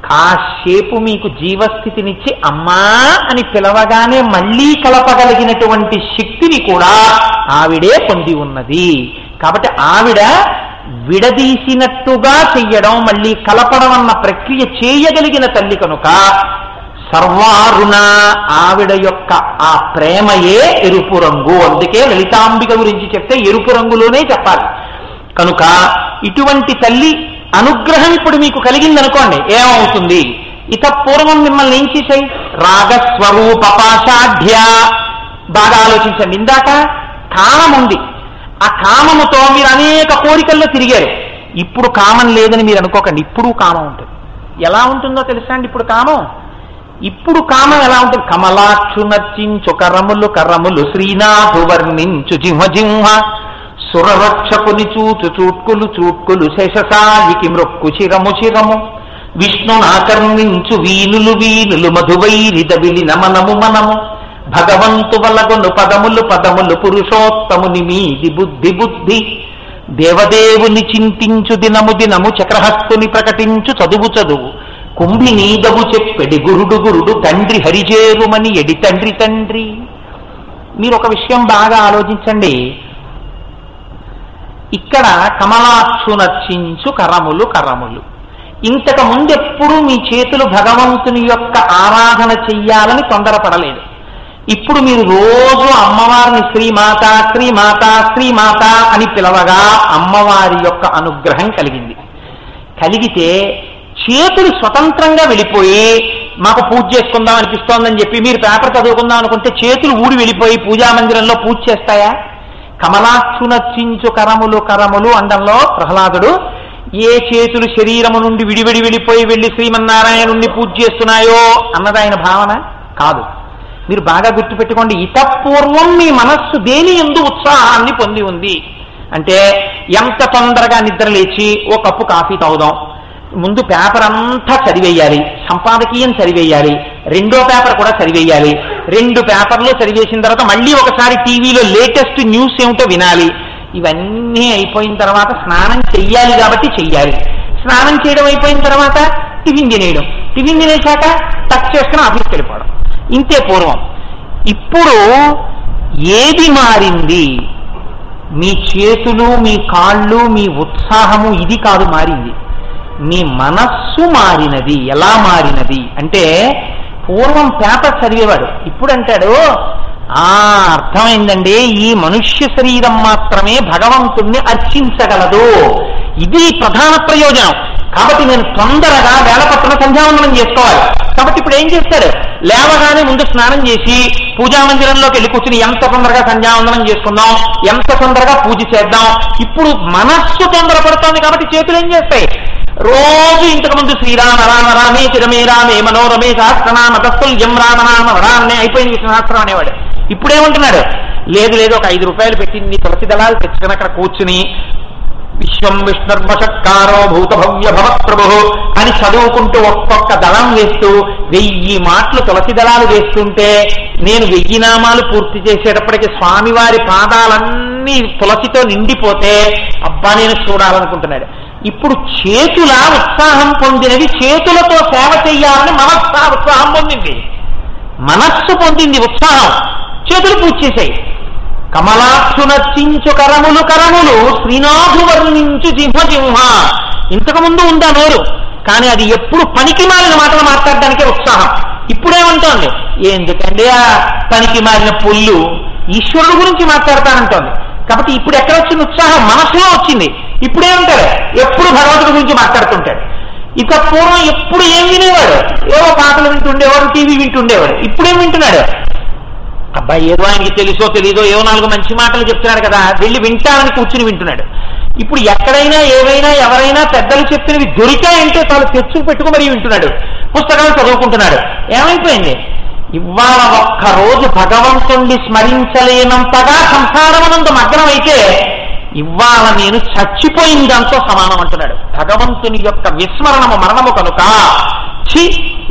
కాసేపు మీకు జీవస్థితినిచ్చి అమ్మా అని పిలవగానే మళ్ళీ కలపగలిగినటువంటి శక్తిని కూడా ఆవిడే పొంది ఉన్నది. కాబట్టి ఆవిడ విడదీసినట్టుగా చెయ్యడం, మళ్ళీ కలపడం అన్న ప్రక్రియ చేయగలిగిన తల్లి కనుక సర్వారుణ ఆవిడ యొక్క ఆ ప్రేమయే ఎరుపు రంగు. అందుకే లలితాంబిక గురించి చెప్తే ఎరుపు రంగులోనే చెప్పాలి. కనుక ఇటువంటి తల్లి అనుగ్రహం ఇప్పుడు మీకు కలిగిందనుకోండి, ఏమవుతుంది? ఇత పూర్వం మిమ్మల్ని ఏం చేశాయి? రాగస్వరూప పాషాఢ్య. బాగా ఆలోచించండి. ఇందాక కామం ఉంది. ఆ కామముతో మీరు అనేక కోరికల్లో తిరిగారు. ఇప్పుడు కామం లేదని మీరు అనుకోకండి, ఇప్పుడు కామం ఉంటుంది. ఎలా ఉంటుందో తెలుసా అండి? ఇప్పుడు కామం ఎలా ఉంటుంది? కమలాక్షు నర్చించు కరములు శ్రీనాథు వర్ణించు జింహ సురరక్షకుని చూట్కులు శేషసాయికి మృక్కు చిరము విష్ణునాకర్ణించు వీనులు మధువైరిదవిలి మనము భగవంతు వలగొను పదములు పురుషోత్తముని మీది బుద్ధి దేవదేవుని చింతించు దినము చక్రహస్తుని ప్రకటించు చదువు కుంభి నీదవు చెప్పెడి గురుడు తండ్రి హరిజేరుమని ఎడి తండ్రి. మీరు ఒక విషయం బాగా ఆలోచించండి. ఇక్కడ కమలాక్షు నర్చించు కరములు. ఇంతకు ముందెప్పుడు మీ చేతులు భగవంతుని యొక్క ఆరాధన చెయ్యాలని తొందరపడలేదు. ఇప్పుడు మీరు రోజు అమ్మవారిని శ్రీమాత అని పిలవగా అమ్మవారి యొక్క అనుగ్రహం కలిగితే చేతులు స్వతంత్రంగా వెళ్ళిపోయి మాకు పూజ చేసుకుందాం అనిపిస్తోందని చెప్పి మీరు పేపర్ చదువుకుందాం అనుకుంటే చేతులు ఊడి వెళ్ళిపోయి పూజా మందిరంలో పూజ చేస్తాయా? కమలాక్షు నర్చించు కరములు అండంలో ప్రహ్లాదుడు ఏ చేతులు శరీరము నుండి విడివిడి వెళ్ళిపోయి వెళ్ళి శ్రీమన్నారాయణుణ్ణి పూజ చేస్తున్నాయో అన్నది ఆయన భావన కాదు. మీరు బాగా గుర్తుపెట్టుకోండి. ఇతపూర్వం మీ మనస్సు దేని యందు ఉత్సాహాన్ని పొంది ఉంది అంటే, ఎంత తొందరగా నిద్ర లేచి ఓ కప్పు కాఫీ తాగుదాం, ముందు పేపర్ అంతా చదివేయాలి, సంపాదకీయం చదివేయాలి, రెండో పేపర్ కూడా చదివేయాలి, 2 పేపర్లు చదివేసిన తర్వాత మళ్ళీ ఒకసారి టీవీలో లేటెస్ట్ న్యూస్ ఏమిటో వినాలి. ఇవన్నీ అయిపోయిన తర్వాత స్నానం చెయ్యాలి కాబట్టి చెయ్యాలి. స్నానం చేయడం అయిపోయిన తర్వాత టిఫిన్ తినేశాక టచ్ చేసుకుని ఆఫీస్కి వెళ్ళిపోవడం. ఇంతే పూర్వం. ఇప్పుడు ఏది మారింది? మీ చేతులు, మీ కాళ్ళు, మీ ఉత్సాహము ఇది కాదు మారింది, మీ మనస్సు మారినది. ఎలా మారినది అంటే, పూర్వం పేపర్ చదివేవాడు, ఇప్పుడు అంటాడు అర్థమైందండి, ఈ మనుష్య శరీరం మాత్రమే భగవంతుణ్ణి అర్చించగలదు. ఇది ప్రధాన ప్రయోజనం. కాబట్టి నేను తొందరగా వేళపట్టున సంధ్యావందనం చేసుకోవాలి. కాబట్టి ఇప్పుడు ఏం చేస్తాడు, లేవగానే ముందు స్నానం చేసి పూజా మందిరంలోకి వెళ్ళి కూర్చుని ఎంత తొందరగా సంధ్యావందనం చేసుకుందాం, ఎంత తొందరగా పూజ చేద్దాం. ఇప్పుడు మనస్సు తొందరపడుతోంది కాబట్టి చేతులు ఏం చేస్తాయి, రోజు ఇంతకు ముందు శ్రీరామ రామ రామే చిరమే రామే మనోరమే సహస్రనామ తస్తుల్యం రామనామ వరాన్నే అయిపోయింది సహస్రం అనేవాడు. ఇప్పుడేమంటున్నాడు, లేదు లేదు ఒక 5 రూపాయలు పెట్టి నీ తులసి దళాలు తెచ్చుకుని అక్కడ కూర్చుని విశ్వం విష్ణుర్వషత్కారో భూత భవ్య భవత్ప్రభు అని చదువుకుంటూ ఒక్కొక్క దళం వేస్తూ 1000 మాటలు తులసి దళాలు వేస్తుంటే నేను 1000 నామాలు పూర్తి చేసేటప్పటికి స్వామివారి పాదాలన్నీ తులసితో నిండిపోతే అబ్బా నేను చూడాలనుకుంటున్నాడు. ఇప్పుడు చేతుల ఉత్సాహం పొందినవి చేతులతో సేవ చెయ్యాలని ఉత్సాహం పొందింది, మనస్సు పొందింది ఉత్సాహం, చేతులు పూజ చేశాయి. కమలాక్షు నర్చించు కరములు కరములు శ్రీనాథు వర్ణించు జిహ్వ జిహ్వ. ఇంతకు ముందు ఉందా నోరు, కానీ అది ఎప్పుడు పనికి మాలిన మాటలు మాట్లాడడానికే ఉత్సాహం. ఇప్పుడేమంటోంది, ఎందుకండి ఆ పనికి మాలిన పుల్లు, ఈశ్వరుడు గురించి మాట్లాడతానంటోంది. కాబట్టి ఇప్పుడు ఎక్కడ వచ్చింది ఉత్సాహం, మనసులో వచ్చింది. ఇప్పుడేమంటాడు, ఎప్పుడు భగవంతుడి గురించి మాట్లాడుతుంటాడు. ఇక పూర్వం ఎప్పుడు ఏం వినేవాడు, ఏవో పాటలు వింటుండేవాడు, టీవీ వింటుండేవాడు. ఇప్పుడేం వింటున్నాడు, అబ్బాయి ఏదో ఆయనకి తెలుసో తెలీదో ఏవో 4 మంచి మాటలు చెప్తున్నాడు కదా, వెళ్ళి వింటానని కూర్చుని వింటున్నాడు. ఇప్పుడు ఎక్కడైనా ఏవైనా ఎవరైనా పెద్దలు చెప్పినవి దొరికాయంటే తాను తెచ్చుకు పెట్టుకు మరీ వింటున్నాడు, పుస్తకాలు చదువుకుంటున్నాడు. ఏమైపోయింది, ఇవాళ ఒక్కరోజు భగవంతుణ్ణి స్మరించలేనంతగా సంసారమనంత మగ్నమైతే ఇవాళ నేను చచ్చిపోయిందంతో సమానం అంటున్నాడు. భగవంతుని యొక్క విస్మరణము మరణము కనుక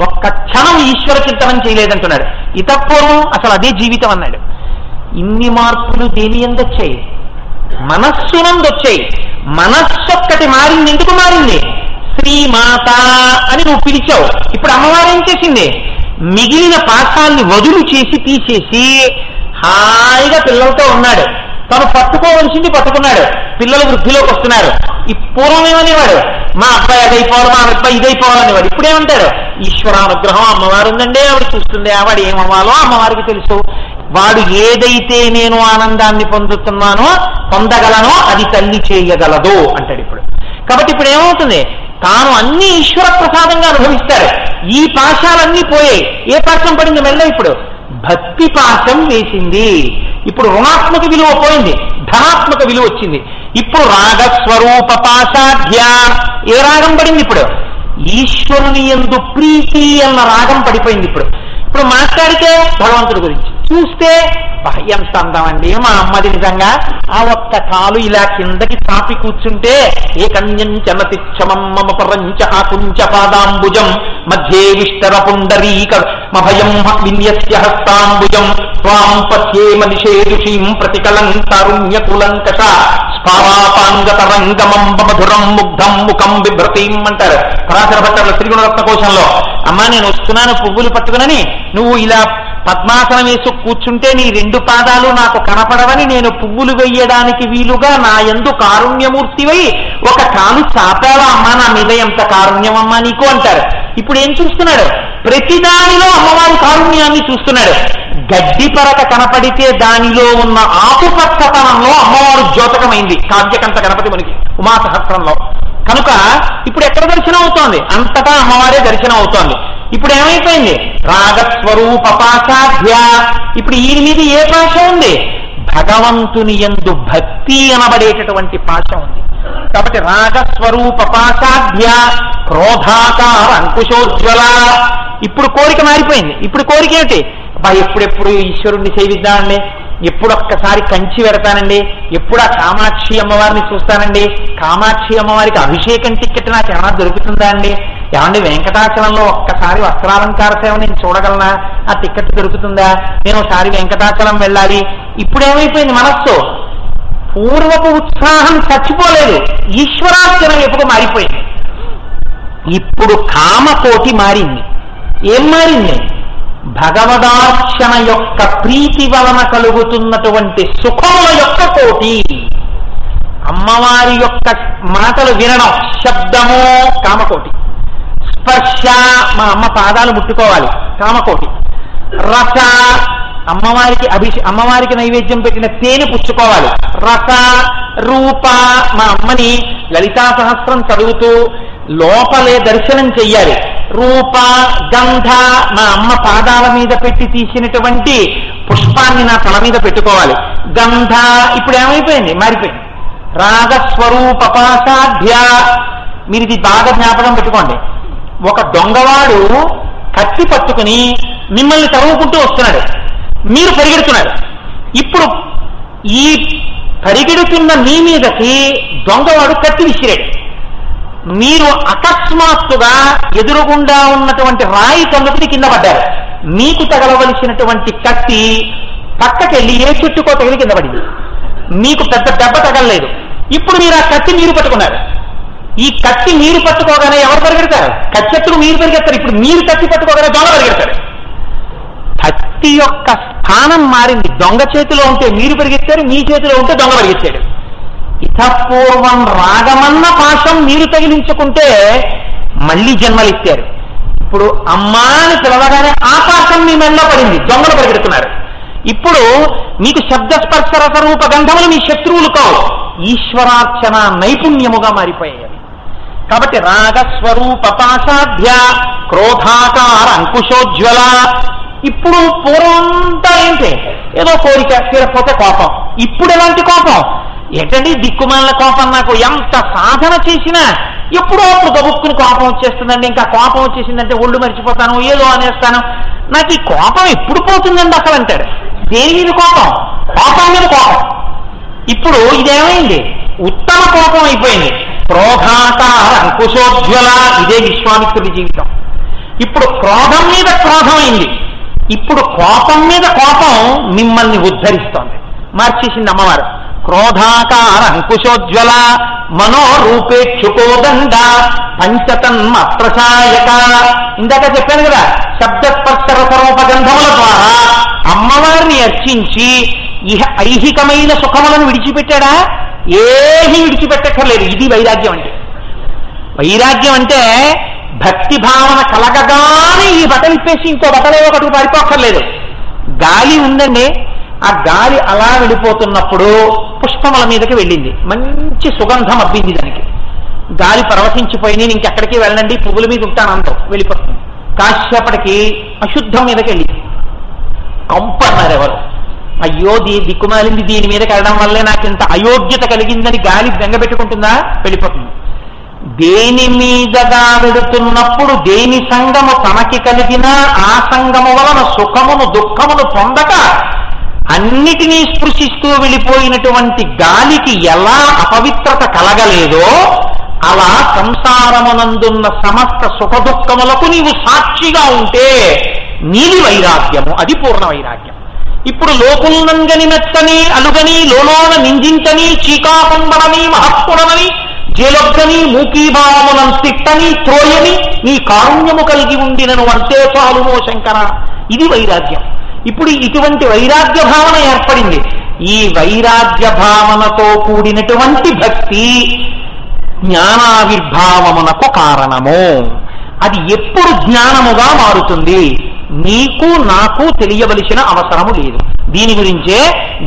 ఒక్క క్షణం ఈశ్వర చింతనం చేయలేదంటున్నాడు. ఇతపూర్వం అసలు అదే జీవితం అన్నాడు. ఇన్ని మార్పులు దేని ఎందొచ్చాయి, మనస్సునందొచ్చాయి. మనస్సు ఒక్కటి మారింది. ఎందుకు మారింది, శ్రీమాత అని నువ్వు పిలిచావు. ఇప్పుడు అమ్మవారు ఏం చేసింది, మిగిలిన పాఠాన్ని వదులు చేసి తీసేసి హాయిగా పిల్లలతో ఉన్నాడు. తను పట్టుకోవలసింది పట్టుకున్నాడు. పిల్లలు వృద్ధిలోకి వస్తున్నారు. ఈ పూర్వం ఏమనేవాడు, మా అబ్బాయి అదైపోవాలి, మా అబ్బాయి ఇదైపోవాలనేవాడు. ఇప్పుడేమంటాడు, ఈశ్వరానుగ్రహం అమ్మవారు ఉందండి, ఆవిడ చూస్తుంది, ఆవిడ ఏమవ్వాలో అమ్మవారికి తెలుసు. వాడు ఏదైతే నేను ఆనందాన్ని పొందగలనో అది తల్లి చేయగలదు అంటాడు ఇప్పుడు. కాబట్టి ఇప్పుడు ఏమవుతుంది, తాను అన్ని ఈశ్వర ప్రసాదంగా అనుభవిస్తాడు. ఈ పాశాలన్నీ పోయాయి. ఏ పాశం పడింది మెల్ల, ఇప్పుడు భక్తి పాశం వేసింది. ఇప్పుడు రుణాత్మక విలువ పోయింది, ధనాత్మక విలువ వచ్చింది. ఇప్పుడు రాగస్వరూప పాశాఢ్య ఏ రాగం పడింది, ఇప్పుడు ఈశ్వరుని యందు ప్రీతి అన్న రాగం పడిపోయింది. ఇప్పుడు మాట్లాడితే భగవంతుడి గురించి, చూస్తే ఎంత అందమండి మా అమ్మది, నిజంగా ఆ ఒక్క కాలు ఇలా కిందకి చాపి కూర్చుంటే ఏ కన్యం చనతిచ్చమమ్మ పరంచ ఆకుంచ పాదాంబుజం మధ్యే విష్టర పుండరీక మభయం విన్యస్య హస్తాంబుజం త్వాం పశ్యేమ నిషేదుషీం ప్రతికలం తరుణ్యకులంకష స్పారాపాంగతరంగమంబ మధురం ముగ్ధం ముఖం బిభ్రతీం అంటారు పరాశర భట్టారుల త్రిగుణరత్న కోశంలో. అమ్మా నేను వస్తున్నాను పువ్వులు పట్టుకునని, నువ్వు ఇలా పద్మాసనం వేసు కూర్చుంటే నీ 2 పాదాలు నాకు కనపడవని నేను పువ్వులు వెయ్యడానికి వీలుగా నా యందు కారుణ్యమూర్తివై ఒక కాలు చాపావా అమ్మా, నా మీద ఎంత కారుణ్యమమ్మా నీకు అంటారు. ఇప్పుడు ఏం చూస్తున్నాడు, ప్రతిదానిలో అమ్మవారి కారుణ్యాన్ని చూస్తున్నాడు. గడ్డి పరక కనపడితే దానిలో ఉన్న ఆకుపచ్చతనంలో అమ్మవారు ద్యోతకమైంది. కావ్యకంత గణపతి మనకి ఉమాసహస్రంలో. కనుక ఇప్పుడు ఎక్కడ దర్శనం అవుతోంది, అంతటా అమ్మవారే దర్శనం అవుతోంది. ఇప్పుడు ఏమైపోయింది, రాగస్వరూప పాశాఢ్య. ఇప్పుడు ఈయన మీద ఏ పాశ ఉంది, భగవంతుని యందు భక్తి అనబడేటటువంటి పాశ ఉంది. కాబట్టి రాగస్వరూప పాశాఢ్య క్రోధాకార అంకుశోజ్వల. ఇప్పుడు కోరిక మారిపోయింది. ఇప్పుడు కోరిక ఏమిటి, అబ్బా ఎప్పుడెప్పుడు ఈశ్వరుణ్ణి సేవిద్దామండి, ఎప్పుడు ఒక్కసారి కంచి పెడతానండి, ఎప్పుడు ఆ కామాక్షి అమ్మవారిని చూస్తానండి, కామాక్షి అమ్మవారికి అభిషేకం టికెట్ నాకు ఏమైనా దొరుకుతుందా అండి, ఏమండి వెంకటాచలంలో ఒక్కసారి వస్త్రాలంకార సేవ నేను చూడగలనా, ఆ టికెట్ దొరుకుతుందా, నేను ఒకసారి వెంకటాచలం వెళ్ళాలి. ఇప్పుడేమైపోయింది మనస్సు, పూర్వపు ఉత్సాహం చచ్చిపోలేదు, ఈశ్వరార్చన ఎప్పుడు మారిపోయింది. ఇప్పుడు కామకోటి మారింది. ఏం మారింది, భగవదార్చన యొక్క ప్రీతి వలన కలుగుతున్నటువంటి సుఖముల యొక్క కోటి. అమ్మవారి యొక్క మాటలు వినడం శబ్దము కామకోటి, స్పర్శ మా అమ్మ పాదాలు ముట్టుకోవాలి కామకోటి, రస అమ్మవారికి నైవేద్యం పెట్టిన తేనె పుచ్చుకోవాలి రస, రూప మా అమ్మని లలితా సహస్రం చదువుతూ లోపలే దర్శనం చెయ్యాలి. రూప గంధ, నా అమ్మ పాదాల మీద పెట్టి తీసినటువంటి పుష్పాన్ని నా తల మీద పెట్టుకోవాలి. గంధ ఇప్పుడు ఏమైపోయింది, మారిపోయింది. రాగస్వరూపపాసాధ్య, మీరు ఇది బాగా జ్ఞాపకం పెట్టుకోండి. ఒక దొంగవాడు కత్తి పట్టుకుని మిమ్మల్ని తరువుకుంటూ వస్తున్నాడు, మీరు పరిగెడుతున్నారు. ఇప్పుడు ఈ పరిగెడుతున్న మీ మీదకి దొంగవాడు కత్తి విసిరాడు. మీరు అకస్మాత్తుగా ఎదురుగుండా ఉన్నటువంటి రాయి తొందరని కింద పడ్డారు. మీకు తగలవలసినటువంటి కత్తి పక్కకెళ్ళి ఏ చెట్టుకో తగిలి కింద పడింది. మీకు పెద్ద దెబ్బ తగలలేదు. ఇప్పుడు మీరు ఆ కత్తి మీరు పట్టుకున్నారు. ఈ కత్తి మీరు పట్టుకోగానే ఎవరు పరిగెడతారు? కచ్చెట్టుకు మీరు పరిగెడతారు. ఇప్పుడు మీరు కత్తి పట్టుకోగానే దొంగ పరిగెడతారు. కత్తి యొక్క స్థానం మారింది. దొంగ చేతిలో ఉంటే మీరు పరిగెత్తారు, మీ చేతిలో ఉంటే దొంగ పరిగెత్తాడు. ఇతపూర్వం రాగమన్న పాశం మీరు తగిలించుకుంటే మళ్ళీ జన్మలిచ్చారు. ఇప్పుడు అమ్మా అని పిలవగానే ఆ పాశం మీ మెడలో పడింది, దొంగలు పరిగెడుతున్నారు. ఇప్పుడు మీకు శబ్దస్పర్శ రసరూప గంధములు మీ శత్రువులు కావు, ఈశ్వరార్చన నైపుణ్యముగా మారిపోయాయి. కాబట్టి రాగస్వరూప పాశాధ్య క్రోధాకార అంకుశోజ్వల. ఇప్పుడు పూర్వంతా ఏంటి, ఏదో కోరిక తీరకపోతే కోపం. ఇప్పుడు ఎలాంటి కోపం ఏంటండి, దిక్కుమాలిన కోపం. నాకు ఎంత సాధన చేసినా ఎప్పుడో అప్పుడు గబుక్కుని కోపం వచ్చేస్తుందండి. ఇంకా కోపం వచ్చేసిందంటే ఒళ్ళు మర్చిపోతాను, ఏదో అనేస్తాను. నాకు ఈ కోపం ఎప్పుడు పోతుందండి అసలు అంటాడు. దేని మీద కోపం? కోపం మీద కోపం. ఇప్పుడు ఇదేమైంది, ఉత్తమ కోపం అయిపోయింది. క్రోధాకార అంకుశోజ్వల, ఇదే విశ్వామిత్రుడి జీవితం. ఇప్పుడు క్రోధం మీద క్రోధం అయింది. ఇప్పుడు కోపం మీద కోపం మిమ్మల్ని ఉద్ధరిస్తోంది, మార్చేసింది అమ్మవారు. క్రోధాకార అంకుశోజ్వల మనోరూపేక్షుకోదండ పంచతన్మత్రసాయక. ఇందాక చెప్పాను కదా, శబ్దస్పర్శ రసరూప గంధముల ద్వారా అమ్మవారిని అర్చించి ఐహికమైన సుఖములను విడిచిపెట్టాడా? ఏమీ విడిచిపెట్టక్కర్లేదు. ఇది వైరాగ్యం అంటే. వైరాగ్యం అంటే భక్తి భావన కలగగానే ఈ బట్టలు ఇప్పేసి ఇంకో బట్టలేవో ఒకటి పారిపోక్కర్లేదు. గాలి ఉందండి, ఆ గాలి అలా వెళ్ళిపోతున్నప్పుడు పుష్పముల మీదకి వెళ్ళింది, మంచి సుగంధం అబ్బింది దానికి. గాలి పరవశించిపోయి నేను ఇంకెక్కడికి వెళ్ళండి, పువ్వుల మీద ఉంటాను అంటాం, వెళ్ళిపోతుంది. కాసేపటికి అశుద్ధం మీదకి వెళ్ళింది. కంపన్నారు ఎవరు, అయ్యో దిక్కుమాలింది, దీని మీదకి వెళ్ళడం వల్లే నాకు ఇంత అయోగ్యత కలిగిందని గాలి బెంగపెట్టుకుంటుందా? వెళ్ళిపోతుంది. దేని మీదగా వెడుతున్నప్పుడు దేని సంగము తనకి కలిగినా ఆ సంగము వలన సుఖమును దుఃఖమును పొందక అన్నిటినీ స్పృశిస్తూ వెళ్ళిపోయినటువంటి గాలికి ఎలా అపవిత్రత కలగలేదో అలా సంసారమునందున్న సమస్త సుఖ దుఃఖములకు నీవు సాక్షిగా ఉంటే నీది వైరాగ్యము, అది పూర్ణ వైరాగ్యం. ఇప్పుడు లోకుల్నంగని మెచ్చని అలుగని లోలోన నిందించని చీకాకుండని మహత్పుడమని జేలొగ్గని మూకీభావమునం తిట్టని త్రోయని నీ కారుణ్యము కలిగి ఉండినను అంతే చాలునో శంకర, ఇది వైరాగ్యం. ఇప్పుడు ఇటువంటి వైరాగ్య భావన ఏర్పడింది. ఈ వైరాగ్య భావనతో కూడినటువంటి భక్తి జ్ఞానావిర్భావమునకు కారణము. అది ఎప్పుడు జ్ఞానముగా మారుతుంది? నీకు నాకు తెలియవలసిన అవసరము లేదు. దీని గురించే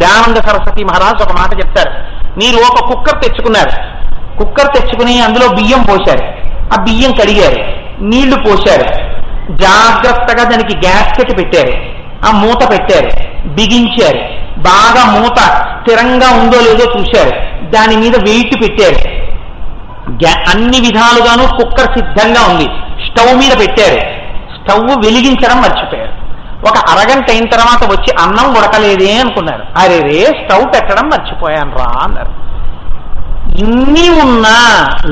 దయానంద సరస్వతి మహారాజ్ ఒక మాట చెప్తారు. మీరు ఒక కుక్కర్ తెచ్చుకున్నారు, కుక్కర్ తెచ్చుకుని అందులో బియ్యం పోశారు, ఆ బియ్యం కడిగారు, నీళ్లు పోశారు, జాగ్రత్తగా దానికి గ్యాస్కెట్ పెట్టారు, ఆ మూత పెట్టారు, బిగించారు, బాగా మూత స్థిరంగా ఉందో లేదో చూశారు, దాని మీద వెయిట్ పెట్టారు, అన్ని విధాలుగాను కుక్కర్ సిద్ధంగా ఉంది, స్టవ్ మీద పెట్టారు, స్టవ్ వెలిగించడం మర్చిపోయారు. ఒక అరగంట అయిన తర్వాత వచ్చి అన్నం ఉడకలేదే అనుకున్నారు. అరే రే స్టవ్ పెట్టడం మర్చిపోయాను రా అన్నారు. ఇన్ని ఉన్నా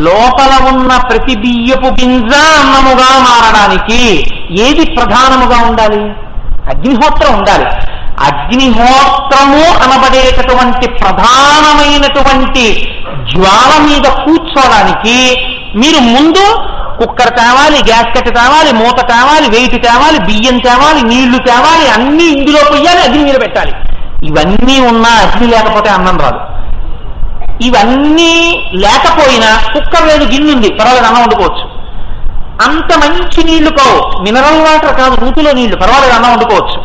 లోపల ఉన్న ప్రతి బియ్యపు గింజ అన్నముగా మారడానికి ఏది ప్రధానముగా ఉండాలి? అగ్నిహోత్రం ఉండాలి. అగ్నిహోత్రము అనబడేటటువంటి ప్రధానమైనటువంటి జ్వాల మీద కూర్చోడానికి మీరు ముందు కుక్కర్ తేవాలి, గ్యాస్కెట్ తేవాలి, మూత తేవాలి, వెయిట్ తేవాలి, బియ్యం తేవాలి, నీళ్లు తేవాలి, అన్ని ఇందులో పొయ్యాలి, అగ్ని మీద పెట్టాలి. ఇవన్నీ ఉన్నా అగ్ని లేకపోతే అన్నం రాదు. ఇవన్నీ లేకపోయినా కుక్కర్ లేదు, గిన్నె ఉంది, పర్వాలేదు అన్నం వండుకోవచ్చు. అంత మంచి నీళ్లు కావు, మినరల్ వాటర్ కాదు, నూతిలో నీళ్లు, పర్వాలేదు అన్నం వండుకోవచ్చు.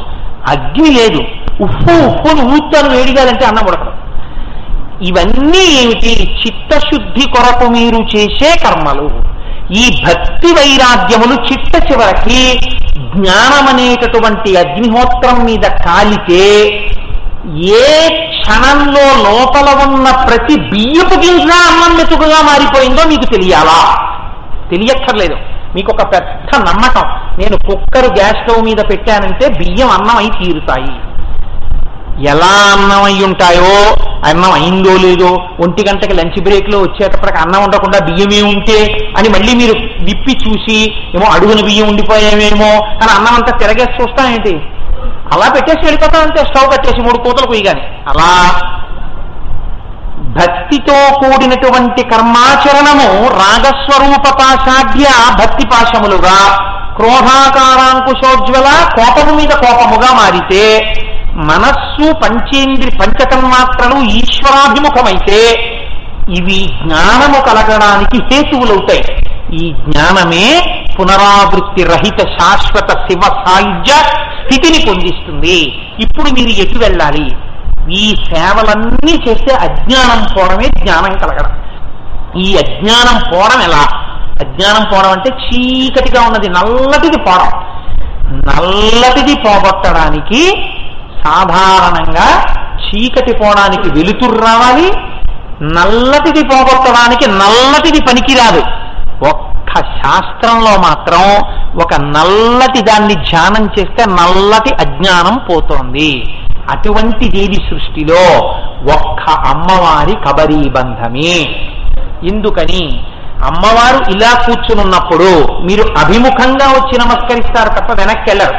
అగ్ని లేదు, ఉప్పుని ఊతాను వేడిగాలంటే అన్నం ఉడకదు. ఇవన్నీ ఏమిటి? చిత్తశుద్ధి కొరకు మీరు చేసే కర్మలు. ఈ భక్తి వైరాగ్యములు చిట్ట చివరికి జ్ఞానమనేటటువంటి అగ్నిహోత్రం మీద కాలితే ఏ క్షణంలో లోపల ఉన్న ప్రతి బియ్యపు గింజ అన్నం మెతుకుగా మారిపోయిందో మీకు తెలియాలా? తెలియక్కర్లేదు. మీకు ఒక పెద్ద నమ్మకం, నేను కుక్కరు గ్యాస్ స్టవ్ మీద పెట్టానంటే బియ్యం అన్నం అయి తీరుతాయి. ఎలా అన్నం అయి ఉంటాయో, అన్నం అయిందో లేదో, 1 గంటకి లంచ్ బ్రేక్ లో వచ్చేటప్పటికి అన్నం ఉండకుండా బియ్యమే ఉంటే అని మళ్ళీ మీరు విప్పి చూసి ఏమో అడుగున బియ్యం ఉండిపోయామేమో అని అన్నం అంతా తిరగేసి చూస్తామేంటి? అలా పెట్టేసి వెళ్ళిపోతామంటే స్టవ్ కట్టేసి 3 కూతలు కుయ్యగాని. అలా భక్తితో కూడినటువంటి కర్మాచరణము రాగస్వరూప పాశాఢ్య భక్తి పాశములుగా, క్రోధాకారాంకుశోజ్వల కోపము మీద కోపముగా మారితే, మనస్సు పంచతన్మాత్రలు ఈశ్వరాభిముఖమైతే ఇవి జ్ఞానము కలగడానికి హేతువులవుతాయి. ఈ జ్ఞానమే పునరావృత్తి రహిత శాశ్వత శివ సాయుధ్య స్థితిని పొందిస్తుంది. ఇప్పుడు మీరు ఎటు వెళ్ళాలి? ఈ సేవలన్నీ చేస్తే అజ్ఞానం పోవడమే జ్ఞానం కలగడం. ఈ అజ్ఞానం పోవడం ఎలా? అజ్ఞానం పోవడం అంటే చీకటిగా ఉన్నది నల్లటిది పోవడం. నల్లటిది పోగొట్టడానికి సాధారణంగా చీకటి పోవడానికి వెలుతురు రావాలి, నల్లటిది పోగొట్టడానికి నల్లటిది పనికిరాదు. ఒక్క శాస్త్రంలో మాత్రం ఒక నల్లటి దాన్ని ధ్యానం చేస్తే నల్లటి అజ్ఞానం పోతోంది. అటువంటిదేది సృష్టిలో? ఒక్క అమ్మవారి కబరీబంధమే. ఎందుకని? అమ్మవారు ఇలా కూర్చునున్నప్పుడు మీరు అభిముఖంగా వచ్చి నమస్కరిస్తారు తప్ప వెనక్కి వెళ్ళరు.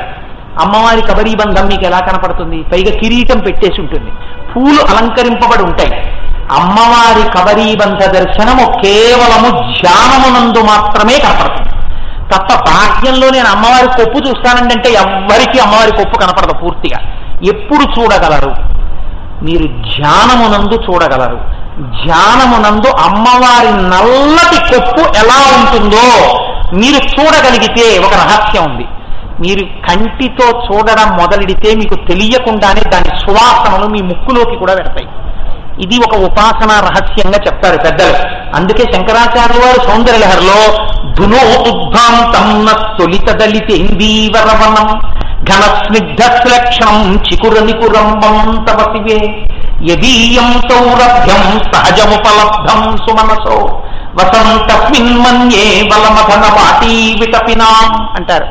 అమ్మవారి కబరీబంధం మీకు ఎలా కనపడుతుంది? పైగా కిరీటం పెట్టేసి ఉంటుంది, పూలు అలంకరింపబడి ఉంటాయి. అమ్మవారి కబరీబంధ దర్శనము కేవలము ధ్యానమునందు మాత్రమే కనపడుతుంది తప్ప బాహ్యంలో నేను అమ్మవారి కొప్పు చూస్తానంటే ఎవ్వరికీ అమ్మవారి కొప్పు కనపడదు. పూర్తిగా ఎప్పుడు చూడగలరు? మీరు ధ్యానమునందు చూడగలరు. ధ్యానమునందు అమ్మవారి నల్లటి కొప్పు ఎలా ఉంటుందో మీరు చూడగలిగితే ఒక రహస్యం ఉంది. మీరు కంటితో చూడడం మొదలెడితే మీకు తెలియకుండానే దాని సువాసనలు మీ ముక్కులోకి కూడా పెడతాయి. ఇది ఒక ఉపాసన రహస్యంగా చెప్తారు పెద్దలు. అందుకే శంకరాచార్య వారు సౌందర్యలహరిలో ధునోద్భాంతం తొలిత దళితేందీవరవనం ఘన స్నిగ్ధ శ్లక్షణం చికుర నికురంబం తవ శివే యదీయం సౌరభ్యం సహజముపలబ్ధం సుమనసో వసంతస్మిన్ మన్యే బలమధన వాటీ విటపినాం అంటారు.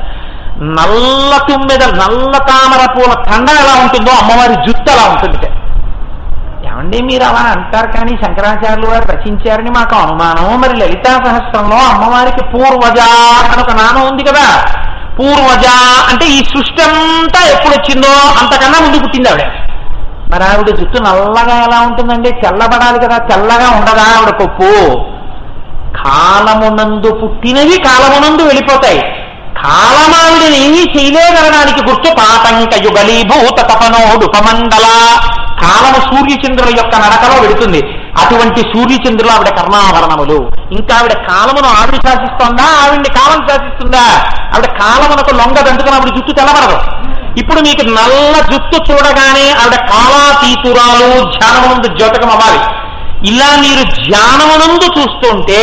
నల్ల తుమ్మెద, నల్ల తామర పూల తండ ఎలా ఉంటుందో అమ్మవారి జుట్టు అలా ఉంటుంది. ఏమండి మీరు అలా అంటారు, కానీ శంకరాచార్యులు వారు రచించారని మాకు అనుమానం. మరి లలితా సహస్రంలో అమ్మవారికి పూర్వజ అని ఒక నామం ఉంది కదా. పూర్వజ అంటే ఈ సృష్టి అంతా ఎప్పుడు వచ్చిందో అంతకన్నా ముందు పుట్టింది ఆవిడ. మరి ఆవిడ జుట్టు నల్లగా ఎలా ఉంటుందండి? తెల్లబడాలి కదా, తెల్లగా ఉండదా ఆవిడ కొప్పు? కాలమునందు పుట్టినవి కాలమునందు వెళ్ళిపోతాయి. కాలమావిడిని ఏమీ చేయలేదనడానికి గుర్తు పాతంక యుగలీభూత తపనోడుపమండల. కాలము సూర్యచంద్రుల యొక్క నడకలో వెడుతుంది. అటువంటి సూర్యచంద్రులు ఆవిడ కర్ణాభరణములు. ఇంకా ఆవిడ కాలమును ఆవిడ శాసిస్తోందా? ఆవిడ్ని కాలం శాసిస్తుందా? ఆవిడ కాలమునకు లొంగదందుకుని ఆవిడ జుట్టు తెల్లబడదు. ఇప్పుడు మీకు నల్ల జుట్టు చూడగానే ఆవిడ కాలాతీతురాలు, ధ్యానమునందు జ్యోతకం అవ్వాలి. ఇలా మీరు ధ్యానమునందు చూస్తుంటే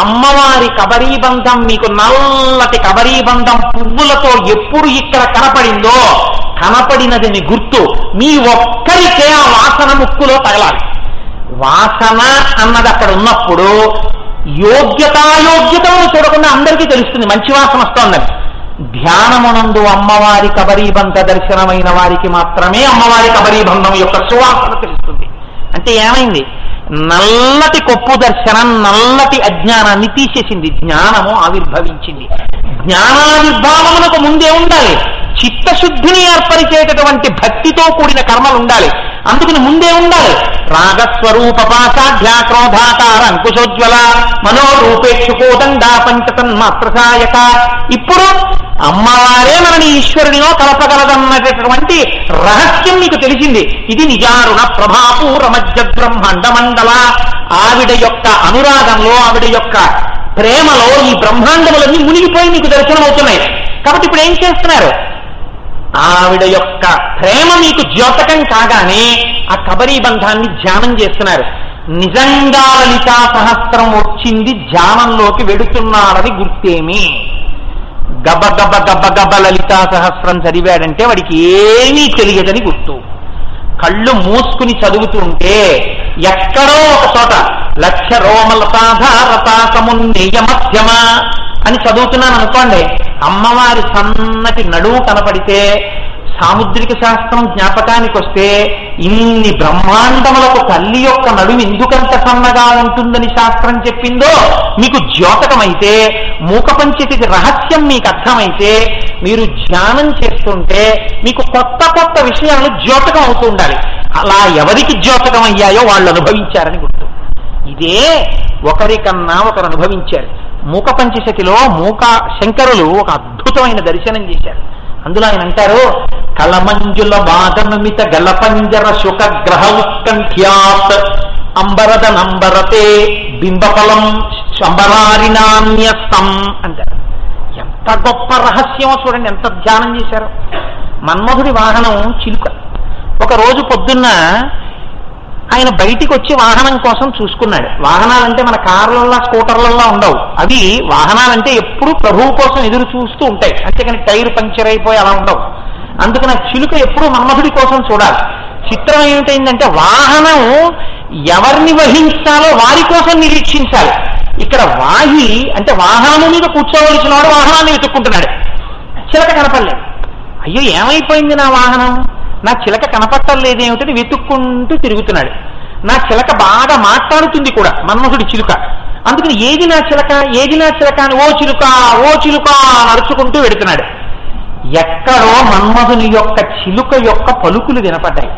అమ్మవారి కబరీబంధం మీకు నల్లటి కబరీబంధం పువ్వులతో ఎప్పుడు ఇక్కడ కనపడిందో కనపడినదని గుర్తు. మీ ఒక్కరికే ఆ వాసన ముక్కులో తగలాలి. వాసన అన్నది అక్కడ ఉన్నప్పుడు యోగ్యతాయోగ్యతను చూడకుండా అందరికీ తెలుస్తుంది మంచి వాసన వస్తోందని. ధ్యానమునందు అమ్మవారి కబరీబంధ దర్శనమైన వారికి మాత్రమే అమ్మవారి కబరీబంధం యొక్క సువాసన తెలుస్తుంది. అంటే ఏమైంది? నల్లటి కొప్పు దర్శనం నల్లటి అజ్ఞానాన్ని తీసేసింది, జ్ఞానము ఆవిర్భవించింది. జ్ఞానావిర్భావమునకు ముందే ఉండాలి చిత్తశుద్ధిని ఏర్పరిచేటటువంటి భక్తితో కూడిన కర్మలు ఉండాలి. అందుకని ముందే ఉండాలి రాగస్వరూప పాశాఢ్యా క్రోధాకార అంకుశోజ్వల మనోరూపేక్షుకోదండా పంచతన్మాత్రసాయక. ఇప్పుడు అమ్మవారే మనని ఈశ్వరునిలో కలపగలదన్నటువంటి రహస్యం మీకు తెలిసింది. ఇది నిజారుణ ప్రభాపూర మధ్య బ్రహ్మాండ మండల. ఆవిడ యొక్క అనురాగంలో, ఆవిడ యొక్క ప్రేమలో ఈ బ్రహ్మాండములన్నీ మునిగిపోయి మీకు దర్శనమవుతున్నాయి. కాబట్టి ఇప్పుడు ఏం చేస్తున్నారు? ఆవిడ యొక్క ప్రేమ మీకు ద్యోతకం కాగానే ఆ కబరీబంధాన్ని ధ్యానం చేస్తున్నారు. నిజంగా లలితా సహస్రం వచ్చింది, ధ్యానంలోకి వెడుతున్నాడని గుర్తేమి? గబ గబ గబ గబ లలితా సహస్రం చదివాడంటే వాడికి ఏమీ తెలియదని గుర్తు. కళ్ళు మూసుకుని చదువుతుంటే ఎక్కడో ఒక చోట లక్ష రోమలతాధారతాకమున్నేయ మధ్యమ అని చదువుతున్నాను అనుకోండి, అమ్మవారి సన్నటి నడుము కనపడితే, సాముద్రిక శాస్త్రం జ్ఞాపకానికి వస్తే, ఇన్ని బ్రహ్మాండములకు తల్లి యొక్క నడుము ఎందుకంత సన్నగా ఉంటుందని శాస్త్రం చెప్పిందో మీకు ద్యోతకమైతే, మూక పంచతికి రహస్యం మీకు అర్థమైతే, మీరు ధ్యానం చేస్తుంటే మీకు కొత్త కొత్త విషయాలు ద్యోతకం అవుతూ ఉండాలి. అలా ఎవరికి ద్యోతకం అయ్యాయో వాళ్ళు అనుభవించారని గుర్తు. ఇదే ఒకరికన్నా ఒకరు అనుభవించారు. మూక పంచశతిలో మూక శంకరులు ఒక అద్భుతమైన దర్శనం చేశారు. అందులో ఆయన అంటారు, కలమంజుల వాదనమిత గలపంజర శుకగ్రహ ఉత్కంఠ్యాత్ అంబరద నంబరతే బింబఫలం శంబరారినాన్యస్తం అంటారు. ఎంత గొప్ప రహస్యమో చూడండి, ఎంత ధ్యానం చేశారు. మన్మధుడి వాహనం చిలుక. ఒక రోజు పొద్దున్న ఆయన బయటికి వచ్చి వాహనం కోసం చూసుకున్నాడు. వాహనాలంటే మన కార్లల్లో స్కూటర్లలో ఉండవు, అవి వాహనాలంటే ఎప్పుడూ ప్రభువు కోసం ఎదురు చూస్తూ ఉంటాయి, అంతేకాని టైర్ పంక్చర్ అయిపోయి అలా ఉండవు. అందుకని చిలుక ఎప్పుడూ మన్మధుడి కోసం చూడాలి. చిత్రం ఏమిటైందంటే వాహనం ఎవరిని వహించాలో వారి కోసం నిరీక్షించాలి. ఇక్కడ వాహి అంటే వాహనము మీద కూర్చోవలసిన వాడు వాహనాన్ని వెతుక్కుంటున్నాడు. చిలక కనపడలేదు. అయ్యో ఏమైపోయింది నా వాహనం, నా చిలక కనపట్టలేదేమిటని వెతుక్కుంటూ తిరుగుతున్నాడు. నా చిలక బాగా మాట్లాడుతుంది కూడా, మన్మధుడి చిలుక. అందుకని ఏది నా చిలక, ఏది నా చిలక అని ఓ చిలుక ఓ చిలుక నడుచుకుంటూ వెడుతున్నాడు. ఎక్కడో మన్మధుని యొక్క చిలుక యొక్క పలుకులు వినపడ్డాయి.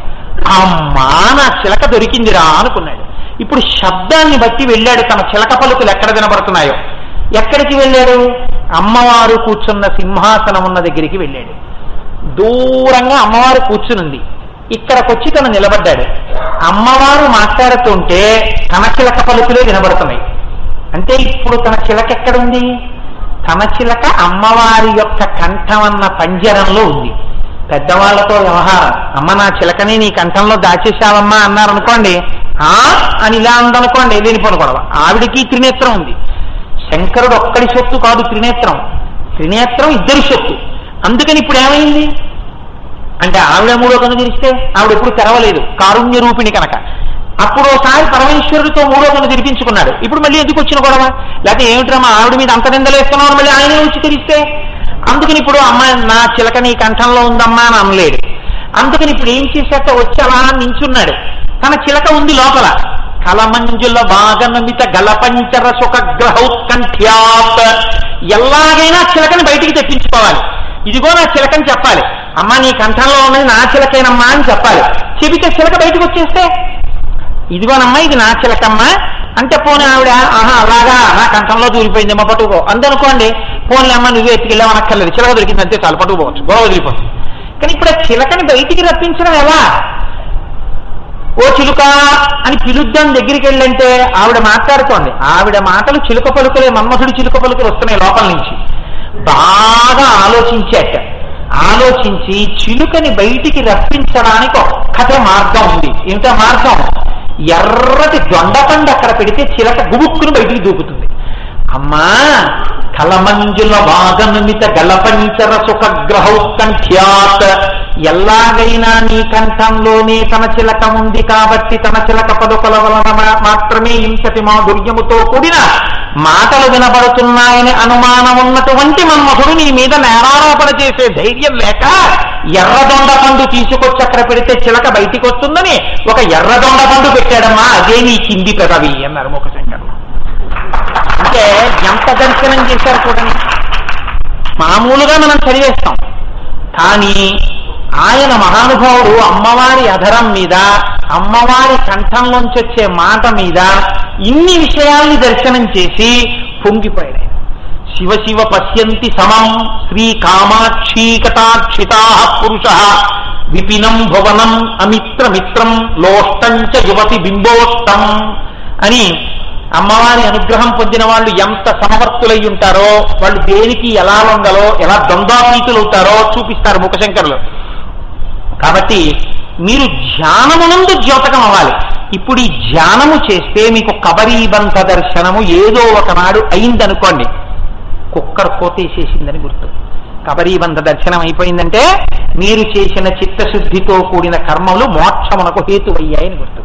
అమ్మా నా చిలక దొరికిందిరా అనుకున్నాడు. ఇప్పుడు శబ్దాన్ని బట్టి వెళ్ళాడు, తన చిలక పలుకులు ఎక్కడ వినపడుతున్నాయో. ఎక్కడికి వెళ్ళాడు? అమ్మవారు కూర్చున్న సింహాసనం ఉన్న దగ్గరికి వెళ్ళాడు. దూరంగా అమ్మవారు కూర్చునుంది. ఇక్కడికొచ్చి తను నిలబడ్డాడు. అమ్మవారు మాట్లాడుతుంటే తన చిలక పలుకులే వినబడుతున్నాయి. అంటే ఇప్పుడు తన చిలక ఎక్కడుంది? తన చిలక అమ్మవారి యొక్క కంఠమన్న పంజరంలో ఉంది. పెద్దవాళ్లతో వ్యవహారం, అమ్మ నా చిలకని నీ కంఠంలో దాచేశావమ్మా అన్నారనుకోండి, అని ఇలా ఉందనుకోండి, లేనిపోను గొడవ. ఆవిడికి త్రినేత్రం ఉంది. శంకరుడు ఒక్కడి సొత్తు కాదు త్రినేత్రం, త్రినేత్రం ఇద్దరి సొత్తు. అందుకని ఇప్పుడు ఏమైంది అంటే ఆవిడ మూడో కన్ను తెరిస్తే ఆవిడ ఎప్పుడు తెరవలేదు, కారుణ్య రూపిణి కనుక. అప్పుడు ఒకసారి పరమేశ్వరుడితో మూడో కన్ను తెరిపించుకున్నాడు. ఇప్పుడు మళ్ళీ ఎందుకు వచ్చిన గొడవ? లేకపోతే ఏమిట్రమ్మా ఆవిడ మీద అంత నిందలేస్తున్నావు మళ్ళీ ఆయనే వచ్చి తెరిస్తే? అందుకని ఇప్పుడు అమ్మ నా చిలక నీ కంఠంలో ఉందమ్మా అని అనలేడు. అందుకని ఇప్పుడు ఏం చేశాక వచ్చి అలా నించున్నాడు. తన చిలక ఉంది లోపల. కలమంజుల భాగనమిత గలపంచర సుఖగ్రహౌత్కంఠ్యాత్. ఎలాగైనా చిలకని బయటికి తెప్పించుకోవాలి. ఇదిగో నా చిలకని చెప్పాలి. అమ్మ నీ కంఠంలో ఉన్నది నా చిలకేనమ్మా అని చెప్పాలి. చెబితే చిలక బయటకు వచ్చేస్తే ఇదిగోనమ్మా ఇది నా చిలకమ్మా అంటే పోనీ ఆవిడ అలాగా నా కంఠంలో దూరిపోయింది అమ్మ పట్టుకుపో అందనుకోండి. పోనీ అమ్మ నువ్వే ఎత్తుకెళ్ళావు అనక్కర్లేదు, చిలక దొరికింది అంతే చాలు, పట్టుకుపోవచ్చు, గొడవ వదిలిపోతుంది. కానీ ఇప్పుడు ఆ చిలకని బయటికి రప్పించడం ఎలా? ఓ చిలుక అని పిలుద్దాం దగ్గరికి వెళ్ళంటే ఆవిడ మాట్లాడుతోంది. ఆవిడ మాటలు చిలుక పలుకులే, మన్మధుడి చిలుక పలుకులు వస్తున్నాయి లోపల నుంచి. బాగా ఆలోచించాక ఆలోచించి చిలుకని బయటికి రప్పించడానికి ఒక్కటే మార్గం ఉంది. ఏమిటా మార్గం? ఎర్రటి దొండపండు అక్కడ పెడితే చిలక గుబుక్కును బయటికి దూకుతుంది. అమ్మా కలమంజుల వాగనుమిత గలపంచర సుఖగ్రహౌత్కంఠ్యాత్. ఎలాగైనా నీ కంఠంలోనే తన చిలక ఉంది కాబట్టి తన చిలక పలుకల వలన మాత్రమే ఇంతటి మాధుర్యముతో కూడిన మాటలు వినబడుతున్నాయని అనుమానం ఉన్నటువంటి మన్మధుడు నీ మీద నేరారోపణ చేసే ధైర్యం లేక ఎర్రదొండ పండు తీసుకొచ్చి అక్కడ పెడితే చిలక బయటికి వస్తుందని ఒక ఎర్రదొండ పండు పెట్టాడమ్మా, అదే నీ కింది పెదవి అన్నారు మూకశంకరులు. అంటే ఎంత దర్శనం చేశారు చూడండి. మామూలుగా మనం చదివేస్తాం, కానీ ఆయన మహానుభావుడు అమ్మవారి అధరం మీద అమ్మవారి కంఠంలోంచి వచ్చే మాట మీద ఇన్ని విషయాల్ని దర్శనం చేసి పొంగిపోయాడు. శివ శివ పశ్యంతి సమం శ్రీ కామాక్షీ కటాక్షితా పురుష విపినం భువనం అమిత్రమిత్రం లోష్టంచ యువతి బింబోష్టం అని అమ్మవారి అనుగ్రహం పొందిన వాళ్ళు ఎంత సమవర్తులై ఉంటారో, వాళ్ళు దేనికి ఎలా లొంగలో, ఎలా ద్వంద్వాతీతులవుతారో చూపిస్తారు ముఖశంకరులు. కాబట్టి మీరు ధ్యానమునందు ద్యోతకం అవ్వాలి. ఇప్పుడు ఈ ధ్యానము చేస్తే మీకు కబరీబంధ దర్శనము ఏదో ఒకనాడు అయిందనుకోండి, కుక్కర్ కోతేసేసిందని గుర్తు. కబరీబంధ దర్శనం అయిపోయిందంటే మీరు చేసిన చిత్తశుద్ధితో కూడిన కర్మలు మోక్షమునకు హేతువయ్యాయని గుర్తు.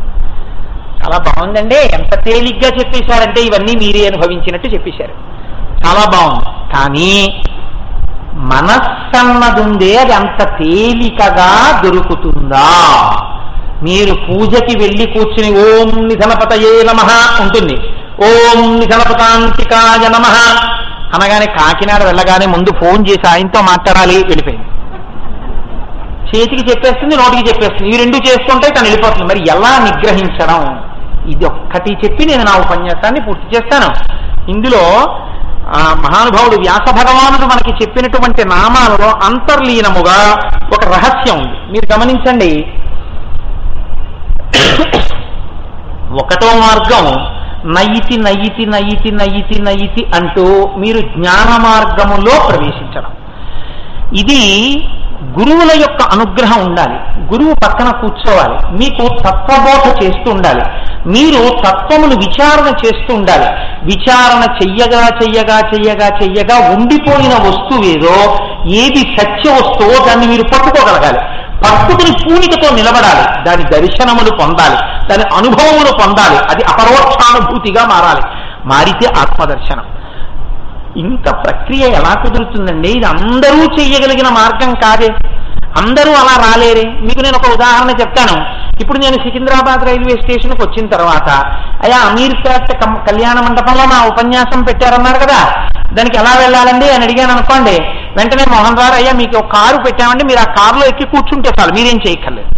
చాలా బాగుందండి, ఎంత తేలిగ్గా చెప్పేశారంటే ఇవన్నీ మీరే అనుభవించినట్టు చెప్పేశారు. చాలా బాగుంది. కానీ మనస్సన్నదుందే అది అంత తేలికగా దొరుకుతుందా? మీరు పూజకి వెళ్ళి కూర్చుని ఓం నిధనపతయే నమః ఉంటుంది, ఓం నిధనపతాంతికాయ నమః అనగానే కాకినాడ వెళ్ళగానే ముందు ఫోన్ చేసి ఆయనతో మాట్లాడాలి, వెళ్ళిపోయింది. చేతికి చెప్పేస్తుంది, నోటికి చెప్పేస్తుంది, ఈ రెండు చేస్తుంటే తను వెళ్ళిపోతుంది. మరి ఎలా నిగ్రహించడం? ఇది ఒక్కటి చెప్పి నేను నా ఉపన్యాసాన్ని పూర్తి చేస్తాను. ఇందులో మహానుభావుడు వ్యాస భగవానుడు మనకి చెప్పినటువంటి నామాలలో అంతర్లీనముగా ఒక రహస్యం ఉంది. మీరు గమనించండి. ఒకటో మార్గం నయితి నయితి నయితి నయితి నయితి అంటూ మీరు జ్ఞాన మార్గములో ప్రవేశించడం. ఇది గురువుల యొక్క అనుగ్రహం ఉండాలి. గురువు పక్కన కూర్చోవాలి, మీకు తత్వబోధ చేస్తూ ఉండాలి, మీరు తత్వమును విచారణ చేస్తూ ఉండాలి. విచారణ చెయ్యగా చెయ్యగా చెయ్యగా చెయ్యగా ఉండిపోయిన వస్తువేదో, ఏది సత్య వస్తువో దాన్ని మీరు పట్టుకోగలగాలి. పట్టుకుని పూనికతో నిలబడాలి, దాని దర్శనములు పొందాలి, దాని అనుభవములు పొందాలి. అది అపరోక్షానుభూతిగా మారాలి. మారితే ఆత్మదర్శనం. ఇంత ప్రక్రియ ఎలా కుదురుతుందండి? ఇది అందరూ చెయ్యగలిగిన మార్గం కాదే, అందరూ అలా రాలేరే. మీకు నేను ఒక ఉదాహరణ చెప్తాను. ఇప్పుడు నేను సికింద్రాబాద్ రైల్వే స్టేషన్కి వచ్చిన తర్వాత అయ్యా అమీర్పేట కళ్యాణ మండపంలో నా ఉపన్యాసం పెట్టారన్నారు కదా, దానికి ఎలా వెళ్ళాలండి అని అడిగాను అనుకోండి, వెంటనే మోహన్ రావు అయ్యా మీకు ఒక కారు పెట్టామండి, మీరు ఆ కారులో ఎక్కి కూర్చుంటే చాలు, మీరేం చేయక్కర్లేదు.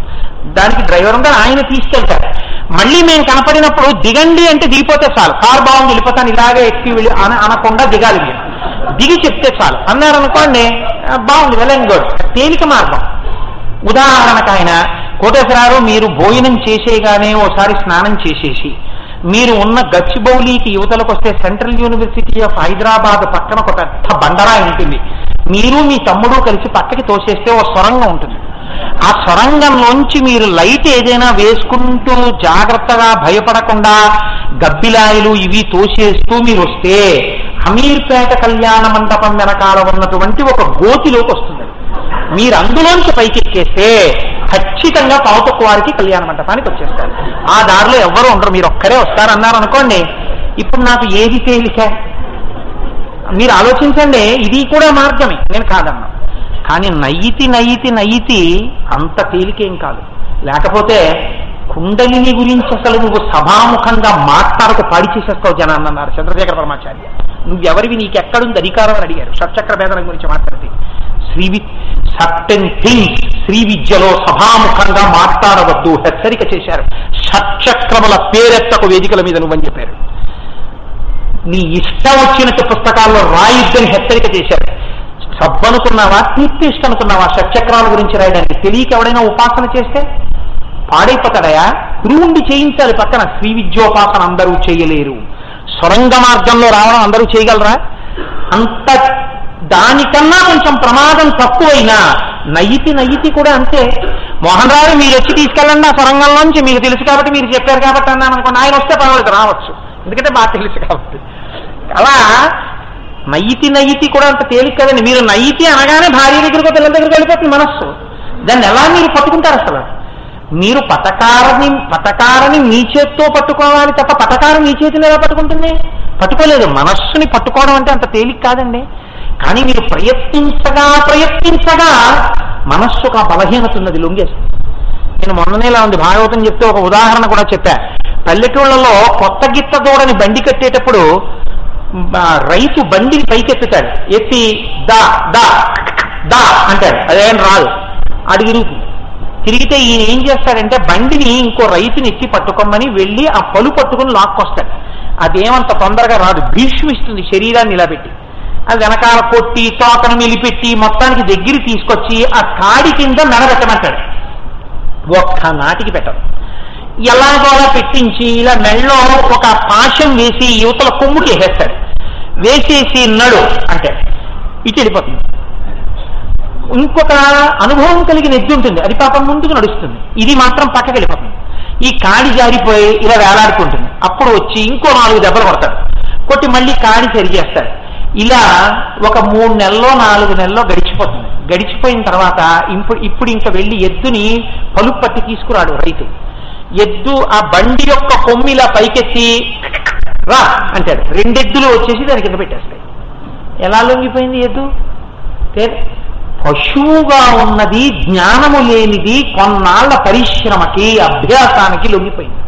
దానికి డ్రైవర్ ఉందా, ఆయన తీసుకెళ్తారు. మళ్ళీ మేము కనపడినప్పుడు దిగండి అంటే దిగిపోతే చాలు, కారు బాగుంది వెళ్ళిపోతాను ఇలాగే ఎక్కి వెళ్ళి అనకుండా దిగాలి. మీరు దిగి చెప్తే చాలు అన్నారనుకోండి, బాగుంది, వెల్ అండ్ గుడ్. తేలిక మార్గం. ఉదాహరణకు ఆయన కోటేశ్వరారు మీరు భోజనం చేసేగానే ఓసారి స్నానం చేసేసి మీరు ఉన్న గచ్చిబౌలికి యువతలకు వస్తే సెంట్రల్ యూనివర్సిటీ ఆఫ్ హైదరాబాద్ పక్కన ఒక పెద్ద బండరా ఉంటుంది. మీరు మీ తమ్ముడు కలిసి పక్కకి తోసేస్తే ఓ సొరంగం ఉంటుంది. ఆ సొరంగంలోంచి మీరు లైట్ ఏదైనా వేసుకుంటూ జాగ్రత్తగా భయపడకుండా గబ్బిలాయలు ఇవి తోసేస్తూ మీరు వస్తే అమీర్పేట కళ్యాణ మండపం వెనకాల ఉన్నటువంటి ఒక గోతిలోకి వస్తుంది. మీరు అందులోంచి పైకెక్కేస్తే ఖచ్చితంగా పావుతొక్కు వారికి కళ్యాణ మండపానికి వచ్చేస్తారు. ఆ దారిలో ఎవ్వరూ ఉండరు, మీరు ఒక్కరే వస్తారన్నారు అనుకోండి. ఇప్పుడు నాకు ఏది తేలిక? మీరు ఆలోచించండి. ఇది కూడా మార్గమే, నేను కాదన్నా. కానీ నయితి నయితి నయితి అంత తేలికేం కాదు. లేకపోతే కుండలిని గురించి అసలు నువ్వు సభాముఖంగా మాట్లాడక పాడి చేసేస్తావు జనాన్ని అన్నారు చంద్రశేఖర పరమాచార్య. నువ్వెవరివి, నీకెక్కడుంది అధికారం అని అడిగారు. షట్చక్ర భేదనం గురించి మాట్లాడితే సర్టెన్ థింగ్స్ శ్రీ విద్యలో సభాముఖంగా మాట్లాడవద్దు హెచ్చరిక చేశారు. షట్చక్రముల పేరెత్తకు వేదికల మీద నువ్వని చెప్పారు. నీ ఇష్టం వచ్చినట్టు పుస్తకాల్లో రాయిద్దని హెచ్చరిక చేశారు. సబ్బనుకున్నావా, తీర్థిష్ట అనుకున్నావా షట్చక్రాల గురించి రాయడానికి? తెలియక ఎవడైనా ఉపాసన చేస్తే పాడైపోతాడయా. గురువుండి చేయించాలి పక్కన. శ్రీ విద్యోపాసన అందరూ చేయలేరు. సొరంగ మార్గంలో రావడం అందరూ చేయగలరా? అంత దానికన్నా కొంచెం ప్రమాదం తక్కువైనా నయితి నయితి కూడా అంతే. మోహన్ రావు మీరు వచ్చి తీసుకెళ్ళండి ఆ సొరంగంలోంచి, మీకు తెలుసు కాబట్టి మీరు చెప్పారు కాబట్టి అన్నాను అనుకోండి, ఆయన వస్తే పర్వాలేదు రావచ్చు, ఎందుకంటే బాగా తెలుసు కాబట్టి. అలా నయితి నయితి కూడా అంత తేలిక కదండి. మీరు నయితి అనగానే భార్య దగ్గరకు పిల్లల దగ్గరికి వెళ్ళిపోతుంది మనస్సు. దాన్ని ఎలా మీరు పట్టుకుంటారు? అసలు మీరు పటకారని మీ చేత్తో పట్టుకోవాలి తప్ప పటకారం మీ చేతిని ఎలా పట్టుకుంటుంది? పట్టుకోలేదు. మనస్సుని పట్టుకోవడం అంటే అంత తేలిక కాదండి. కానీ మీరు ప్రయత్నించగా మనస్సుకు ఆ బలహీనత ఉన్నది, లొంగేస్తుంది. నేను మొన్ననేలా ఉంది భాగవతం చెప్తే ఒక ఉదాహరణ కూడా చెప్పా. పల్లెటూళ్ళలో కొత్త గిత్త దూడని బండి కట్టేటప్పుడు రైతు బండిని పైకెత్తుతాడు, ఎత్తి దా దా దా అంటాడు, అదేం రాదు, అడిగిరుగుతుంది. తిరిగితే ఈయన ఏం చేస్తాడంటే బండిని ఇంకో రైతుని ఎత్తి పట్టుకోమని వెళ్ళి ఆ పలు పట్టుకుని లాక్కొస్తాడు. అదేమంత తొందరగా రాదు, భీష్మిస్తుంది శరీరాన్ని ఇలా పెట్టి. అది వెనకాల కొట్టి తోకను మిలిపెట్టి మొత్తానికి దగ్గర తీసుకొచ్చి ఆ కాడి కింద మెడబెట్టమంటాడు. ఒక్క నాటికి పెట్టదు. ఎలాగోలా పెట్టించి ఇలా మెళ్ళలో ఒక పాశం వేసి యువతల కొమ్ముకి వేసేస్తాడు. వేసేసి నడు అంటే ఇటు వెళ్ళిపోతుంది. ఇంకొక అనుభవం కలిగిన ఎద్దు ఉంటుంది, అది పాపం ముందుకు నడుస్తుంది, ఇది మాత్రం పక్కకి వెళ్ళిపోతుంది. ఈ కాడి జారిపోయి ఇలా వేలాడుకుంటుంది. అప్పుడు వచ్చి ఇంకో 4 దెబ్బలు కొడతాడు, కొట్టి మళ్ళీ కాడి సరిచేస్తాడు. ఇలా ఒక 3 నెలల్లో 4 నెలల్లో గడిచిపోతుంది. గడిచిపోయిన తర్వాత ఇప్పుడు ఇంకా వెళ్ళి ఎద్దుని పలుపు పట్టి తీసుకురాడు రైతు. ఎద్దు ఆ బండి యొక్క కొమ్మిలా పైకెత్తి రా అంటాడు. 2 ఎద్దులు వచ్చేసి దాని కింద పెట్టేస్తాయి. ఎలా లొంగిపోయింది ఎద్దు? పశువుగా ఉన్నది, జ్ఞానము లేనిది, కొన్నాళ్ల పరిశ్రమకి అభ్యాసానికి లొంగిపోయింది.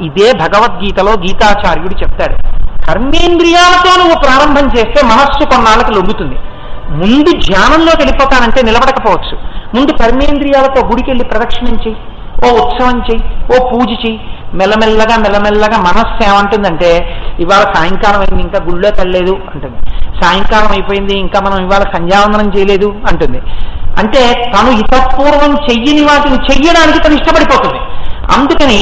ఇదే భగవద్గీతలో గీతాచార్యుడు చెప్తాడు, కర్మేంద్రియాలతో నువ్వు ప్రారంభం చేస్తే మనస్సు కొన్నాళ్ళకి లొంగుతుంది. ముందు ధ్యానంలోకి వెళ్ళిపోతానంటే నిలబడకపోవచ్చు. ముందు కర్మేంద్రియాలతో గుడికి వెళ్ళి ప్రదక్షిణం చెయ్యి, ఓ ఉత్సవం చెయ్యి, ఓ పూజ చెయ్యి. మెల్లమెల్లగా మెల్లమెల్లగా మనస్సు ఏమంటుందంటే ఇవాళ సాయంకాలం అయింది ఇంకా గుళ్ళోకి వెళ్ళలేదు అంటుంది. సాయంకాలం అయిపోయింది ఇంకా మనం ఇవాళ సంధ్యావందనం చేయలేదు అంటుంది. అంటే తను ఇతపూర్వం చెయ్యని వాటిని చెయ్యడానికి తను ఇష్టపడిపోతుంది. అందుకని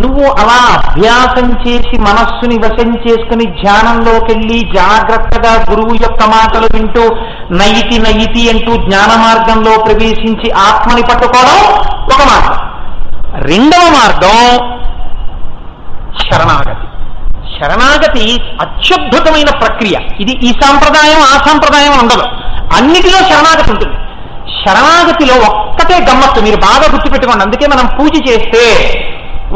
నువ్వు అలా అభ్యాసం చేసి మనస్సుని వశం చేసుకుని ధ్యానంలోకి వెళ్ళి జాగ్రత్తగా గురువు యొక్క మాటలు వింటూ నయితి నయితి అంటూ జ్ఞాన మార్గంలో ప్రవేశించి ఆత్మని పట్టుకోవడం ఒక మార్గం. 2వ మార్గం శరణాగతి. శరణాగతి అత్యద్భుతమైన ప్రక్రియ. ఇది ఈ సాంప్రదాయం ఆ సాంప్రదాయం ఉండదు, అన్నిటిలో శరణాగతి ఉంటుంది. శరణాగతిలో ఒక్కటే గమ్మత్తు, మీరు బాగా గుర్తుపెట్టుకోండి. అందుకే మనం పూజ చేస్తే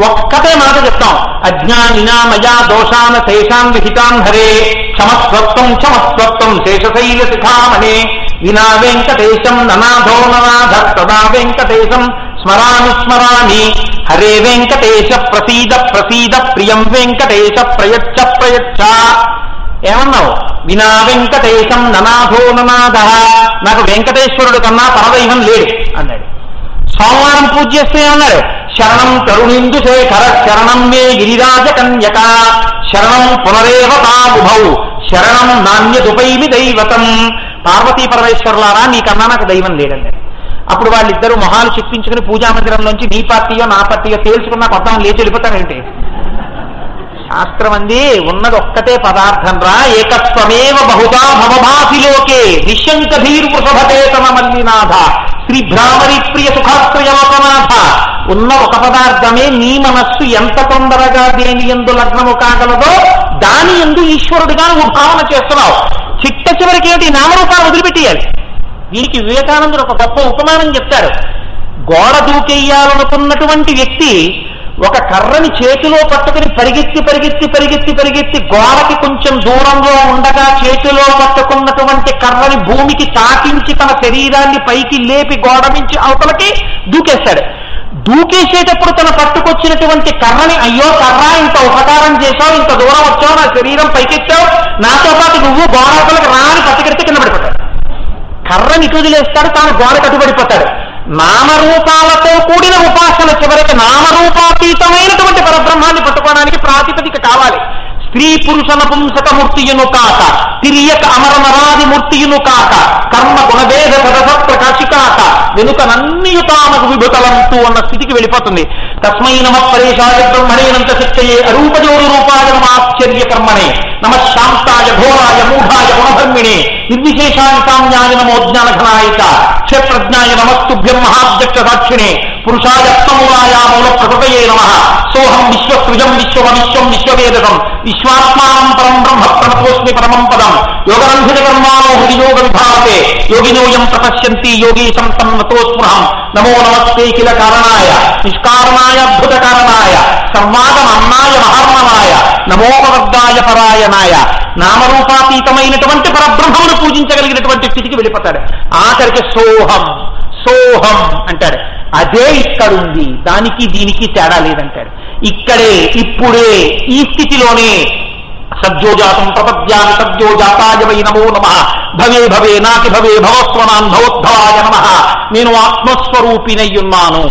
ఒక్కటే మాట చెప్తాం, అజ్ఞానినా మయా దోషాన శేషాన్ విహితాన్ హరే క్షమస్వత్వం క్షమస్వత్వం శేషశైల శిఖామణే వినా వెంకటేశం ననాథో ననాథ తదా వెంకటేశం స్మరామి స్మరామి హరే వెంకటేశ ప్రసీద ప్రసీద ప్రియం వెంకటేశ ప్రయచ్చ ప్రయచ్చ. ఏమన్నావు? వినా వెంకటేశం ననాథో ననాథ, నాకు వెంకటేశ్వరుడు కన్నా పరదైవం లేడు అన్నాడు. సోమవారం పూజ చేస్తే అన్నాడు, శరణం కరుణిందు శేఖర శరణం మే గిరిరాజ కన్యక శరణం పునరేవతాబుభౌ శరణం నాణ్యదుపైమి దైవతం. పార్వతీ పరమేశ్వరులారా నీకన్నా నాకు దైవం లేదండి. అప్పుడు వాళ్ళిద్దరూ మొహాలు చిప్పించుకుని పూజామందిరంలోంచి నీ పార్టీయో నా పార్టీయో తేల్చుకున్నా కొత్త లేచి వెళ్ళిపోతారేంటి? శాస్త్రం అంది ఉన్నది ఒక్కటే పదార్థం రా, ఏకత్వమేవ బహుదా భవభాసిలోకే నిశంకధీర్ వృషభేతన మల్లినాథ శ్రీ భ్రామరి ప్రియ సుఖాశ్రయలోకనాథ. ఉన్న ఒక పదార్థమే, నీ మనస్సు ఎంత తొందరగా దేని యందు లగ్నము కాగలదో దాని యందు ఈశ్వరుడిగా నువ్వు భావన చేస్తున్నావు. చిట్ట చివరికి ఏంటి? నామరూపాలు వదిలిపెట్టేయాలి. దీనికి వివేకానందుడు ఒక గొప్ప ఉపమానం చెప్తాడు. గోడ దూకెయ్యాలనుకున్నటువంటి వ్యక్తి ఒక కర్రని చేతిలో పట్టుకుని పరిగెత్తి పరిగెత్తి పరిగెత్తి పరిగెత్తి గోడకి కొంచెం దూరంలో ఉండగా చేతిలో పట్టుకున్నటువంటి కర్రని భూమికి తాకించి తన శరీరాన్ని పైకి లేపి గోడ నుంచి అవతలకి దూకేస్తాడు. దూకేసేటప్పుడు తన పట్టుకొచ్చినటువంటి కర్రని, అయ్యో కర్ర ఇంత ఉపకారం చేశావు, ఇంత దూరం వచ్చావు, నా శరీరం పైకెత్తావు, నాతో పాటు నువ్వు గోడలకు రాని పట్టుకెడితే కింద పడిపోతాడు. కర్రని ఇటు వదిలేస్తాడు, తాను గోడ కట్టుబడిపోతాడు. నామరూపాలతో కూడిన ఉపాసన చివరికి నామరూపాతీతమైనటువంటి పరబ్రహ్మాన్ని పట్టుకోవడానికి ప్రాతిపదిక కావాలి. స్త్రీ పురుష నపుంసక మూర్తియును కాక, తిరియక అమర నరాది మూర్తియును కాక, కర్మ గుణభేద పదసత్ర కాశికాక, వెనుకనన్నియు తామకు విభుతలంతు అన్న స్థితికి వెళ్ళిపోతుంది. తస్మై నమ పరేశాయ బ్రహ్మణేనంత శక్తయే అరూపజోరు రూపాయ నమాశ్చర్య కర్మణే నమ శాంతాయ ఘోరాయ మూఢాయ గుణధర్మిణే నిర్విశేషాయ కామ్యాయ నమో జ్ఞానఘనాయ క్షేత్రజ్ఞాయ నమస్తుభ్యం మహాధ్యక్ష సాక్షిణే పురుషాయ మూల ప్రకృతయే నమః సోహం విశ్వసృజం విశ్వమవిశ్వం విశ్వవేదకం విశ్వాత్మానం పరం బ్రహ్మ ప్రణతోస్మి పరమం పదం యోగరంధిత కర్మాణో హృదియోగ విభావతే యోగినోయం ప్రపశ్యంతి యోగీశం తం నతోస్మృహం నమో నమస్తే కిల కారణాయ నిష్కారణాయ అద్భుత కారణాయ సర్వాగమన్నాయ మహార్ణవాయ నమోపవర్గాయ పరాయణాయ. నామరూపాతీతమైనటువంటి పరబ్రహ్మమును పూజించగలిగినటువంటి స్థితికి వెళ్ళిపోతాడు. ఆఖరికి సోహం సోహం అంటాడు. అదే ఇక్కడుంది, దానికి దీనికి తేడా లేదంటాడు. ఇక్కడే ఇప్పుడే ఈ స్థితిలోనే సద్యోజాతం ప్రపద్యాన్ని సద్యోజాతాయ వై నమో నమః భవే భవే నాకి భవే భవస్వనాన్ భవోద్భవాయ నమః. నేను ఆత్మస్వరూపినయ్యున్నాను,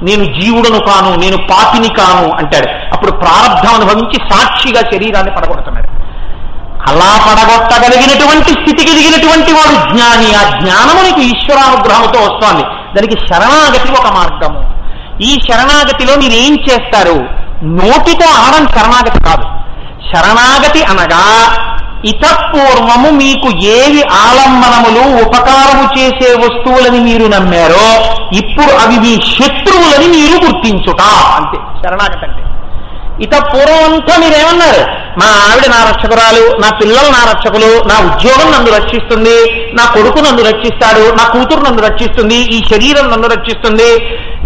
నేను జీవుడను కాను, నేను పాపిని కాను అంటాడు. అప్పుడు ప్రారంధం అనుభవించి సాక్షిగా శరీరాన్ని పడగొడుతున్నాడు. అలా పడగొట్టగలిగినటువంటి స్థితికి దిగినటువంటి వాడు జ్ఞాని. ఆ జ్ఞానము నీకు ఈశ్వరానుగ్రహంతో వస్తోంది. దానికి శరణాగతి ఒక మార్గము. ఈ శరణాగతిలో మీరు ఏం చేస్తారు? నోటితో అనడం శరణాగతి కాదు. శరణాగతి అనగా ఇతపూర్వము మీకు ఏవి ఆలంబనములు ఉపకారము చేసే వస్తువులని మీరు నమ్మారో ఇప్పుడు అవి మీ శత్రువులని మీరు గుర్తించుట. అంతే శరణాగతి అంటే. ఇతపూర్వం అంతా మీరేమన్నారు? మా ఆవిడ నా రక్షకురాలు, నా పిల్లలు నా రక్షకులు, నా ఉద్యోగం నన్ను రక్షిస్తుంది, నా కొడుకు నన్ను రక్షిస్తాడు, నా కూతురు నన్ను రక్షిస్తుంది, ఈ శరీరం నన్ను రక్షిస్తుంది,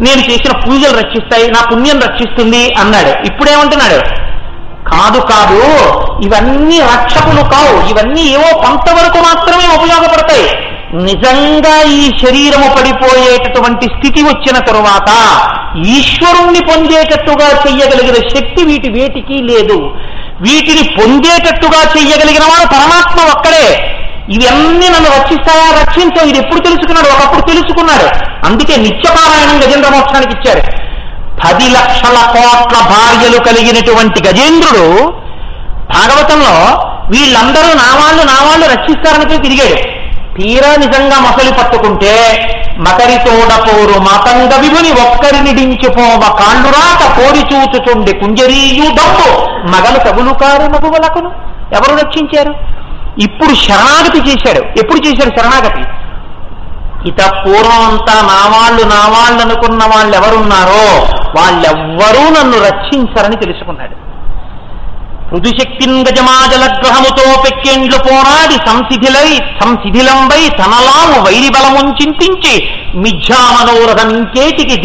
నేను చేసిన పూజలు రక్షిస్తాయి, నా పుణ్యం రక్షిస్తుంది అన్నాడు. ఇప్పుడేమంటున్నాడు? కాదు కాదు, ఇవన్నీ రక్షకులు కావు, ఇవన్నీ ఏవో కొంతవరకు మాత్రమే ఉపయోగపడతాయి. నిజంగా ఈ శరీరము పడిపోయేటటువంటి స్థితి వచ్చిన తరువాత ఈశ్వరుణ్ణి పొందేటట్టుగా చెయ్యగలిగిన శక్తి వేటికి లేదు. వీటిని పొందేటట్టుగా చెయ్యగలిగిన వాడు పరమాత్మ ఒక్కడే. ఇవన్నీ నన్ను రక్షిస్తాయా? రక్షించవు. ఇది ఎప్పుడు తెలుసుకున్నాడు? ఒకప్పుడు తెలుసుకున్నాడు. అందుకే నిత్యపారాయణం గజేంద్ర మోక్షానికి ఇచ్చారు. 10 లక్షల కోట్ల భార్యలు కలిగినటువంటి గజేంద్రుడు భాగవతంలో వీళ్ళందరూ నా వాళ్ళు రక్షిస్తారని తిరిగాడు. తీరా నిజంగా మొసలి పట్టుకుంటే మకరితోడపోరు మాతంగ విభుని ఒక్కరిని డించిపోవ కాళ్ళురాక కోరి చూచుచుండి కుంజరీయు డబ్బు మగలు తగులు కారు మగువలకును. ఎవరు రక్షించారు? ఇప్పుడు శరణాగతి చేశాడు. ఎప్పుడు చేశాడు శరణాగతి? ఇత పూర్వం అంతా నా వాళ్ళు అనుకున్న వాళ్ళు ఎవరున్నారో వాళ్ళెవ్వరూ నన్ను రక్షించరని తెలుసుకున్నాడు. పృథుశక్తిన్ గజమాజలగ్రహముతో పెక్కెండ్లు పోరాడి సంశిథిలంబై తనలాము వైరి బలముంచింతించి మిథ్యామనోరథం ఇంకేటికి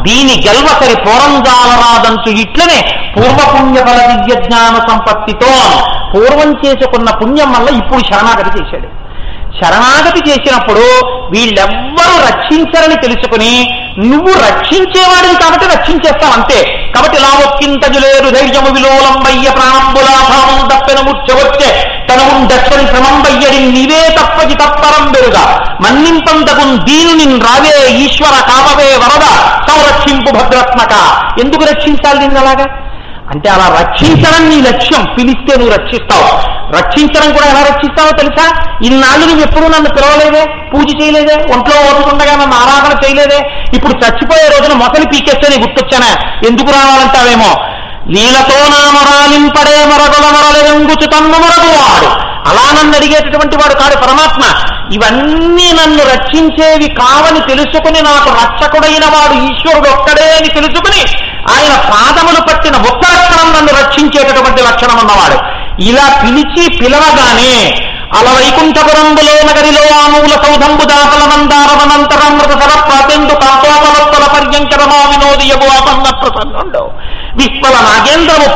దీని గెల్వసరి పోరంజాలరాదంచు ఇట్లనే పూర్వపుణ్యఫల దివ్య జ్ఞాన సంపత్తితో పూర్వం చేసుకున్న పుణ్యం వల్ల ఇప్పుడు శరణాగతి చేశాడు. శరణాగతి చేసినప్పుడు వీళ్ళెవ్వరూ రక్షించరని తెలుసుకుని నువ్వు రక్షించేవాడిని కాబట్టి రక్షించేస్తావు అంతే. కాబట్టి లావొక్కింతజులేరు ధైర్యము విలోలంబయ్య ప్రాణంబులాభావం తప్పెన ముచ్చవచ్చే తనవు దక్షని శ్రమంబయ్యడి నీవే తప్పది తప్పరం బెరుగా మన్నింపంతకున్ దీనుని రావే ఈశ్వర కామవే వరద సంరక్షింపు భద్రత్మక. ఎందుకు రక్షించాలి నిన్ను అలాగా? అంటే అలా రక్షించడం నీ లక్ష్యం. పిలిస్తే నువ్వు రక్షిస్తావు. రక్షించడం కూడా ఎలా రక్షిస్తావో తెలుసా? ఇన్నాళ్ళు నువ్వు ఎప్పుడూ నన్ను పిలవలేదే, పూజ చేయలేదే, ఒంట్లో ఓటుకుండగా నన్ను ఆరాధన చేయలేదే, ఇప్పుడు చచ్చిపోయే రోజున మొసలి పీకేస్తే నీ గుర్తొచ్చానా? ఎందుకు రావాలంటావేమో. లీలతో నా మొరాలింపడే మరగుల మరలెంగుచు తన్ను మరగువాడు. అలా నన్ను అడిగేటటువంటి వాడు కాదు పరమాత్మ. ఇవన్నీ నన్ను రక్షించేవి కావని తెలుసుకుని నాకు రక్షకుడైన వాడు ఈశ్వరుడు ఒక్కడే అని తెలుసుకుని ఆయన పాదములు పట్టిన ఒక్క లక్షణం నన్ను రక్షించేటటువంటి లక్షణం ఉన్నవాడు. ఇలా పిలవగానే అల వైకుంఠపురంబులో నగరిలో ఆమూల సౌధంబు దాపల మందారవనంతరమృత సర ప్రాతెందు కాంతోపలత్తల పర్యంకరమా వినోదియగు ఆపన్న ప్రసన్నుండో విశ్వల నాగేంద్రము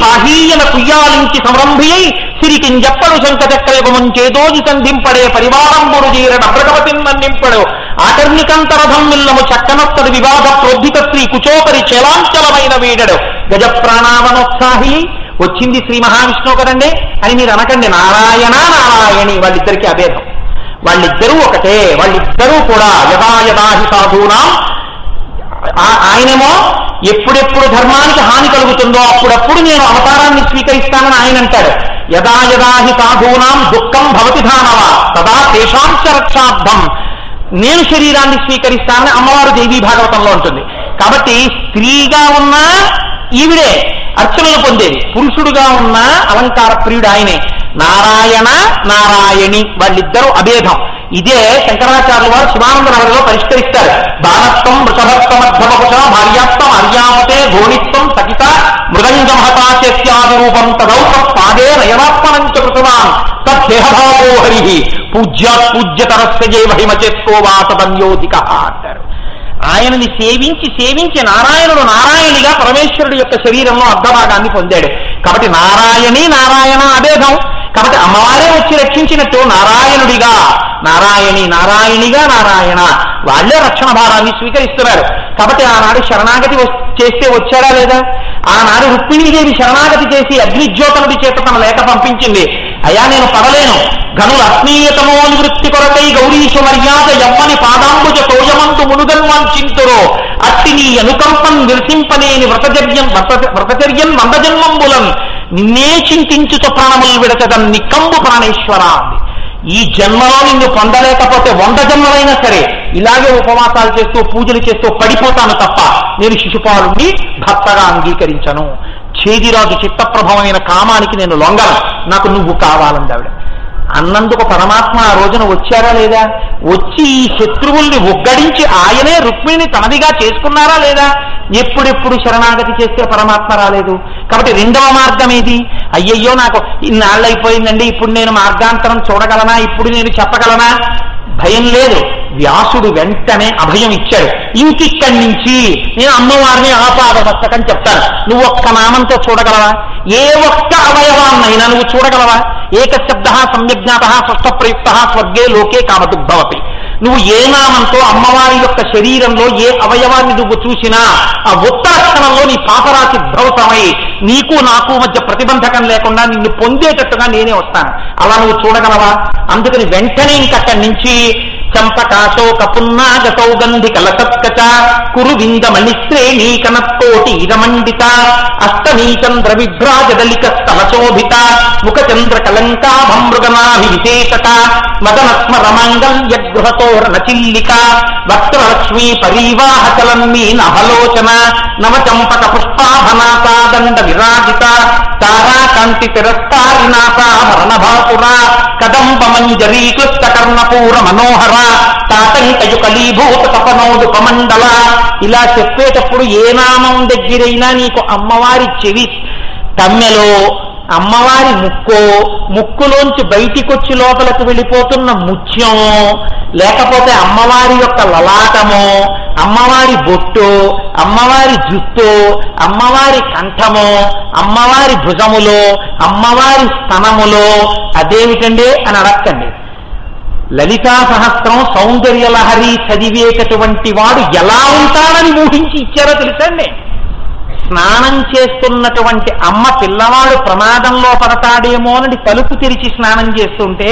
పాహీయన కుయ్యాలించి సంరంభియై సిరికింజప్పడు శంఖచక్రయుగముంచేదోజి సంధింపడే పరివారంబుడు జీరణ భ్రగవతిన్మన్నింపడు ఆకర్ణికంతరథం మిల్లము చక్కనత్తడు వివాద ప్రోద్ధిత శ్రీ కుచోపరి చలాంచలమైన వీడడు గజ ప్రాణావనోత్సాహి. వచ్చింది శ్రీ మహావిష్ణువు కదండి అని మీరు అనకండి. నారాయణ నారాయణి వాళ్ళిద్దరికీ అభేదం. వాళ్ళిద్దరూ ఒకటే. వాళ్ళిద్దరూ కూడా యథాయథాహి సాధూనాం. ఆయనేమో ఎప్పుడెప్పుడు ధర్మానికి హాని కలుగుతుందో అప్పుడప్పుడు నేను అవతారాన్ని స్వీకరిస్తానని ఆయన అంటాడు. యథాయథాహి సాధూనాం దుఃఖం భవతి ధానవ తదా తేషాంచ రక్షార్థం. నేను శరీరాన్ని స్వీకరిస్తానని అమ్మవారు దేవీ భాగవతంలో ఉంటుంది. కాబట్టి స్త్రీగా ఉన్న ఈవిడే అర్చనలు పొందేది, పురుషుడుగా ఉన్న అలంకార ప్రియుడు ఆయనే. నారాయణ నారాయణి వాళ్ళిద్దరూ అభేదం. ఇదే శంకరాచార్యుల వారు శివానంద నగరిలో పరిష్కరిస్తారు. బాణత్వం వృషభత్వమధ్యమపుష భార్యాత్వం అర్యామతే ఘోణిత్వం సకిత మృదంగమహతాచ్యాది రూపం తదౌత పాదే నయనాత్మనంచ కృతవాన్ తద్దేహభావో హరి పూజ్యాత్ పూజ్యతరస్య జై మహిమచేత్కో వా తదన్యోధిక అంటారు. ఆయనని సేవించి నారాయణుడు నారాయణిగా పరమేశ్వరుడు యొక్క శరీరంలో అర్ధభాగాన్ని పొందాడు. కాబట్టి నారాయణి నారాయణ అభేదం. కాబట్టి అమ్మవారే వచ్చి రక్షించినట్టు నారాయణుడిగా నారాయణి, నారాయణిగా నారాయణ వాళ్ళే రక్షణ భారాన్ని స్వీకరిస్తున్నారు. కాబట్టి ఆనాడు శరణాగతి చేస్తే వచ్చాడా లేదా? ఆనాడు రుక్మిణీదేవి శరణాగతి చేసి అగ్నిజ్యోతనుడి చేత తన లేఖ పంపించింది. అయ్యా నేను పడలేను, ఘనుల అస్మీయతమో నివృత్తి కొరకై గౌరీశ మర్యాద యమ్మని పాదాంబుజ తోయమందు మునుగన్వాంచింతురో అట్టి నీ అనుకంపం విరసింపనేని వ్రతచర్యన్ వందజన్మంబులన్ నిన్నే చింతించుత ప్రాణములు విడచదన్ నికంబు ప్రాణేశ్వర. ఈ జన్మలో నిన్ను పొందలేకపోతే 100 జన్మలైనా సరే ఇలాగే ఉపవాసాలు చేస్తూ పూజలు చేస్తూ పడిపోతాను తప్ప నేను శిశుపాలుని భర్తగా అంగీకరించను. చేదిరాజు చిత్తప్రభమైన కామానికి నేను లొంగను, నాకు నువ్వు కావాలంది ఆవిడ. అన్నందుకు పరమాత్మ ఆ రోజున వచ్చారా లేదా? వచ్చి ఈ శత్రువుల్ని ఒగ్గడించి ఆయనే రుక్మిణిని తనదిగా చేసుకున్నారా లేదా? ఎప్పుడెప్పుడు శరణాగతి చేస్తే పరమాత్మ రాలేదు. కాబట్టి రెండవ మార్గం ఏది? అయ్యయ్యో నాకు ఇన్నాళ్ళు అయిపోయిందండి, ఇప్పుడు నేను మార్గాంతరం చూడగలనా, ఇప్పుడు నేను చెప్పగలనా? భయం లేదు. వ్యాసుడు వెంటనే అభయం ఇచ్చాడు. ఇంకిక్కడి నుంచి నేను అమ్మవారిని ఆపాదమస్తకం చెప్తాను, నువ్వు ఒక్క నామంతో చూడగలవా? ఏ ఒక్క అవయవాన్నైనా నువ్వు చూడగలవా? ఏకశబ్ద సమ్యజ్ఞాత స్పష్టప్రయుక్త స్వర్గే లోకే కామదుగ్భవతి. నువ్వు ఏ నామంతో అమ్మవారి యొక్క శరీరంలో ఏ అవయవాన్ని నువ్వు చూసినా ఆ ఉత్తర క్షణంలో నీ పాపరాశి ధ్వంసమై నీకు నాకు మధ్య ప్రతిబంధకం లేకుండా నిన్ను పొందేటట్టుగా నేనే వస్తాను. అలా నువ్వు చూడగలవా? అందుకని వెంటనే ఇంకక్కడి నుంచి చంపకాశోక పున్నాగ సౌగంధి కలసత్కచ కురు విందమణిశ్రేణీ కనత్తోటి ఇరమండిత అష్టమీ చంద్ర విభ్రాజదలిక స్థలశోభిత ముఖచంద్ర కలంకాభమృగనాభి విశేషత మదనస్మర మాంగల్య గృహతోరణ చిల్లిక వక్రలక్ష్మీ పరీవాహ చలన్మీ నభలోచన నవచంపక పుష్పాభనాసాదండ విరాజిత తారాకాంతి తిరస్కారినాసాభరణ భాసుర కదంబ మంజరీ క్లుప్త కర్ణపూర మనోహర తాతంకయుకలీభూత తపనోడు కమండల. ఇలా చెప్పేటప్పుడు ఏ నామం దగ్గరైనా నీకు అమ్మవారి చెవి తమ్మెలో, అమ్మవారి ముక్కులోంచి బయటికొచ్చి లోపలికి వెళ్ళిపోతున్న ముత్యమో, లేకపోతే అమ్మవారి యొక్క లలాటమో, అమ్మవారి బొట్టు, అమ్మవారి జుట్టు, అమ్మవారి కంఠమో, అమ్మవారి భుజములో, అమ్మవారి స్తనములో అదేమిటండి అని అడక్కండి. లలితా సహస్రం సౌందర్యలహరి చదివేటటువంటి వాడు ఎలా ఉంటాడని ఊహించి ఇచ్చారో తెలుసండి. స్నానం చేస్తున్నటువంటి అమ్మ పిల్లవాడు ప్రమాదంలో పడతాడేమోనని తలుపు తెరిచి స్నానం చేస్తుంటే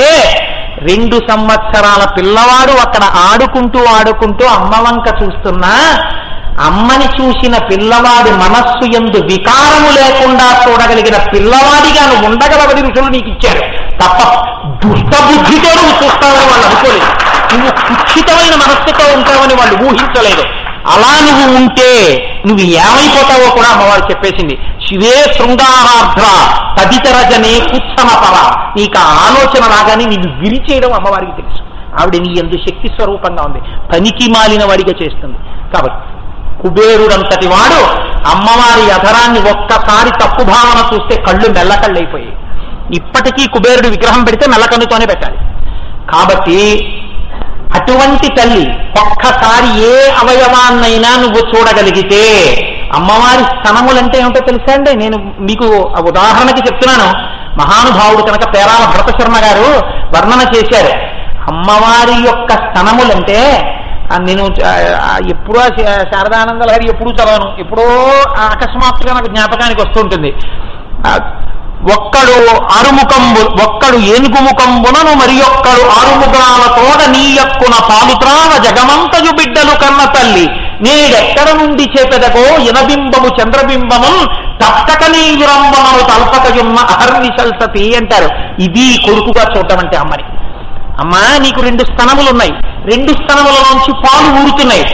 2 సంవత్సరాల పిల్లవాడు అక్కడ ఆడుకుంటూ అమ్మవంక చూస్తున్నా అమ్మని చూసిన పిల్లవాడి మనస్సు యందు వికారము లేకుండా చూడగలిగిన పిల్లవాడిగా నువ్వు ఉండగలవని ఋషులు నీకు ఇచ్చారు తప్ప దుష్టబుద్ధితో నువ్వు చూస్తావని వాళ్ళు అనుకోలేదు. నువ్వు కుక్షితమైన మనస్సుతో ఉంటావని వాళ్ళు ఊహించలేదు. అలా నువ్వు ఉంటే నువ్వు ఏమైపోతావో కూడా అమ్మవారు చెప్పేసింది. శివే శృంగారార్ధ్ర తదితరజనే కుత్సమపర. నీకు ఆ ఆలోచన రాగానే నిన్ను విరిచేయడం అమ్మవారికి తెలుసు. ఆవిడ నీ యందు శక్తి స్వరూపంగా ఉంది, పనికి మాలిన వాడిగా చేస్తుంది. కాబట్టి కుబేరుడంతటి వాడు అమ్మవారి అధరాన్ని ఒక్కసారి తప్పు భావన చూస్తే కళ్ళు మెల్లకళ్ళైపోయాయి. ఇప్పటికీ కుబేరుడు విగ్రహం పెడితే మెల్లకన్నుతోనే పెట్టాలి. కాబట్టి అటువంటి తల్లి ఒక్కసారి ఏ అవయవాన్నైనా నువ్వు చూడగలిగితే, అమ్మవారి స్తనములంటే ఏమిటో తెలుసా అండి? నేను మీకు ఉదాహరణకి చెప్తున్నాను. మహానుభావుడు కనుక పేరాల భరతశర్మ గారు వర్ణన చేశారు. అమ్మవారి యొక్క స్తనములంటే నేను ఎప్పుడో శారదానంద లహరి ఎప్పుడూ చదవను, ఎప్పుడో అకస్మాత్తుగా నాకు జ్ఞాపకానికి వస్తుంటుంది. ఒక్కడు ఏనుగుముఖంబునను మరి ఒక్కడు ఆరుముగ్రాలతోడ నీయక్కున పాలుత్రావ జగమంతయు బిడ్డలు కన్న తల్లి నేడెక్కడ నుండి చేపెదగో ఇనబింబము చంద్రబింబము తప్పక నీయురంబమను తల్పకయున్న అహర్నిశల్సతి అంటారు. ఇది కొడుకుగా చూడటం అంటే అమ్మని. అమ్మా నీకు 2 స్తనములున్నాయి, 2 స్తనములలోంచి పాలు ఊరుతున్నాయి.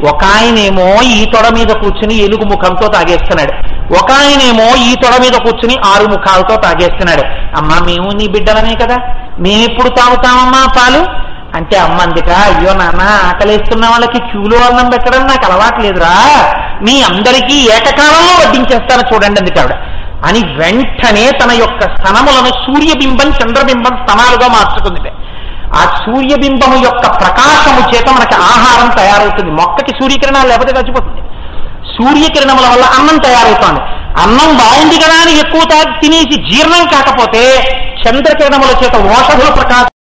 ఒక ఆయనేమో ఈ తొడ మీద కూర్చుని ఏనుగు ముఖంతో తాగేస్తున్నాడు, ఒక ఆయనేమో ఈ తొడ మీద కూర్చుని 6 ముఖాలతో తాగేస్తున్నాడు. అమ్మా మేము నీ బిడ్డలనే కదా, మేమెప్పుడు తాగుతామమ్మా పాలు అంటే అమ్మ అందుక, అయ్యో నాన్న ఆకలేస్తున్న వాళ్ళకి క్యూలో అన్నం పెట్టడం నాకు అలవాట్లేదురా, మీ అందరికీ ఏకకాలంలో వడ్డించేస్తాను చూడండి అందుకు ఆవిడ అని వెంటనే తన యొక్క స్తనములను సూర్యబింబం చంద్రబింబం స్తనాలుగా మార్చుకుంది. ఆ సూర్యబింబము యొక్క ప్రకాశము చేత మనకి ఆహారం తయారవుతుంది. మొక్కకి సూర్యకిరణాలు లేకపోతే చచ్చిపోతుంది. సూర్యకిరణముల వల్ల అన్నం తయారవుతుంది. అన్నం బాగుంది కదా అని ఎక్కువ తినేసి జీర్ణం కాకపోతే చంద్రకిరణముల చేత ఓషధుల ప్రకాశం